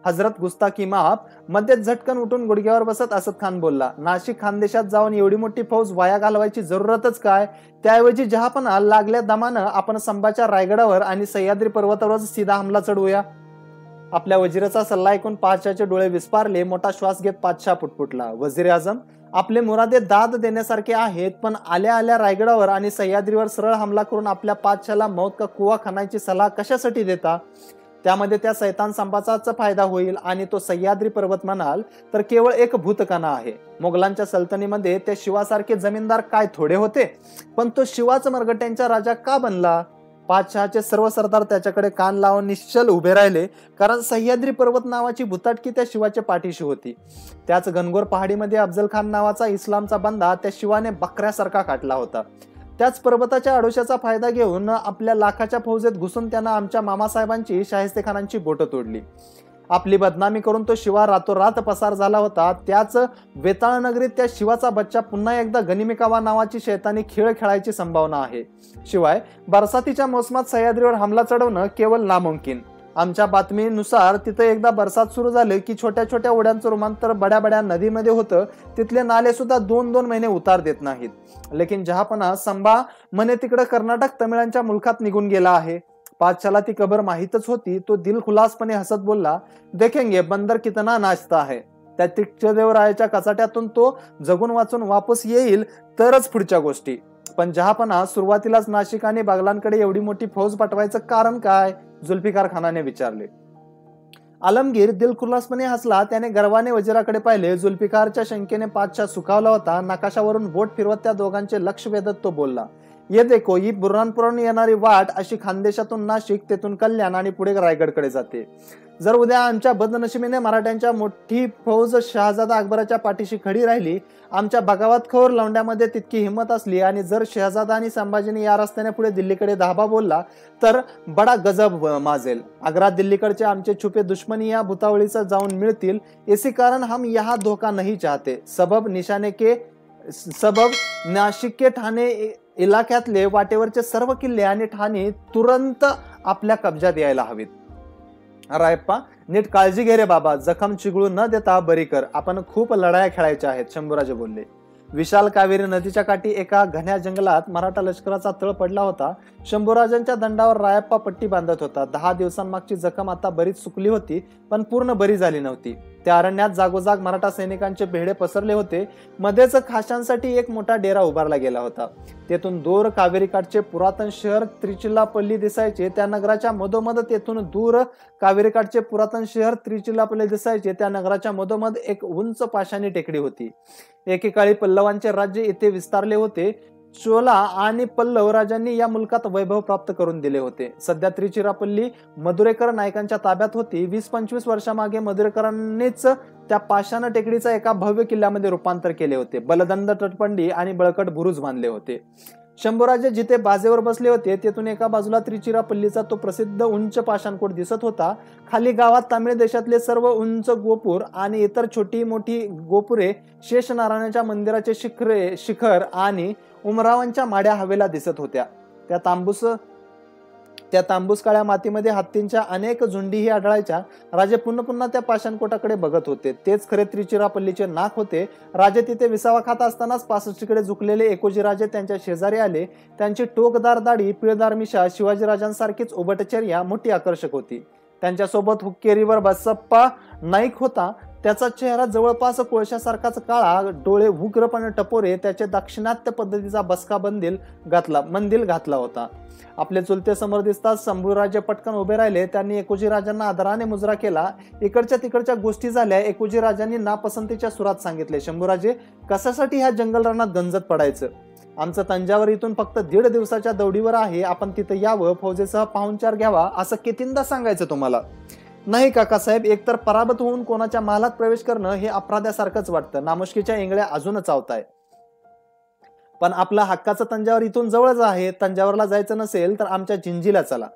हजरत गुस्ताकी माफ. मध्येच झटकन उठून गुडघ्यावर बसत असद खान बोलला, नाशिक खानदेशात जाऊन एवढी मोठी फौज वाया घालवायची जरूरतच काय? त्याऐवजी जहापना, लागल्या दमानं आपण संभाच्या रायगडावर आणि सह्याद्री पर्वतावर सीधा हमला चढवूया. आपल्या वजीराचा सल्ला ऐकून पातशाहचे डोळे विस्पारले. मोठा श्वास घेत पातशाह पुटपुटला, वजीर आझम, आपले मुरादे दाद देण्यासारखे आहेत, पण आल्या आल्या रायगडावर आणि सह्याद्रीवर सरळ हमला करून आपल्या पातशाहला मौत का कुवा खाण्याची सलाह कशासाठी देता? त्यामध्ये त्या सैतान संभाचाच फायदा होईल आणि तो सह्याद्री पर्वत म्हणाल तर केवळ एक भूतकणा आहे. मोगलांच्या सल्तनीमध्ये त्या शिवासारखे जमीनदार काय थोडे होते? पण तो शिवाच मरगट्यांचा राजा का बनला? पातशहाचे सर्व सरदार त्याच्याकडे कान लावून निश्चल उभे राहिले, कारण सह्याद्री पर्वत नावाची भुताटकी त्या शिवाच्या पाठीशी होती. त्याच घनघोर पहाडीमध्ये अफजल खान नावाचा इस्लामचा बंदा त्या शिवाने बकऱ्यासारखा काटला होता. त्याच पर्वताच्या आडोशाचा फायदा घेऊन आपल्या लाखाच्या फौजेत घुसून त्यानं आमच्या मामासाहेबांची, शाहिस्तेखानांची बोटं तोडली. आपली बदनामी करून तो शिवा रातोरात पसार झाला होता. त्याच वेताळ नगरीत त्या शिवाचा बच्चा पुन्हा एकदा गनिमिकावा नावाची शैतानी खेळ खेळायची संभावना आहे. शिवाय बरसातीच्या मोसमात सह्याद्रीवर हमला चढवणं केवळ नामुमकिन. आमच्या बातमीनुसार तिथं एकदा बरसात सुरू झाले की छोट्या छोट्या ओढ्यांचं रूपांतर बड्या बड्या नदीमध्ये होतं. तिथले नाले सुद्धा 2-2 महिने उतार देत नाहीत. लेकिन जहापना, संभा म्हणे तिकडं कर्नाटक तमिळांच्या मुलखात निघून गेला आहे. पातशाला ती खबर माहीतच होती. तो दिलखुलासपणे हसत बोलला, देखेंगे बंदर कितना नाचता है. त्या तीक्षदेवरायाच्या कचाट्यातून तो जगून वाचून वापस येईल तरच पुढच्या गोष्टी. पण जहापना, सुरुवातीलाच नाशिक आणि बागलांकडे एवढी मोठी फौज पाठवायचं कारण काय? जुल्फिकार खानाने विचारले. आलमगीर दिलखुलासपणे हसला. त्याने गर्वाने वजीराकडे पाहिले. जुल्फिकारच्या शंकेने पातशाह सुखावला होता. नकाशावरून बोट फिरवत त्या दोघांचे लक्ष वेधत तो बोलला, ये देखो, ही बुऱ्हाणपुरावरून येणारी वाट अशी खानदेशातून नाशिक, तेथून कल्याण आणि पुढे रायगडकडे जाते. जर उद्या आमच्या बदनशिबीने मराठ्यांच्या मोठी फौज शहाजादा अकबराच्या पाठीशी खडी राहिली, आमच्या बगावतखोर लवंड्यामध्ये तितकी हिंमत असली आणि जर शहजादा आणि संभाजीने या रस्त्याने पुढे दिल्लीकडे धाबा बोलला तर बडा गजब माजेल. आग्रा दिल्लीकडचे आमचे छुपे दुश्मनी या भूतावळीचा जाऊन मिळतील. इसी कारण हम यहाँ धोखा नहीं चाहते. सबब नाशिक के ठाणे इलाक्यातले वाटेवरचे सर्व किल्ले आणि ठाणे तुरंत आपल्या कब्जात यायला हवीत. रायप्पा, नीट काळजी घे रे बाबा, जखम चिघळू न देता बरी कर. आपण खूप लढाया खेळायच्या आहेत, शंभूराजे बोलले. विशाल कावेरी नदीच्या काठी एका घन्या जंगलात मराठा लष्कराचा तळ पडला होता. शंभूराजांच्या दंडावर रायप्पा पट्टी बांधत होता. 10 दिवसांमागची जखम आता बरीच सुकली होती, पण पूर्ण बरी झाली नव्हती. त्या अरण्यात जागोजाग मराठा सैनिकांचे बेडे पसरले होते. मध्येच खाशांसाठी एक मोठा डेरा उभारला गेला होता. तेथून दूर कावेरीकाठचे पुरातन शहर त्रिचिल्लापल्ली दिसायचे. त्या नगराच्या मधोमध तेथून दूर कावेरीकाठचे पुरातन शहर त्रिचिल्लापल्ली दिसायचे. त्या नगराच्या मधोमध एक उंच पाषाणी टेकडी होती. एकेकाळी पल्लवांचे राज्य येथे विस्तारले होते. चोला आणि पल्लव राजांनी या मुलकात वैभव प्राप्त करून दिले होते. सध्या त्रिचिरापल्ली मधुरेकर नायकांच्या ताब्यात होती. 20-25 वर्षामागे मधुरेकरांनीच त्या पाषाण टेकडीचा एका भव्य किल्ल्यामध्ये रूपांतर केले होते. बलदंड तटबंदी आणि बळकट बुरुज बांधले होते. शंभूराजे जिथे बाजेवर बसले होते तेथून एका बाजूला त्रिचिरापल्लीचा तो प्रसिद्ध उंच पाषाणकोट दिसत होता. खाली गावात तामिळ देशातले सर्व उंच गोपूर आणि इतर छोटी मोठी गोपुरे, शेषनारायणाच्या मंदिराचे शिखर आणि उमरावांच्या माड्या हवेला दिसत होत्या. त्या तांबूस काळ्या मातीमध्ये हत्तींच्या अनेक झुंडीही आढळायच्या. राजे पुन्हा पुन्हा त्या पाषाणकोटाकडे बघत होते. तेच खरे त्रिचिरापल्लीचे नाक होते. राजे तिथे विसावा खात असतानाच पासष्टीकडे झुकलेले एकोजी राजे त्यांच्या शेजारी आले. त्यांची टोकदार दाढी, पिळदार मिशा शिवाजीराजांसारखीच उबटचर्या मोठी आकर्षक होती. त्यांच्यासोबत हुक्केरीवर बसप्पा नाईक होता. त्याचा चेहरा जवळपास कोळशासारखाच काळा, डोळे उग्रपणे टपोरे, त्याचे दाक्षिणात्य पद्धतीचा बसका मंदिल घातला होता. आपले चुलते समोर दिसताच शंभूराजे पटकन उभे राहिले. त्यांनी एकोजी राजांना आदराने मुजरा केला. इकडच्या तिकडच्या गोष्टी झाल्या. एकोजी राजांनी नापसंतीच्या सुरात सांगितले, शंभूराजे, कशासाठी ह्या जंगल रानात गंजत पडायचं? आमचं तंजावर इथून फक्त 1.5 दिवसाच्या दौडीवर आहे, आपण तिथं यावं, फौजेसह पाहुणचार घ्यावा, असं कितींदा सांगायचं तुम्हाला? नाही काकासाहेब, एकतर पराभूत होऊन कोणाच्या महालात प्रवेश करणं हे अपराध्यासारखंच वाटतं. नामुष्कीच्या इंगळ्या अजूनच चावताय. पण आपला हक्काचं तंजावर इथून जवळच आहे. तंजावरला जायचं नसेल तर आमच्या जिंजीला चला.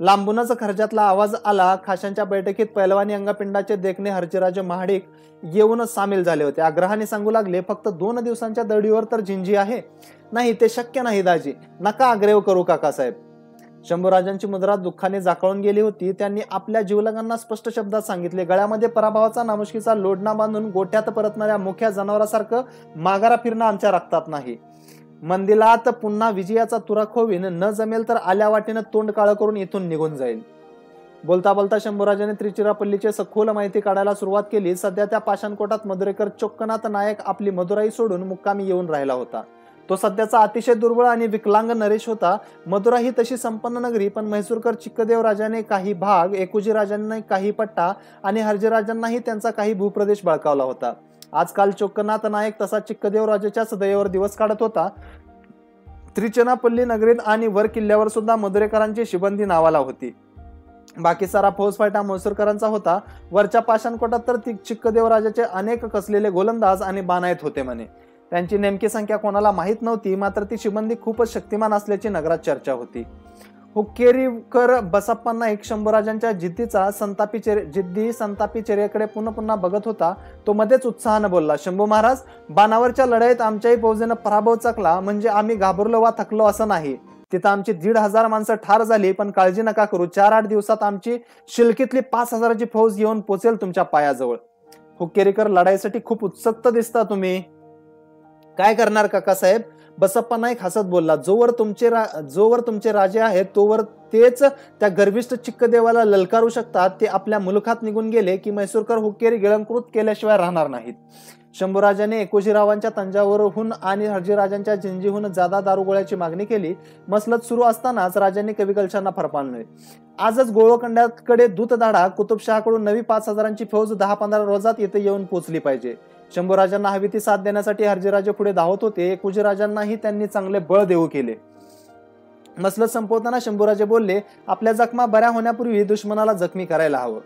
लांबूनच खर्जातला आवाज आला. खाशांच्या बैठकीत पैलवानी अंगपिंडाचे देखणे हर्जीराजे महाडिक येऊनच सामील झाले होते. आग्रहाने सांगू लागले, फक्त 2 दिवसांच्या दौडीवर तर जिंजी आहे. नाही, ते शक्य नाही दाजी. नका आग्रह करू काकासाहेब. शंभूराजांची मुद्रा दुःखाने जाकळून गेली होती. त्यांनी आपल्या जीवलगांना स्पष्ट शब्दात सांगितले, गळ्यामध्ये पराभवाचा नामुष्कीचा लोडणा बांधून गोठ्यात परतणाऱ्या मुख्या जनावरासारखं माघारा फिरणं आमच्या रक्तात नाही. मंदिरात पुन्हा विजयाचा तुरा खोवीन, न जमेल तर आल्या वाटेनं तोंड काळं करून इथून निघून जाईल. बोलता बोलता शंभूराजाने त्रिचिरापल्लीची सखोल माहिती काढायला सुरुवात केली. सध्या त्या पाषाणकोटात मधुरेकर चोक्कनाथ नायक आपली मदुराई सोडून मुक्कामी येऊन राहिला होता. तो सध्याचा अतिशय दुर्बळ आणि विकलांग नरेश होता. मदुरा ही तशी संपन्न नगरी, पण म्हैसूरकर चिक्कदेव राजाने काही भाग, एकुजी राजांनी काही पट्टा आणि हर्जीराजांनाही त्यांचा काही भूप्रदेश बळकावला होता. आजकाल चोक्कनाथ नायक तसा चिक्कदेव राजाच्या सदैवर दिवस काढत होता. त्रिचनापल्ली नगरीत आणि वर किल्ल्यावर सुद्धा मधुरेकरांची शिबंदी नावाला होती. बाकी सारा फौजफाटा म्हैसूरकरांचा होता. वरच्या पाषाणकोटात तर चिक्कदेव राजाचे अनेक कसलेले गोलंदाज आणि बानायत होते म्हणे. त्यांची नेमकी संख्या कोणाला माहीत नव्हती, मात्र ती शिबंदी खूपच शक्तिमान असल्याची नगरात चर्चा होती. हुक्केरीकर बसप्पा नाईक शंभूराजांच्या जिद्दी संतापी चेहऱ्याकडे पुन्हा पुन्हा बघत होता. तो मध्येच उत्साहानं बोलला, शंभू महाराज, बाणावरच्या लढाईत आमच्याही फौजेनं पराभव चकला म्हणजे आम्ही घाबरलो वा थकलो असं नाही. तिथं आमची 1,500 माणसं ठार झाली, पण काळजी नका करू. 4-8 दिवसात आमची शिलकीतली 5,000ची फौज येऊन पोचेल तुमच्या पायाजवळ. हुक्केरीकर, लढाईसाठी खूप उत्सुक दिसता तुम्ही. काय करणार काकासाहेब? बसप्पा नाईक हसत बोलला, जोवर तुमचे राजे आहेत तोवर तेच त्या गर्विष्ठ चिक्कदेवाला ललकारू शकतात. ते आपल्या मुलखात निघून गेले की म्हैसूरकर हुक्केरी गिळंकृत केल्याशिवाय राहणार नाहीत. शंभूराजाने एकोजीरावांच्या तंजावरहून आणि हर्जीराजांच्या जिंजीहून जादा दारुगोळ्याची मागणी केली. मसलत सुरू असतानाच राजांनी कविकलशांना फरमावले, आजच गोळवंड्याकडे दूतधाडा. कुतुबशहाकडून नवी 5,000ची फौज 10-15 रोजात येथे येऊन पोचली पाहिजे. शंभूराजांना हवी ती साथ देण्यासाठी हर्जीराजे पुढे धावत होते. एकुजीराजांनाही त्यांनी चांगले बळ देऊ केले. मसलत संपवताना शंभूराजे बोलले, आपल्या जखमा बऱ्या होण्यापूर्वी दुश्मनाला जखमी करायला हवं.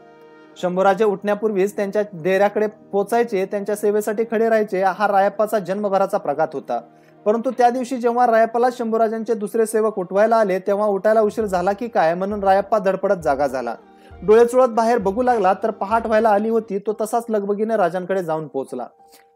शंभूराजे उठण्यापूर्वीच त्यांच्या डेऱ्याकडे पोचायचे, त्यांच्या सेवेसाठी खडे राहायचे. हा रायप्पाचा जन्मभराचा प्रघात होता. परंतु त्या दिवशी जेव्हा रायप्पाला शंभूराजांचे दुसरे सेवक उठवायला आले तेव्हा उठायला उशीर झाला की काय म्हणून रायप्पा धडपडत जागा झाला. डोळे चुळत बाहेर बघू लागला तर पहाट व्हायला आली होती. तो तसाच लगबगीने राजांकडे जाऊन पोहोचला.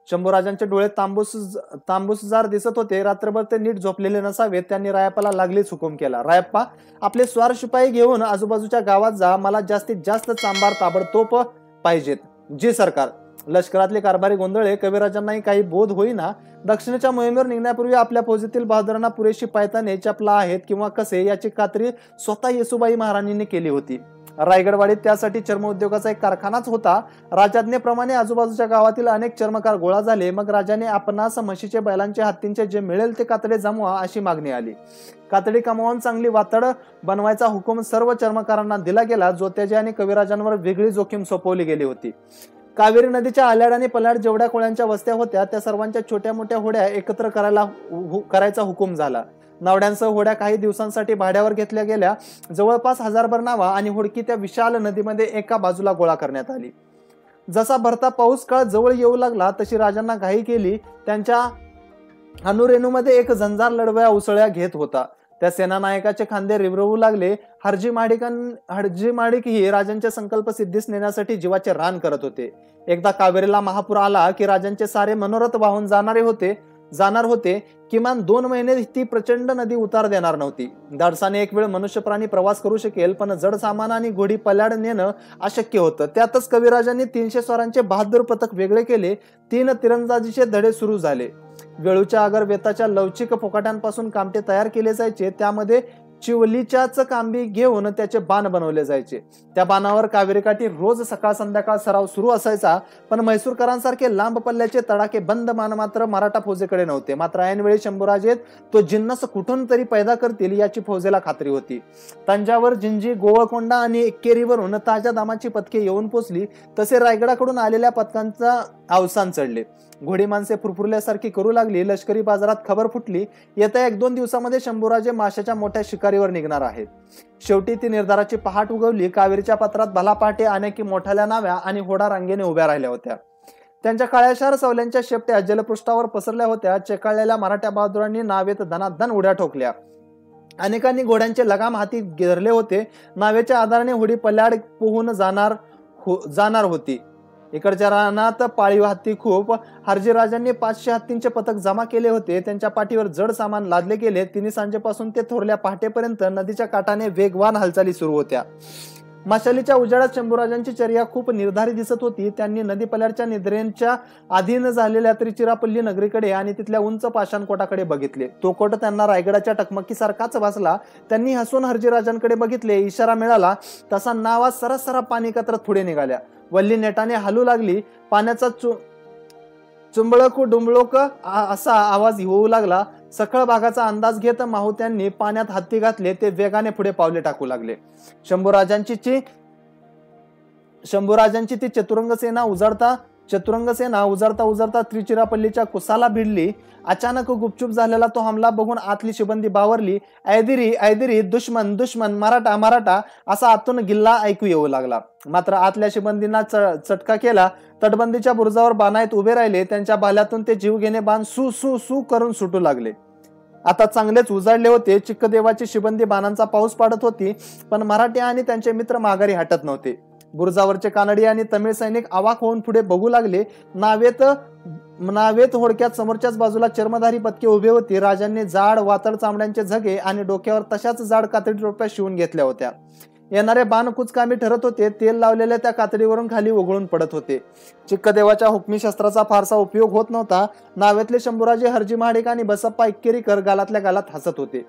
शंभूराजांचे डोळे तांबूसजार दिसत होते. रात्रभर ते नीट झोपलेले नसावेत. त्यांनी रायप्पाला लागलीच हुकूम केला, रायप्पा, आपले स्वार शिपाई घेऊन आजूबाजूच्या गावात जा. मला जास्तीत जास्त चांबार ताबडतोब पाहिजेत. जी सरकार. लष्करातले कारभारी गोंधळे. कविराजांनाही काही बोध होईना. दक्षिणेच्या मोहिमेवर निघण्यापूर्वी आपल्या फौजेतील बहादरांना पुरेशी पायताने चपला आहेत किंवा कसे याची खात्री स्वतः येसुबाई महाराणींनी केली होती. रायगडवाडीत त्यासाठी चर्म उद्योगाचा एक कारखानाच होता. राजाज्ञेप्रमाणे आजूबाजूच्या गावातील अनेक चर्मकार गोळा झाले. मग राजाने आपणास म्हशीचे, बैलांचे, हत्तींचे जे मिळेल ते कातडे जमवा अशी मागणी आली. कातडी कमावून चांगली वातड बनवायचा हुकूम सर्व चर्मकारांना दिला गेला. जोत्याजी आणि कविराजांवर वेगळी जोखीम सोपवली गेली होती. कावेरी नदीच्या आल्याड आणि पल्याड जेवढ्या कोळ्यांच्या वस्त्या होत्या त्या सर्वांच्या छोट्या मोठ्या होड्या एकत्र करायचा हुकूम झाला. नावड्यांसह होड्या काही दिवसांसाठी भाड्यावर घेतल्या गेल्या. जवळपास 1000 नावा आणि होडकी त्या विशाल नदीमध्ये एका बाजूला गोळा करण्यात आली. जसा भरता पाऊस काळ जवळ येऊ लागला तशी राजांना घाई केली. त्यांच्या अनुरेणूमध्ये एक झंजार लढवया उसळ्या घेत होता. त्या सेनानायकाचे खांदे रिवरवू लागले. हर्जी माडिक ही राजांच्या संकल्प सिद्धीस नेण्यासाठी जीवाचे रान करत होते. एकदा कावेरीला महापूर आला की राजांचे सारे मनोरथ वाहून जाणार होते. किमान 2 महिने ती प्रचंड नदी उतार देणार नव्हती. धाडसाने एक वेळ मनुष्य प्राणी प्रवास करू शकेल, पण जड सामान आणि घोडी पल्याड नेणं अशक्य होतं. त्यातच कविराजांनी 300 स्वारांचे बहादूर पथक वेगळे केले. 3 तिरंदाजीचे धडे सुरू झाले. वेळूच्या आगर वेताच्या लवचिक फोकाट्यांपासून कामटे तयार केले जायचे. त्यामध्ये चिवलीच्याच कांबी घेऊन त्याचे बाण बनवले जायचे. त्या बाणावर कावेरीकाठी रोज सकाळ संध्याकाळ सराव सुरू असायचा. पण म्हैसूरकरांसारखे लांब पल्ल्याचे तडाखे बंद बाण मात्र मराठा फौजेकडे नव्हते. मात्र ऐनवेळी शंभूराजे तो जिन्नस कुठून तरी पैदा करतील याची फौजेला खात्री होती. तंजावर, जिंजी, गोवळकोंडा आणि एक्केरीवरून ताज्या दामाची पथके येऊन पोचली. तसे रायगडाकडून आलेल्या अवसान चढले. घोडी माणसे फुरफुरल्यासारखी करू लागली. लष्करी बाजारात खबर फुटली, येत्या 1-2 दिवसामध्ये शंभूराजे माशाच्या मोठ्या शिकारीवर निघणार आहेत. शेवटी ती निर्धाराची पहाट उगवली. कावेरीच्या पात्रात भला पहाटे अनेक मोठ्याल्या नाव्या आणि होडा रांगेने उभ्या राहिल्या होत्या. त्यांच्या काळ्याशार सवल्यांच्या शेपट्या जलपृष्ठावर पसरल्या होत्या. चेकाळलेल्या मराठ्या बहादुरांनी नावेत धनाधन उड्या ठोकल्या. अनेकांनी घोड्यांचे लगाम हाती धरले होते. नावेच्या आधाराने होडी पल्याड पोहून जाणार होती. इकडच्या रानात पाळीव हत्ती खूप. हर्जीराजांनी 500 हत्तींचे पथक जमा केले होते. त्यांच्या पाठीवर जड सामान लादले गेले. 3 सांजेपासून ते थोरल्या पहाटेपर्यंत नदीच्या काठाने वेगवान हालचाली सुरू होत्या. माशालीच्या उजाडात शंभूराजांची चर्या खूप निर्धारी दिसत होती. त्यांनी नदीपल्याडच्या निद्रेच्या अधीन झालेल्या त्रिचिरापल्ली नगरीकडे आणि तिथल्या उंच पाषाणकोटाकडे बघितले. तो कोट त्यांना रायगडाच्या टकमकीसारखाच भासला. त्यांनी हसून हर्जीराजांकडे बघितले. इशारा मिळाला तसा नावा सरसरा पाणी कत्रत पुढे निघाल्या. वल्ली नेटाने हलू लागली. पाण्याचा चुंबळक डुंबळोक असा आवाज होऊ लागला. सखळ भागाचा अंदाज घेत माहुत्यांनी पाण्यात हत्ती घातले. ते वेगाने पुढे पावले टाकू लागले. शंभूराजांची ती चतुरंग सेना उजाडता त्रिचिरापल्लीच्या कुसाला भिडली. अचानक गुपचूप झालेला तो हमला बघून आतली शिबंदी बावरली. ऐदिरी ऐदिरी, दुश्मन दुश्मन, मराठा मराठा असा आतून गिल्ला ऐकू येऊ लागला. मात्र आतल्या शिबंदींना चटका केला. तटबंदीच्या बुरुजावर बाणायत उभे राहिले. त्यांच्या भाल्यातून ते जीव घेणे बाण सू सू सू करून सुटू लागले. आता चांगलेच उजाडले होते. चिक्कदेवाची शिबंदी बाणांचा पाऊस पाडत होती. पण मराठी आणि त्यांचे मित्र माघारी हटत नव्हते. बुरुजावरचे कानडी आणि तमिळ सैनिक अवाक होऊन पुढे बघू लागले. नावेत होडक्यात समोरच्याच बाजूला चर्मधारी पदके उभे होती. राजांनी जाड वातळ चामड्यांचे झगे आणि डोक्यावर तशाच जाड कातडी टोप्या शिवून घेतल्या होत्या. येणारे बाण कुचकामी ठरत होते. तेल लावलेल्या त्या कातडीवरून खाली उघळून पडत होते. चिक्कदेवाच्या हुकमी शस्त्राचा फारसा उपयोग होत नव्हता. नावेतले शंभूराजे हर्जी महाडिक आणि बसप्पा इक्केरीकर गालातल्या गालात हसत होते.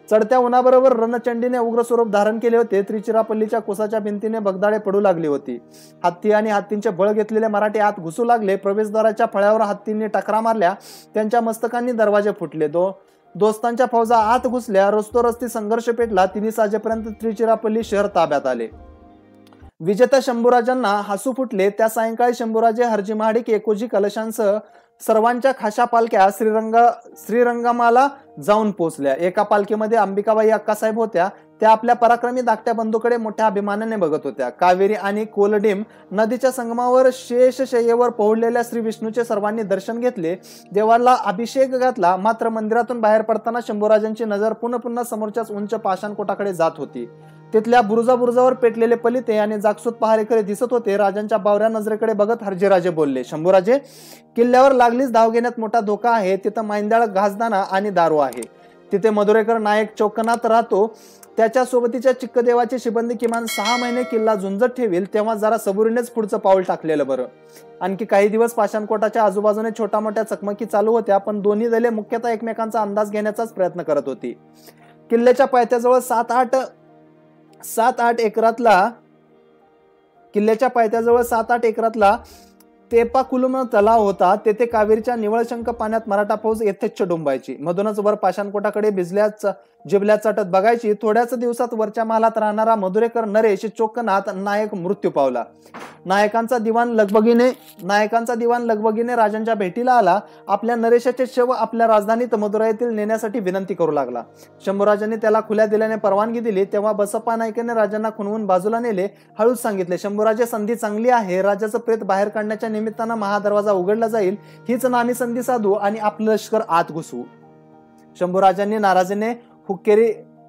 चढत्या उन्हाबरोबर रणचंडीने उग्र स्वरूप धारण केले होते. त्रिचिरापल्लीच्या कुसाच्या भिंतीने बगदाडे पडू लागली होती. हत्ती आणि हत्तींचे बळ घेतलेले मराठी आत घुसू लागले. प्रवेशद्वाराच्या फळ्यावर हत्तींनी टकरा मारल्या. त्यांच्या मस्तकांनी दरवाजे फुटले. दोस्तांच्या फौजा आत घुसल्या. रस्तोरस्ती संघर्ष पेटला. 3 साजेपर्यंत त्रिचिरापल्ली शहर ताब्यात आले. विजेता शंभूराजांना हसू फुटले. त्या सायंकाळी शंभूराजे हर्जी महाडिक एकोजी कलशांसह सर्वांच्या खाशा पालख्या श्रीरंगमाला जाऊन पोहोचल्या. एका पालखीमध्ये अंबिकाबाई अक्कासाहेब होत्या. त्या आपल्या पराक्रमी धाकट्या बंधूकडे मोठ्या अभिमानाने बघत होत्या. कावेरी आणि कोलडिम नदीच्या संगमावर शेषशय्येवर पोहोडलेल्या श्री विष्णूचे सर्वांनी दर्शन घेतले. देवाला अभिषेक घातला. मात्र मंदिरातून बाहेर पडताना शंभूराजांची नजर पुन्हा समोरच्याच उंच पाषाणकोटाकडे जात होती. तिथल्या बुरुजावर पेटलेले पलिते आणि जागसूत पहारेकरी दिसत होते. राजांच्या बावऱ्या नजरेकडे बघत हर्जीराजे बोलले, शंभूराजे, किल्ल्यावर लागलीच धाव घेण्यात मोठा धोका आहे. तिथं मैंदाळ, घासदाणा आणि दारू आहे. तिथे मधुरेकर नायक चौकनात राहतो. त्याच्या सोबतीच्या चिक्कदेवाची शिबंदी किमान 6 महिने किल्ला झुंजत ठेवील. तेव्हा जरा सबुरीनेच पुढचं पाऊल टाकलेलं बरं. आणखी काही दिवस पाषाणकोटाच्या आजूबाजूने छोट्या मोठ्या चकमकी चालू होत्या. पण दोन्ही दले मुख्यतः एकमेकांचा अंदाज घेण्याचाच प्रयत्न करत होती. किल्ल्याच्या पायथ्याजवळ 7-8 एकरातला तेपाकुलम तलाव होता. तेथे कावेरीच्या निवळशंख पाण्यात मराठा फौज यथेच्छ डुंबायची. मधूनच वर पाषाणकोटाकडे जिबल्या चटत बघायची. थोड्याच दिवसात वरच्या महालात राहणारा मधुरेकर नरेश चोक्कनाथ नायक मृत्यू पावला. नायकांचा दिवाण लगबगीने राजांच्या भेटीला आला. आपल्या नरेशाचे शव आपल्या राजधानीत मदुराईतील नेण्यासाठी विनंती करू लागला. शंभूराजांनी त्याला खुल्या दिल्याने परवानगी दिली. तेव्हा बसप्पा नायकाने राजांना खुणवून बाजूला नेले. हळूच सांगितले, शंभूराजे, संधी चांगली आहे. राजाचं प्रेत बाहेर काढण्याच्या निमित्तानं महादरवाजा उघडला जाईल. हीच नामी संधी साधू आणि आपलं लष्कर आत घुसवू. शंभूराजांनी नाराजीने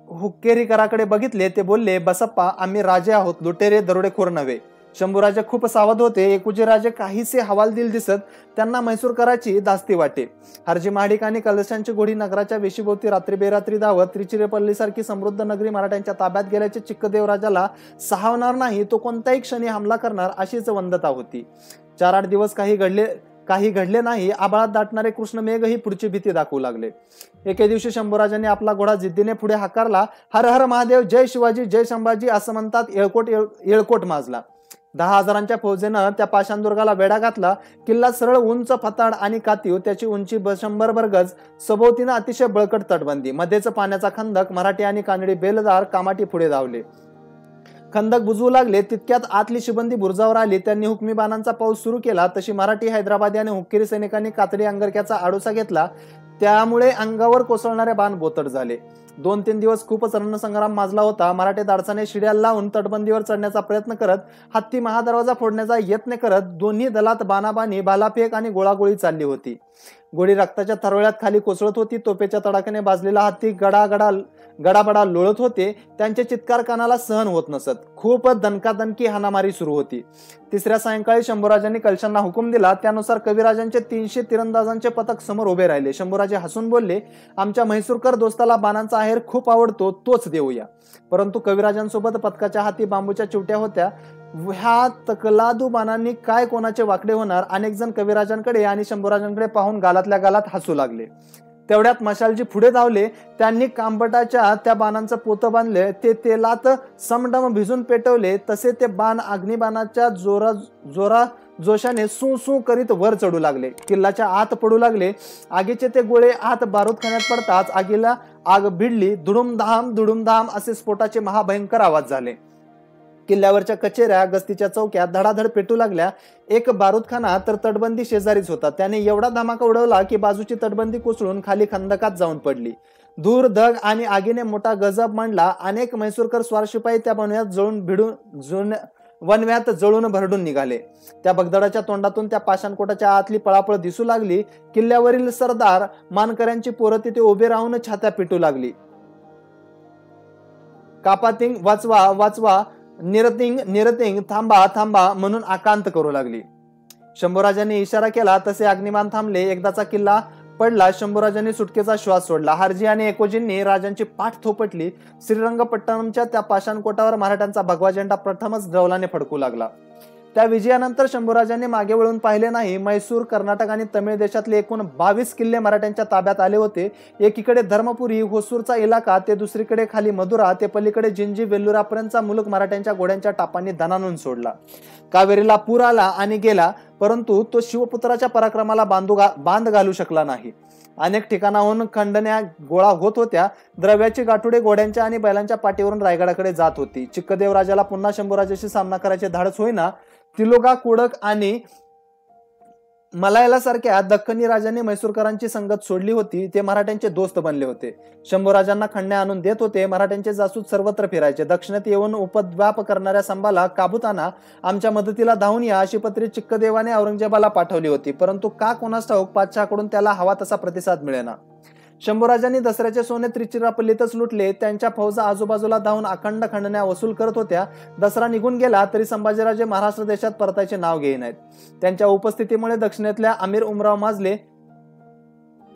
हुक्केरीकराकडे बघितले. ते बोलले, बसप्पा, आम्ही राजे आहोत, लुटेरे दरोडेखोर नव्हे. शंभूराजे खूप सावध होते. एकुजीराजे काहीसे हवालदिल दिसत. त्यांना म्हैसूरकराची धास्ती वाटे. हर्जी महाडिक आणि कलशांची घोडी नगराच्या वेशीभोवती रात्री बेरात्री धावत त्रिचिरापल्लीसारखी समृद्ध नगरी मराठ्यांच्या ताब्यात गेल्याचे चिक्कदेव राजाला सावणार नाही. तो कोणत्याही क्षणी हमला करणार अशीच वंदता होती. 4-8 दिवस काही घडले नाही. आबाळात दाटणारे कृष्णमेघ ही पुढची भीती दाखवू लागले. एके दिवशी शंभूराजांनी आपला घोडा जिद्दीने पुढे हाकारला. हर हर महादेव, जय शिवाजी, जय संभाजी असं म्हणतात येळकोट माजला. 10,000च्या फौजेनं त्या पाषाणदुर्गाला वेढा घातला. किल्ला सरळ, उंच, फताड आणि कातीव. त्याची उंची 100 गज. सभोवतीनं अतिशय बळकट तटबंदी. मध्येच पाण्याचा खंदक. मराठी आणि कानडी बेलदार कामाटी पुढे धावले. खंदक बुजवू लागले. तितक्यात आतली शिबंदी बुरुजावर आली. त्यांनी हुकमी बाणांचा पाऊस सुरू केला. तशी मराठी, हैदराबादी आणि हुक्केरी सैनिकांनी कातडी अंगरख्याचा आडोसा घेतला. त्यामुळे अंगावर कोसळणारे बाण बोथट झाले. 2-3 दिवस खूपच रणसंग्राम माजला होता. मराठे धाडसाने शिड्या लावून तटबंदीवर चढण्याचा प्रयत्न करत, हत्ती महादरवाजा फोडण्याचा यत्न करत, दोन्ही दलात बाणाबाणी, भालाफेक आणि गोळागोळी चालली होती. गोळी रक्ताच्या थरवळ्यात खाली कोसळत होती. तोफेच्या तडाख्याने भाजलेला हत्ती गडाबडा लोळत होते. त्यांचे चित्कार कानाला सहन होत नसत. खूप दणकादणकी हाणामारी सुरू होती. तिसऱ्या सायंकाळी शंभूराजांनी कलशांना हुकूम दिला. त्यानुसार कविराजांचे 300 तिरंदाजांचे पथक समोर उभे राहिले. शंभूराजे हसून बोलले, आमच्या म्हैसूरकर दोस्ताला बाणांचा आहेर खूप आवडतो, तोच देऊया. परंतु कविराजांसोबत पथकाच्या हाती बांबूच्या चिवट्या होत्या. ह्या तकलादू बाणांनी काय कोणाचे वाकडे होणार. अनेक जण कविराजांकडे आणि शंभूराजांकडे पाहून गालातल्या गालात हसू लागले. तेवढ्यात मशालजी पुढे धावले. त्यांनी कांबटाच्या त्या बाणांचं पोतं बांधले. ते तेलात समडम भिजून पेटवले. तसे ते बाण अग्निबाणाच्या जोशाने सू सू करीत वर चढू लागले. किल्ल्याच्या आत पडू लागले. आगीचे ते गोळे आत बारूदखान्यात पडताच आगीला आग भिडली. धुडुमधाम असे स्फोटाचे महाभयंकर आवाज झाले. किल्ल्यावरच्या कचेऱ्या, गस्तीच्या चौक्या धडाधड पेटू लागल्या. एक बारूदखाना तर तटबंदी शेजारीच होता. त्याने एवढा धमाका उडवला की बाजूची तटबंदी कोसळून खाली खंदकात जाऊन पडली. धूर, धग आणि आगीने मोठा गजब मांडला. अनेक म्हैसूरकर स्वार शिपाई त्या वनव्यात जळून भरडून निघाले. त्या भगदडाच्या तोंडातून त्या पाषाणकोटाच्या आतली पळापळ दिसू लागली. किल्ल्यावरील सरदार मानकऱ्यांची पोरं तिथे उभे राहून छात्या पिटू लागली. कापातिंग, वाचवा वाचवा, निरतिंग, थांबा म्हणून आकांत करू लागली. शंभूराजांनी इशारा केला तसे अग्निबाण थांबले. एकदाचा किल्ला पडला. शंभूराजांनी सुटकेचा श्वास सोडला. हरजी आणि एकोजींनी राजांची पाठ थोपटली. श्रीरंगपट्टणमच्या त्या पाषाणकोटावर मराठ्यांचा भगवा झेंडा प्रथमच डौलाने फडकू लागला. त्या विजयानंतर शंभूराजांनी मागे वळून पाहिले नाही. म्हैसूर, कर्नाटक आणि तमिळ देशातले एकूण 22 किल्ले मराठ्यांच्या ताब्यात आले होते. एकीकडे धर्मपुरी, होसूरचा इलाका, ते दुसरीकडे खाली मधुरा, ते पलीकडे जिंजी, वेल्लुरापर्यंतचा मुलूक मराठ्यांच्या घोड्यांच्या टापांनी धनानून सोडला. कावेरीला पूर आला आणि गेला, परंतु तो शिवपुत्राच्या पराक्रमाला बांध घालू शकला नाही. अनेक ठिकाणाहून खंडण्या गोळा होत होत्या. द्रव्याची गाठोडे घोड्यांच्या आणि बैलांच्या पाठीवरून रायगडाकडे जात होती. चिक्कदेव राजाला पुन्हा शंभूराजाशी सामना करायचे धाडस होईना. तिलोगा, कुडक आणि मलायला सारख्या दख्खनी राजांनी म्हैसूरकरांची संगत सोडली होती. ते मराठ्यांचे दोस्त बनले होते. शंभूराजांना खंडण्या आणून देत होते. मराठ्यांचे जासूस सर्वत्र फिरायचे. दक्षिणेत येऊन उपद्व्याप करणाऱ्या संभाला काबूत आणा, आमच्या मदतीला धावून या अशी पत्रे चिक्कदेवाने औरंगजेबाला पाठवली होती. परंतु का कोणास ठाऊक पातशाहकडून त्याला हवा तसा प्रतिसाद मिळेना. शंभूराजांनी दसऱ्याचे सोने त्रिचिरापल्लीतच लुटले. त्यांच्या फौजा आजूबाजूला धावून अखंड खंडण्या वसूल करत होत्या. दसरा निघून गेला तरी संभाजीराजे महाराष्ट्र देशात परतायचे नाव घेईनात. त्यांच्या उपस्थितीमुळे दक्षिणेतल्या अमीर उमराव माजले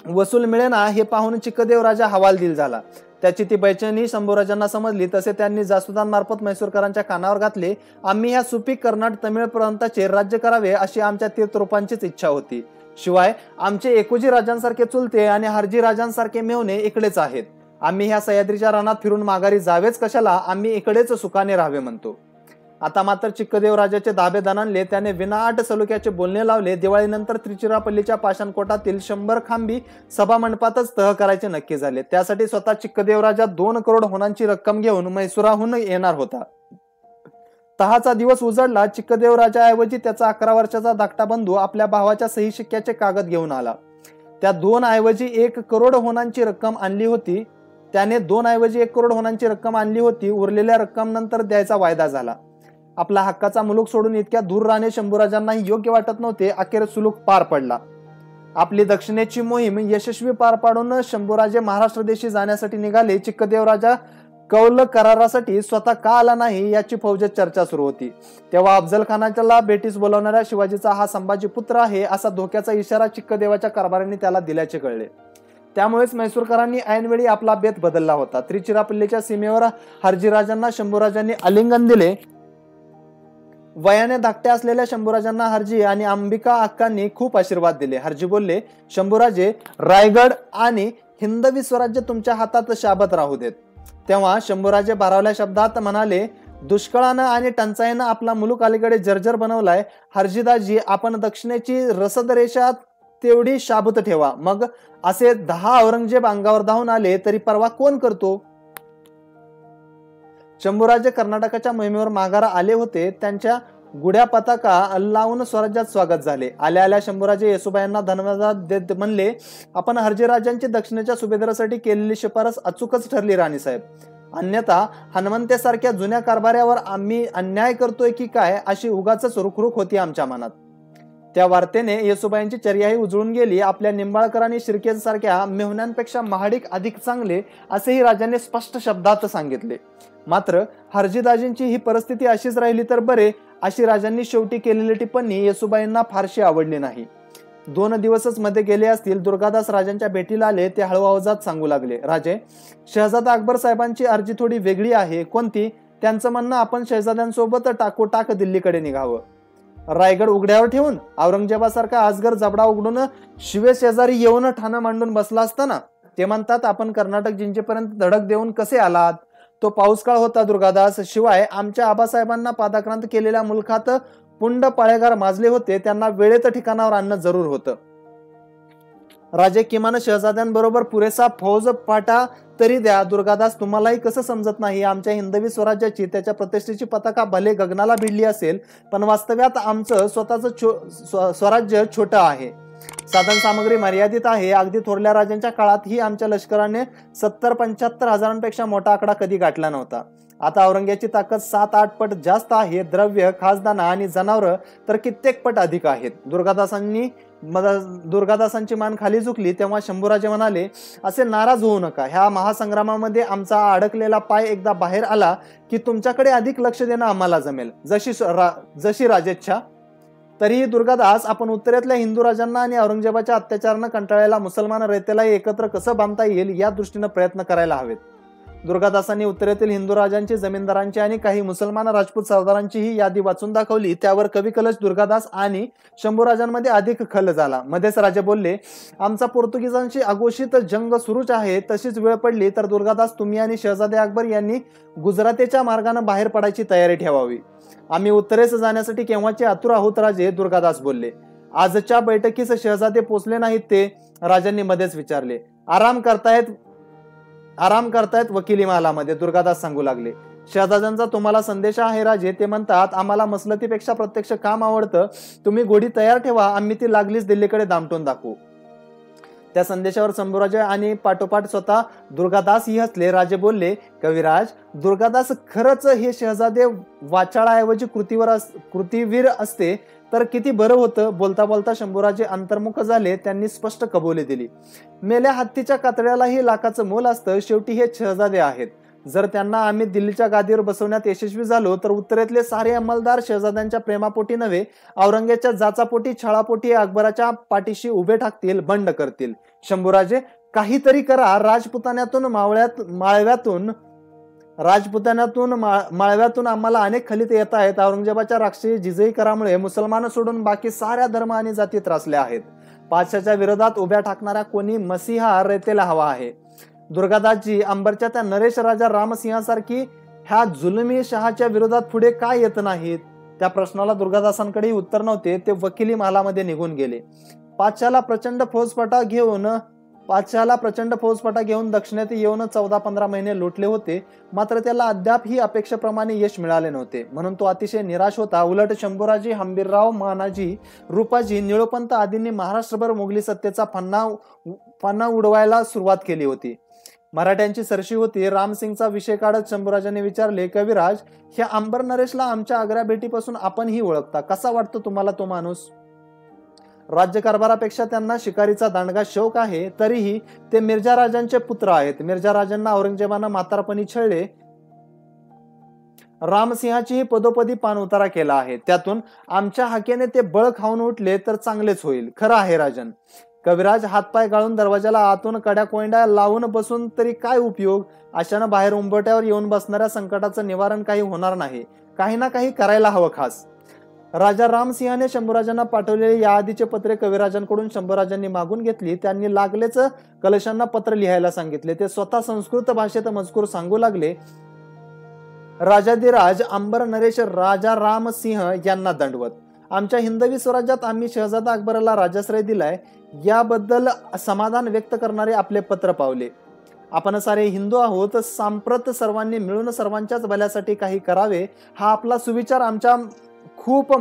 वसूल मिळेना हे पाहून चिक्कदेव राजा हवालदिल झाला. त्याची ती बैचेनी शंभूराजांना समजली. तसे त्यांनी जासुदांमार्फत म्हैसूरकरांच्या कानावर घातले. आम्ही ह्या सुपीक कर्नाटक तमिळ प्रांताचे राज्य करावे अशी आमच्या तीर्थरूपांचीच इच्छा होती. शिवाय आमचे एकोजी राजांसारखे चुलते आणि हरजी राजांसारखे मेव्हणे इकडेच आहेत. आम्ही ह्या सह्याद्रीच्या रानात फिरून माघारी जावेच कशाला, आम्ही इकडेच सुखाने राहावे म्हणतो. आता मात्र चिक्कदेव राजाचे धाबे दणाणले. त्याने विनाट सलुक्याचे बोलणे लावले. दिवाळीनंतर त्रिचिरापल्लीच्या पाषाणकोटातील 100 खांबी सभा मंडपातच तह करायचे नक्की झाले. त्यासाठी स्वतः चिक्कदेव राजा 2 करोड होनांची रक्कम घेऊन म्हैसूरहून येणार होता. तहाचा दिवस उजडला. चिक्कदेव राजाऐवजी त्याचा 11 वर्षाचा धाकटा बंधू आपल्या भावाच्या सही शिक्क्याचे कागद घेऊन आला. त्या 2 ऐवजी 1 करोड होनांची रक्कम आणली होती. त्याने 2 ऐवजी 1 करोड होनांची रक्कम आणली होती. उरलेल्या रक्कम नंतर द्यायचा वायदा झाला. आपला हक्काचा मुलूक सोडून इतक्या दूर राहणे शंभूराजांनाही योग्य वाटत नव्हते. अखेर सुलूक पार पडला. आपली दक्षिणेची मोहीम यशस्वी पार पाडून शंभूराजे महाराष्ट्र देशी जाण्यासाठी निघाले. चिक्कदेव राजा कौल करारासाठी स्वतः का आला नाही याची फौजेत चर्चा सुरू होती. तेव्हा अफजल खानाला भेटीस बोलावणाऱ्या शिवाजीचा हा संभाजी पुत्र आहे असा धोक्याचा इशारा चिक्कदेवाच्या कारभाऱ्यांनी त्याला दिल्याचे कळले. त्यामुळेच म्हैसूरकरांनी ऐनवेळी आपला बेत बदलला होता. त्रिचिरापल्लीच्या सीमेवर हरजीराजांना शंभूराजांनी आलिंगन दिले. वयाने धाकटे असलेल्या शंभूराजांना हरजी आणि अंबिका अक्कांनी खूप आशीर्वाद दिले. हरजी बोलले, शंभूराजे, रायगड आणि हिंदवी स्वराज्य तुमच्या हातात शाबत राहू देत. तेव्हा शंभूराजे भारावल्या शब्दात म्हणाले, दुष्काळानं आणि टंचाईनं आपला मुलूक अलीकडे जर्जर बनवलाय. हरजीदाजी, आपण दक्षिणेची रसद रेषा तेवढी शाबूत ठेवा. मग असे 10 औरंगजेब अंगावर धावून आले तरी परवा कोण करतो. शंभूराजे कर्नाटकाच्या मोहिमेवर माघार आले होते. त्यांच्या गुड्या पताका लावून स्वराज्यात स्वागत झाले. आल्या आल्या शंभूराजे येसुबाईंना धन्यवाद देत म्हणले, आपण हरजीराजांची दक्षिणेच्या सुभेदारासाठी केलेली शिफारस अचूकच ठरली राणीसाहेब. अन्यथा हनुमंतेसारख्या जुन्या कारभाऱ्यावर आम्ही अन्याय करतोय की काय अशी उगाच रुखरुख होती आमच्या मनात. त्या वार्तेने येसुबाईंची चर्याही उजळून गेली. आपल्या निंबाळकर आणि शिर्केसारख्या मेहुण्यांपेक्षा महाडिक अधिक चांगले असेही राजाने स्पष्ट शब्दात सांगितले. मात्र हरजीदाजींची ही परिस्थिती अशीच राहिली तर बरे अशी राजांनी शेवटी केलेली टिप्पणी येसुबाईंना फारशी आवडली नाही. 2 दिवसच मध्ये गेले असतील. दुर्गादास राजांच्या भेटीला आले. ते हळू आवाजात सांगू लागले, राजे, शहजादा अकबर साहेबांची अर्जी थोडी वेगळी आहे. कोणती? त्यांचं म्हणणं आपण शहजाद्यांसोबत टाकोटाक दिल्लीकडे निघावं. रायगड उघड्यावर ठेवून औरंगजेबासारखा आजगर जबडा उघडून शिवे शेजारी येऊन ठाणं मांडून बसला असताना ते म्हणतात आपण कर्नाटक जिंजेपर्यंत धडक देऊन कसे आलात? तो पाऊस काळ होता दुर्गादास. शिवाय आमच्या आबासाहेबांना पादाक्रांत केलेल्या मुलखात पुंड पाळेगार माजले होते. त्यांना वेळेत ठिकाणावर आणणं जरूर होतं. राजे, किमान शहजाद्यांबरोबर पुरेसा फौज पाटा तरी द्या. दुर्गादास, तुम्हालाही कसं समजत नाही? आमच्या हिंदवी स्वराज्याची, त्याच्या प्रतिष्ठेची पताका भले गगनाला भिडली असेल, पण वास्तव्यात आमचं स्वतःचं स्वराज्य छोटं आहे. साधन सामग्री मर्यादित आहे. अगदी थोरल्या राजांच्या काळातही आमच्या लष्कराने 70-75 हजारांपेक्षा मोठा आकडा कधी गाठला नव्हता. आता औरंग्याची ताकद 7-8 पट जास्त आहे. द्रव्य, खासदाना आणि जनावरं तर कित्येक पट अधिक आहेत. दुर्गादासांची मान खाली झुकली तेव्हा शंभूराजे म्हणाले, असे नाराज होऊ नका. ह्या महासंग्रामामध्ये आमचा अडकलेला पाय एकदा बाहेर आला की तुमच्याकडे अधिक लक्ष देणं आम्हाला जमेल. जशी राजेच्छा. तरीही दुर्गादास, आपण उत्तरेतल्या हिंदू राजांना आणि औरंगजेबाच्या अत्याचारानं कंटाळलेला मुसलमान रयतेला एकत्र कसं बांधता येईल या दृष्टीनं प्रयत्न करायला हवेत. दुर्गादासांनी उत्तरेतील हिंदू राजांची, जमीनदारांची आणि काही मुसलमान राजपूत सरदारांचीही यादी वाचून दाखवली. त्यावर कवी कलश दुर्गादास आणि शंभूराजांमध्ये अधिक खल झाला. मध्येच राजे बोलले, आमचा पोर्तुगीजांशी अघोषित जंग सुरूच आहे. तशीच वेळ पडली तर दुर्गादास, तुम्ही आणि शहजादे अकबर यांनी गुजरातेच्या मार्गाने बाहेर पडायची तयारी ठेवावी. आम्ही उत्तरेस जाण्यासाठी केव्हाचे आतुर आहोत राजे, दुर्गादास बोलले. आजच्या बैठकीस शहजादे पोचले नाहीत ते? राजांनी मध्येच विचारले. आराम करतायत वकिली महालामध्ये, दुर्गादास सांगू लागले. शहजाद्यांचा तुम्हाला संदेश आहे राजे. ते म्हणतात, आम्हाला मसलतीपेक्षा प्रत्यक्ष काम आवडतं. तुम्ही घोडी तयार ठेवा, आम्ही ती लागलीच दिल्लीकडे दामटून दाखवू. त्या संदेशावर शंभूराजे आणि पाठोपाठ स्वतः दुर्गादास ही हसले. राजे बोलले, कविराज, दुर्गादास, खरंच हे शहजादे वाचाळाऐवजी कृतीवीर असते तर किती बरं होतं. बोलता बोलता शंभूराजे अंतर्मुख झाले. त्यांनी स्पष्ट कबुली दिली. मेल्या हत्तीच्या कातड्यालाही लाखाचं मोल असतं. शेवटी हे शहजादे आहेत. जर त्यांना आम्ही दिल्लीच्या गादीवर बसवण्यात यशस्वी झालो तर उत्तरेतले सारे अंमलदार शहजाद्यांच्या प्रेमापोटी नव्हे, औरंग्याच्या जाचापोटी, छळापोटी अकबराच्या पाठीशी उभे ठाकतील, बंड करतील. शंभूराजे, काहीतरी करा. माळव्यातून आम्हाला अनेक खलिते येत आहेत. औरंगजेबाच्या राक्षसी जिजई करामुळे मुसलमान सोडून बाकी साऱ्या धर्म आणि जाती त्रासल्या आहेत. पाचशाच्या विरोधात उभ्या ठाकणारा कोणी मसीहा रयतेला हवा आहे. दुर्गादासजी, अंबरच्या त्या नरेश राजा रामसिंहासारखी ह्या जुलमी शहाच्या विरोधात पुढे काय येत नाहीत? त्या प्रश्नाला दुर्गादासांकडेही उत्तर नव्हते. ते वकिली महालामध्ये निघून गेले. पाचशाला प्रचंड फौजफाटा घेऊन दक्षिणेत येऊन 14-15 महिने लोटले होते. मात्र त्याला अद्याप ही अपेक्षेप्रमाणे यश मिळाले नव्हते. म्हणून तो अतिशय निराश होता. उलट शंभूराजी, हंबीरराव, मानाजी, रूपाजी, निळोपंत आदींनी महाराष्ट्रभर मोगली सत्तेचा फन्ना उडवायला सुरुवात केली होती. मराठ्यांची सरशी होती. रामसिंगचा विषय काढत शंभूराजांनी विचारले, कविराज, ह्या अंबर नरेशला आमच्या आग्रा भेटीपासून आपणही ओळखता. कसा वाटतो तुम्हाला तो माणूस? राज्यकारभारापेक्षा त्यांना शिकारीचा दांडगा शौक आहे. तरीही ते मिर्झा राजांचे पुत्र आहेत. मिर्झा राजांना औरंगजेबानं म्हातारपणी छळले. रामसिंहाचीही पदोपदी पाणउतारा केला आहे. त्यातून आमच्या हाकेने ते बळ खाऊन उठले तर चांगलेच होईल. खरं आहे राजन. कविराज, हातपाय गाळून दरवाजाला आतून कड्या कोंड्या लावून बसून तरी काय उपयोग? अशानं बाहेर उंबरट्यावर येऊन बसणाऱ्या संकटाचं निवारण काही होणार नाही. काही ना काही करायला हवं. खास राजा रामसिंहाने शंभूराजांना पाठवलेले या आधीचे पत्रे कविराजांकडून शंभूराजांनी मागून घेतली. त्यांनी लागलेच कलशांना पत्र लिहायला सांगितले. ते स्वतः संस्कृत भाषेत मजकूर सांगू लागले. राजाधिराज अंबर नरेश राजा रामसिंह यांना दंडवत. आमच्या हिंदवी स्वराज्यात आम्ही शहजादा अकबराला राजाश्रय दिलाय याबद्दल समाधान व्यक्त करणारे आपले पत्र पावले. आपण सारे हिंदू आहोत, सांप्रत सर्वांनी मिळून सर्वांच्याच भल्यासाठी काही करावे हा आपला सुविचार आमच्या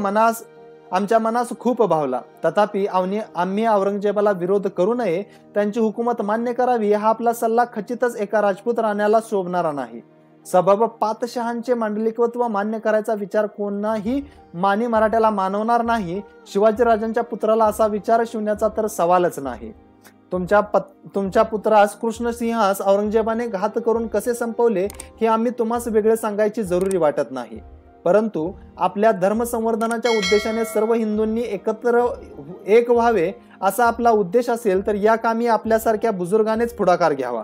मनास खूप भावला. तथापि आम्ही औरंगजेबाला विरोध करू नये, त्यांची हुकूमत मान्य करावी हा आपला सल्ला खचितच एका राजपूत राण्याला शोभणारा नाही. सबब पातशहांचे मांडलिकत्व मान्य करायचा विचार कोणाही मानी मराठ्याला मानवणार नाही. शिवाजीराजांच्या पुत्राला असा विचार शिवण्याचा तर सवालच नाही. तुमच्या पुत्रास कृष्णसिंहास औरंगजेबाने घात करून कसे संपवले हे आम्ही तुम्हास वेगळे सांगायची जरुरी वाटत नाही. परंतु आपल्या धर्मसंवर्धनाच्या उद्देशाने सर्व हिंदूंनी एकत्र एक व्हावे असा आपला उद्देश असेल तर या कामी आपल्यासारख्या बुजुर्गानेच पुढाकार घ्यावा.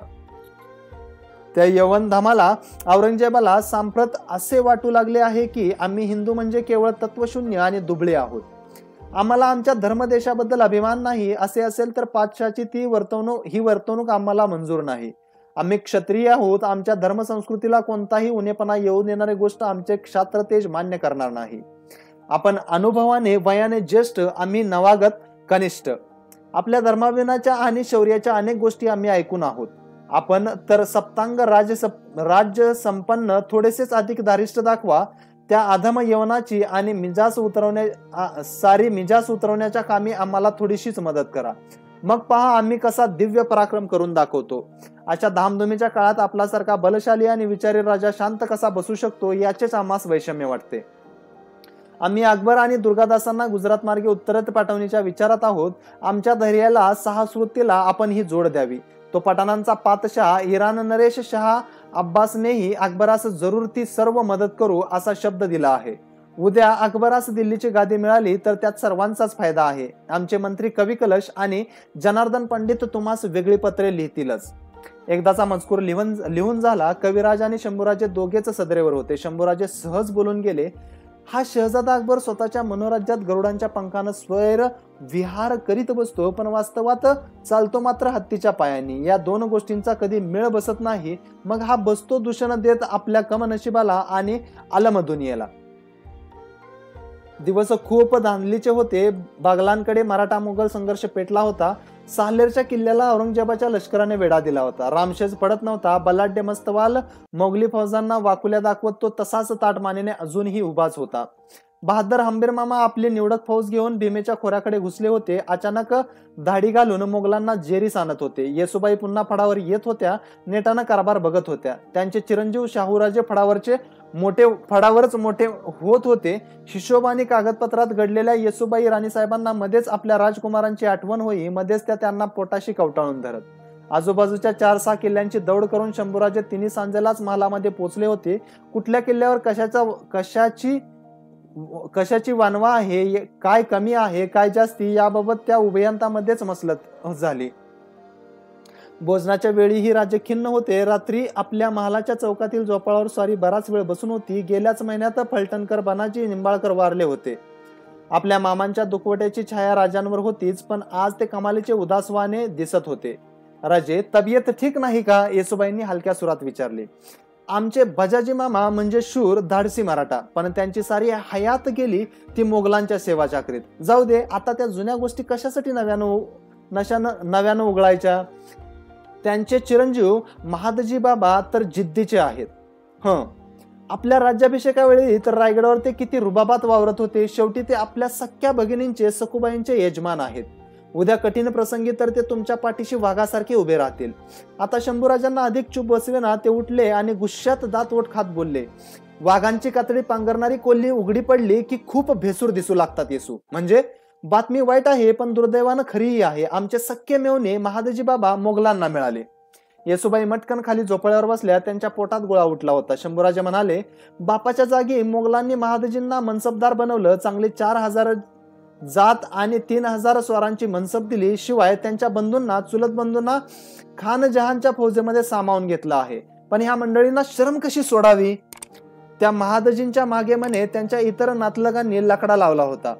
त्या यवनधामाला औरंगजेबाला सांप्रत असे वाटू लागले आहे की आम्ही हिंदू म्हणजे केवळ तत्वशून्य आणि दुबळे आहोत. आम्हाला आमच्या धर्मदेशाबद्दल अभिमान नाही असे असेल तर पातशाची ही वर्तणूक आम्हाला मंजूर नाही. आम्ही क्षत्रिय आहोत. आमच्या धर्मसंस्कृतीला कोणताही उणेपणा येऊ देणारी गोष्ट आमचे क्षात्रतेज मान्य करणार नाही. आपण अनुभवाने वयाने ज्येष्ठ, आम्ही नवागत कनिष्ठ. आपल्या धर्माभिमानाच्या आणि शौर्याच्या अनेक गोष्टी आम्ही ऐकून आहोत. आपण तर सप्तांग राज्य संपन्न, थोडेसेच अधिक धारिष्ट दाखवा. त्या अधम यवनाची आणि मिजाज उतरवण्याच्या कामी आम्हाला थोडीशीच मदत करा. मग पहा आम्ही कसा दिव्य पराक्रम करून दाखवतो. अशा धामधुमीच्या काळात आपल्यासारखा बलशाली आणि विचारी राजा शांत कसा बसू शकतो याचेच आम्हास वैषम्य वाटते. आम्ही अकबर आणि दुर्गादासांना गुजरात मार्गे उत्तरेत पाठवण्याच्या विचारात आहोत. आमच्या धैर्याला साहसवृत्तीला आपण ही जोड द्यावी. तो पठाणांचा पातशाह इराण नरेश शाह अब्बासनेही अकबरास जरूर ती सर्व मदत करू असा शब्द दिला आहे. उद्या अकबरास दिल्लीची गादी मिळाली तर त्यात सर्वांचाच फायदा आहे. आमचे मंत्री कवी कलश आणि जनार्दन पंडित तुम्हास वेगळी पत्रे लिहितीलच. एकदाचा मजकूर लिहून झाला. कविराज आणि शंभूराजे दोघेच सदरेवर होते. शंभूराजे सहज बोलून गेले, हा शहजादा अकबर स्वतःच्या मनोराज्यात गरुडांच्या पंखानं स्वैर विहार करीत बसतो, पण वास्तवात चालतो मात्र हत्तीच्या पायांनी. या दोन गोष्टींचा कधी मेळ बसत नाही. मग हा बसतो दूषण देत आपल्या कमनशिबाला आणि आलमदुनियेला. दिवस खूप धांदलीचे होते. बागलांकडे मराठा मुघल संघर्ष पेटला होता. साल्हेरच्या किल्ल्याला औरंगजेबाच्या लष्कराने वेढा दिला होता. रामशेज पडत नव्हता. बलाढ्य मस्तवाल मोगली फौजांना वाकुल्या दाखवत तो तसाच ताटमानेने अजूनही उभाच होता. बहादर हंबीर मामा आपली निवडक फौज घेऊन भीमेच्या खोऱ्याकडे घुसले होते. अचानक धाडी घालून मोगलांना जेरीस आणत होते. येसुबाई पुन्हा फडावर येत होत्या. नेटानं कारभार बघत होत्या. त्यांचे चिरंजीव शाहूराजे फडावरच मोठे होत होते. हिशोबानी कागदपत्रात घडलेल्या येसुबाई राणीसाहेबांना मध्येच आपल्या राजकुमारांची आठवण होई. मध्येच त्या त्यांना पोटाशी कवटाळून धरत. आजूबाजूच्या 4-6 किल्ल्यांची दौड करून शंभूराजे तिन्ही सांजेलाच महालामध्ये पोहोचले होते. कुठल्या किल्ल्यावर कशाची वानवा आहे, काय कमी आहे, काय जास्ती, याबाबत त्या उभयंतामध्येच मसलत झाली. भोजनाच्या वेळी ही राजे खिन्न होते. रात्री आपल्या महालाच्या चौकातील झोपाळावर स्वारी बराच वेळ बसून होती. गेल्याच महिन्यात फलटणकर बनाजी निंबाळकर वारले होते. आपल्या मामांच्या दुखवट्याची छाया राजांवर होतीच, पण आज ते कमालीचे उदासवाने दिसत होते. राजे, तब्येत ठीक नाही का? येसुबाईंनी हलक्या सुरात विचारले. आमचे भजाजी मामा म्हणजे शूर धाडसी मराठा, पण त्यांची सारी हयात गेली ती मोगलांच्या सेवा चाकरीत. जाऊ दे, आता त्या जुन्या गोष्टी कशासाठी नव्यानं उघडायच्या? त्यांचे चिरंजीव महादजी बाबा तर जिद्दीचे आहेत. आपल्या राज्याभिषेकावेळी तर रायगडावर ते किती रुबाबात वावरत होते. शेवटी ते आपल्या सख्या भगिनींचे, सखुबाईंचे यजमान आहेत. उद्या कठीण प्रसंगी तर ते तुमच्या पाठीशी वाघासारखे उभे राहतील. आता शंभूराजांना अधिक चूप बसवेना ते उठले आणि गुस्स्यात दात ओठ खात बोलले, वाघांची कातडी पांघरणारी कोल्ही उघडी पडली की खूप भेसूर दिसू लागतात येसू. म्हणजे बातमी वाईट आहे, पण दुर्दैवानं खरीही आहे. आमचे सख्खे मेवणे महादजी बाबा मोगलांना मिळाले. येसुबाई मटकन खाली झोपाळ्यावर बसल्या. त्यांच्या पोटात गोळा उठला होता. शंभूराजे म्हणाले, बापाच्या जागी मोगलांनी महादजींना मनसबदार बनवलं. चांगली 4,000 जात आणि 3,000 स्वारांची मनसब दिली. शिवाय त्यांच्या बंधूंना, चुलत बंधूंना खान जहानच्या फौजेमध्ये सामावून घेतलं आहे. पण ह्या मंडळींना शरम कशी सोडावी? त्या महादजींच्या मागे म्हणे त्यांच्या इतर नातलगांनी लकडा लावला होता.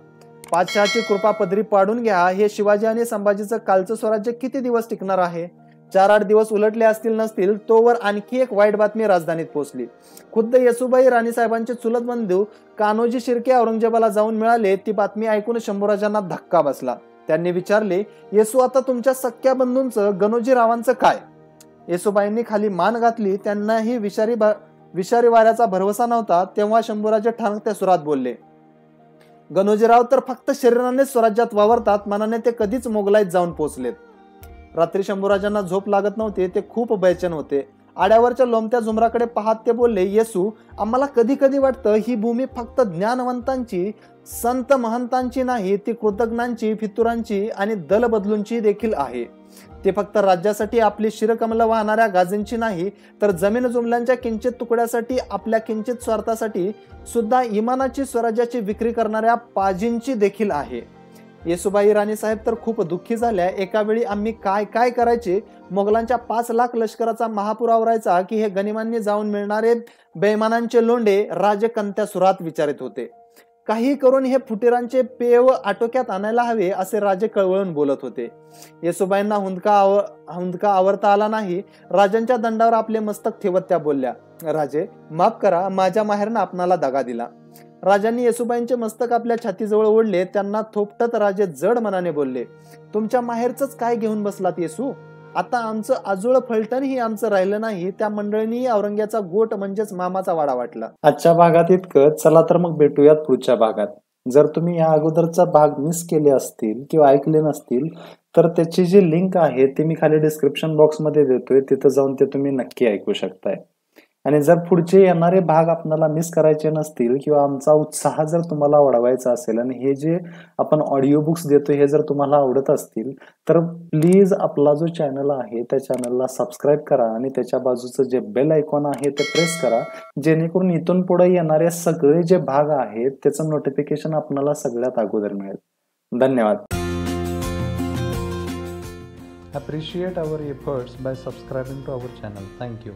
पातशहाची कृपा पदरी पाडून घ्या. हे शिवाजी आणि संभाजीचं कालचं स्वराज्य किती दिवस टिकणार आहे? 4-8 दिवस उलटले असतील नसतील तोवर आणखी एक वाईट बातमी राजधानीत पोहोचली. खुद्द येसुबाई राणीसाहेबांचे चुलत बंधू कान्होजी शिर्के औरंगजेबाला जाऊन मिळाले. ती बातमी ऐकून शंभूराजांना धक्का बसला. त्यांनी विचारले, येसू, आता तुमच्या सख्या बंधूंचं, गणोजी रावांचं काय? येसुबाईंनी खाली मान घातली. त्यांनाही विषारी वाऱ्याचा भरवसा नव्हता. तेव्हा शंभूराजे ठाणकत्या सुरात बोलले, गणोजीराव तर फक्त शरीराने स्वराज्यात वावरतात, मनाने ते कधीच मोगलाईत जाऊन पोहोचलेत. रात्री शंभूराजांना झोप लागत नव्हती. ते खूप बेचैन होते. आड्यावरच्या लोंबत्या झुमराकडे पाहत ते बोलले, येसू, आम्हाला कधी कधी वाटतं ही भूमी फक्त ज्ञानवंतांची, संत महंतांची नाही, ती कृतज्ञांची, फितुरांची आणि दलबदलूंची देखील आहे. ते फक्त राज्यासाठी आपली शिरकमल वाहणाऱ्या गाजींची नाही, तर जमीन जुमल्यांच्या किंचित तुकड्यासाठी, आपल्या किंचित स्वार्थासाठी सुद्धा इमानाची, स्वराज्याची विक्री करणाऱ्या पाजींची देखील आहे. येसुबाई राणीसाहेब तर खूप दुःखी झाल्या. एका वेळी आम्ही काय काय करायचे. मोगलांच्या 5 लाख लष्कराचा महापूर आवरायचा की हे गनिमांनी जाऊन मिळणारे बेईमानांचे लोंढे, राजे कंत्या सुरात विचारित होते. काही करून हे फुटीरांचे पेव आटोक्यात आणायला हवे असे राजे कळवळून बोलत होते. येसुबाईंना हुंदका आवरता आला नाही. राजांच्या दंडावर आपले मस्तक ठेवत त्या बोलल्या, राजे माफ करा, माझ्या माहेरनं आपणाला दगा दिला. राजांनी येसुबाईंचे मस्तक आपल्या छातीजवळ ओढले. त्यांना थोपटत राजे जड मनाने बोलले, तुमच्या माहेरच काय घेऊन बसलात येसू? आता आमचं आजोळ फलटण ही आमचं राहिलं नाही. त्या मंडळींनी औरंग्याचा गोट म्हणजेच मामाचा वाडा वाटला. आजच्या भागात इतकं. चला तर मग भेटूयात पुढच्या भागात. जर तुम्ही या अगोदरचा भाग मिस केले असतील किंवा ऐकले नसतील तर त्याची जी लिंक आहे ती मी खाली डिस्क्रिप्शन बॉक्स मध्ये देतोय. तिथं जाऊन ते तुम्ही नक्की ऐकू शकताय. आणि जर पुढचे येणारे भाग आपल्याला मिस करायचे नसतील किंवा आमचा उत्साह जर तुम्हाला वाढवायचा असेल आणि हे जे आपण ऑडिओ बुक्स देतो हे जर तुम्हाला आवडत असतील तर प्लीज आपला जो चॅनल आहे त्या चॅनलला सबस्क्राईब करा आणि त्याच्या बाजूचं जे बेल आयकॉन आहे ते प्रेस करा, जेणेकरून इथून पुढे येणारे सगळे जे भाग आहेत त्याचं नोटिफिकेशन आपल्याला सगळ्यात अगोदर मिळेल. धन्यवाद. Appreciate our efforts by subscribing to our channel. Thank you.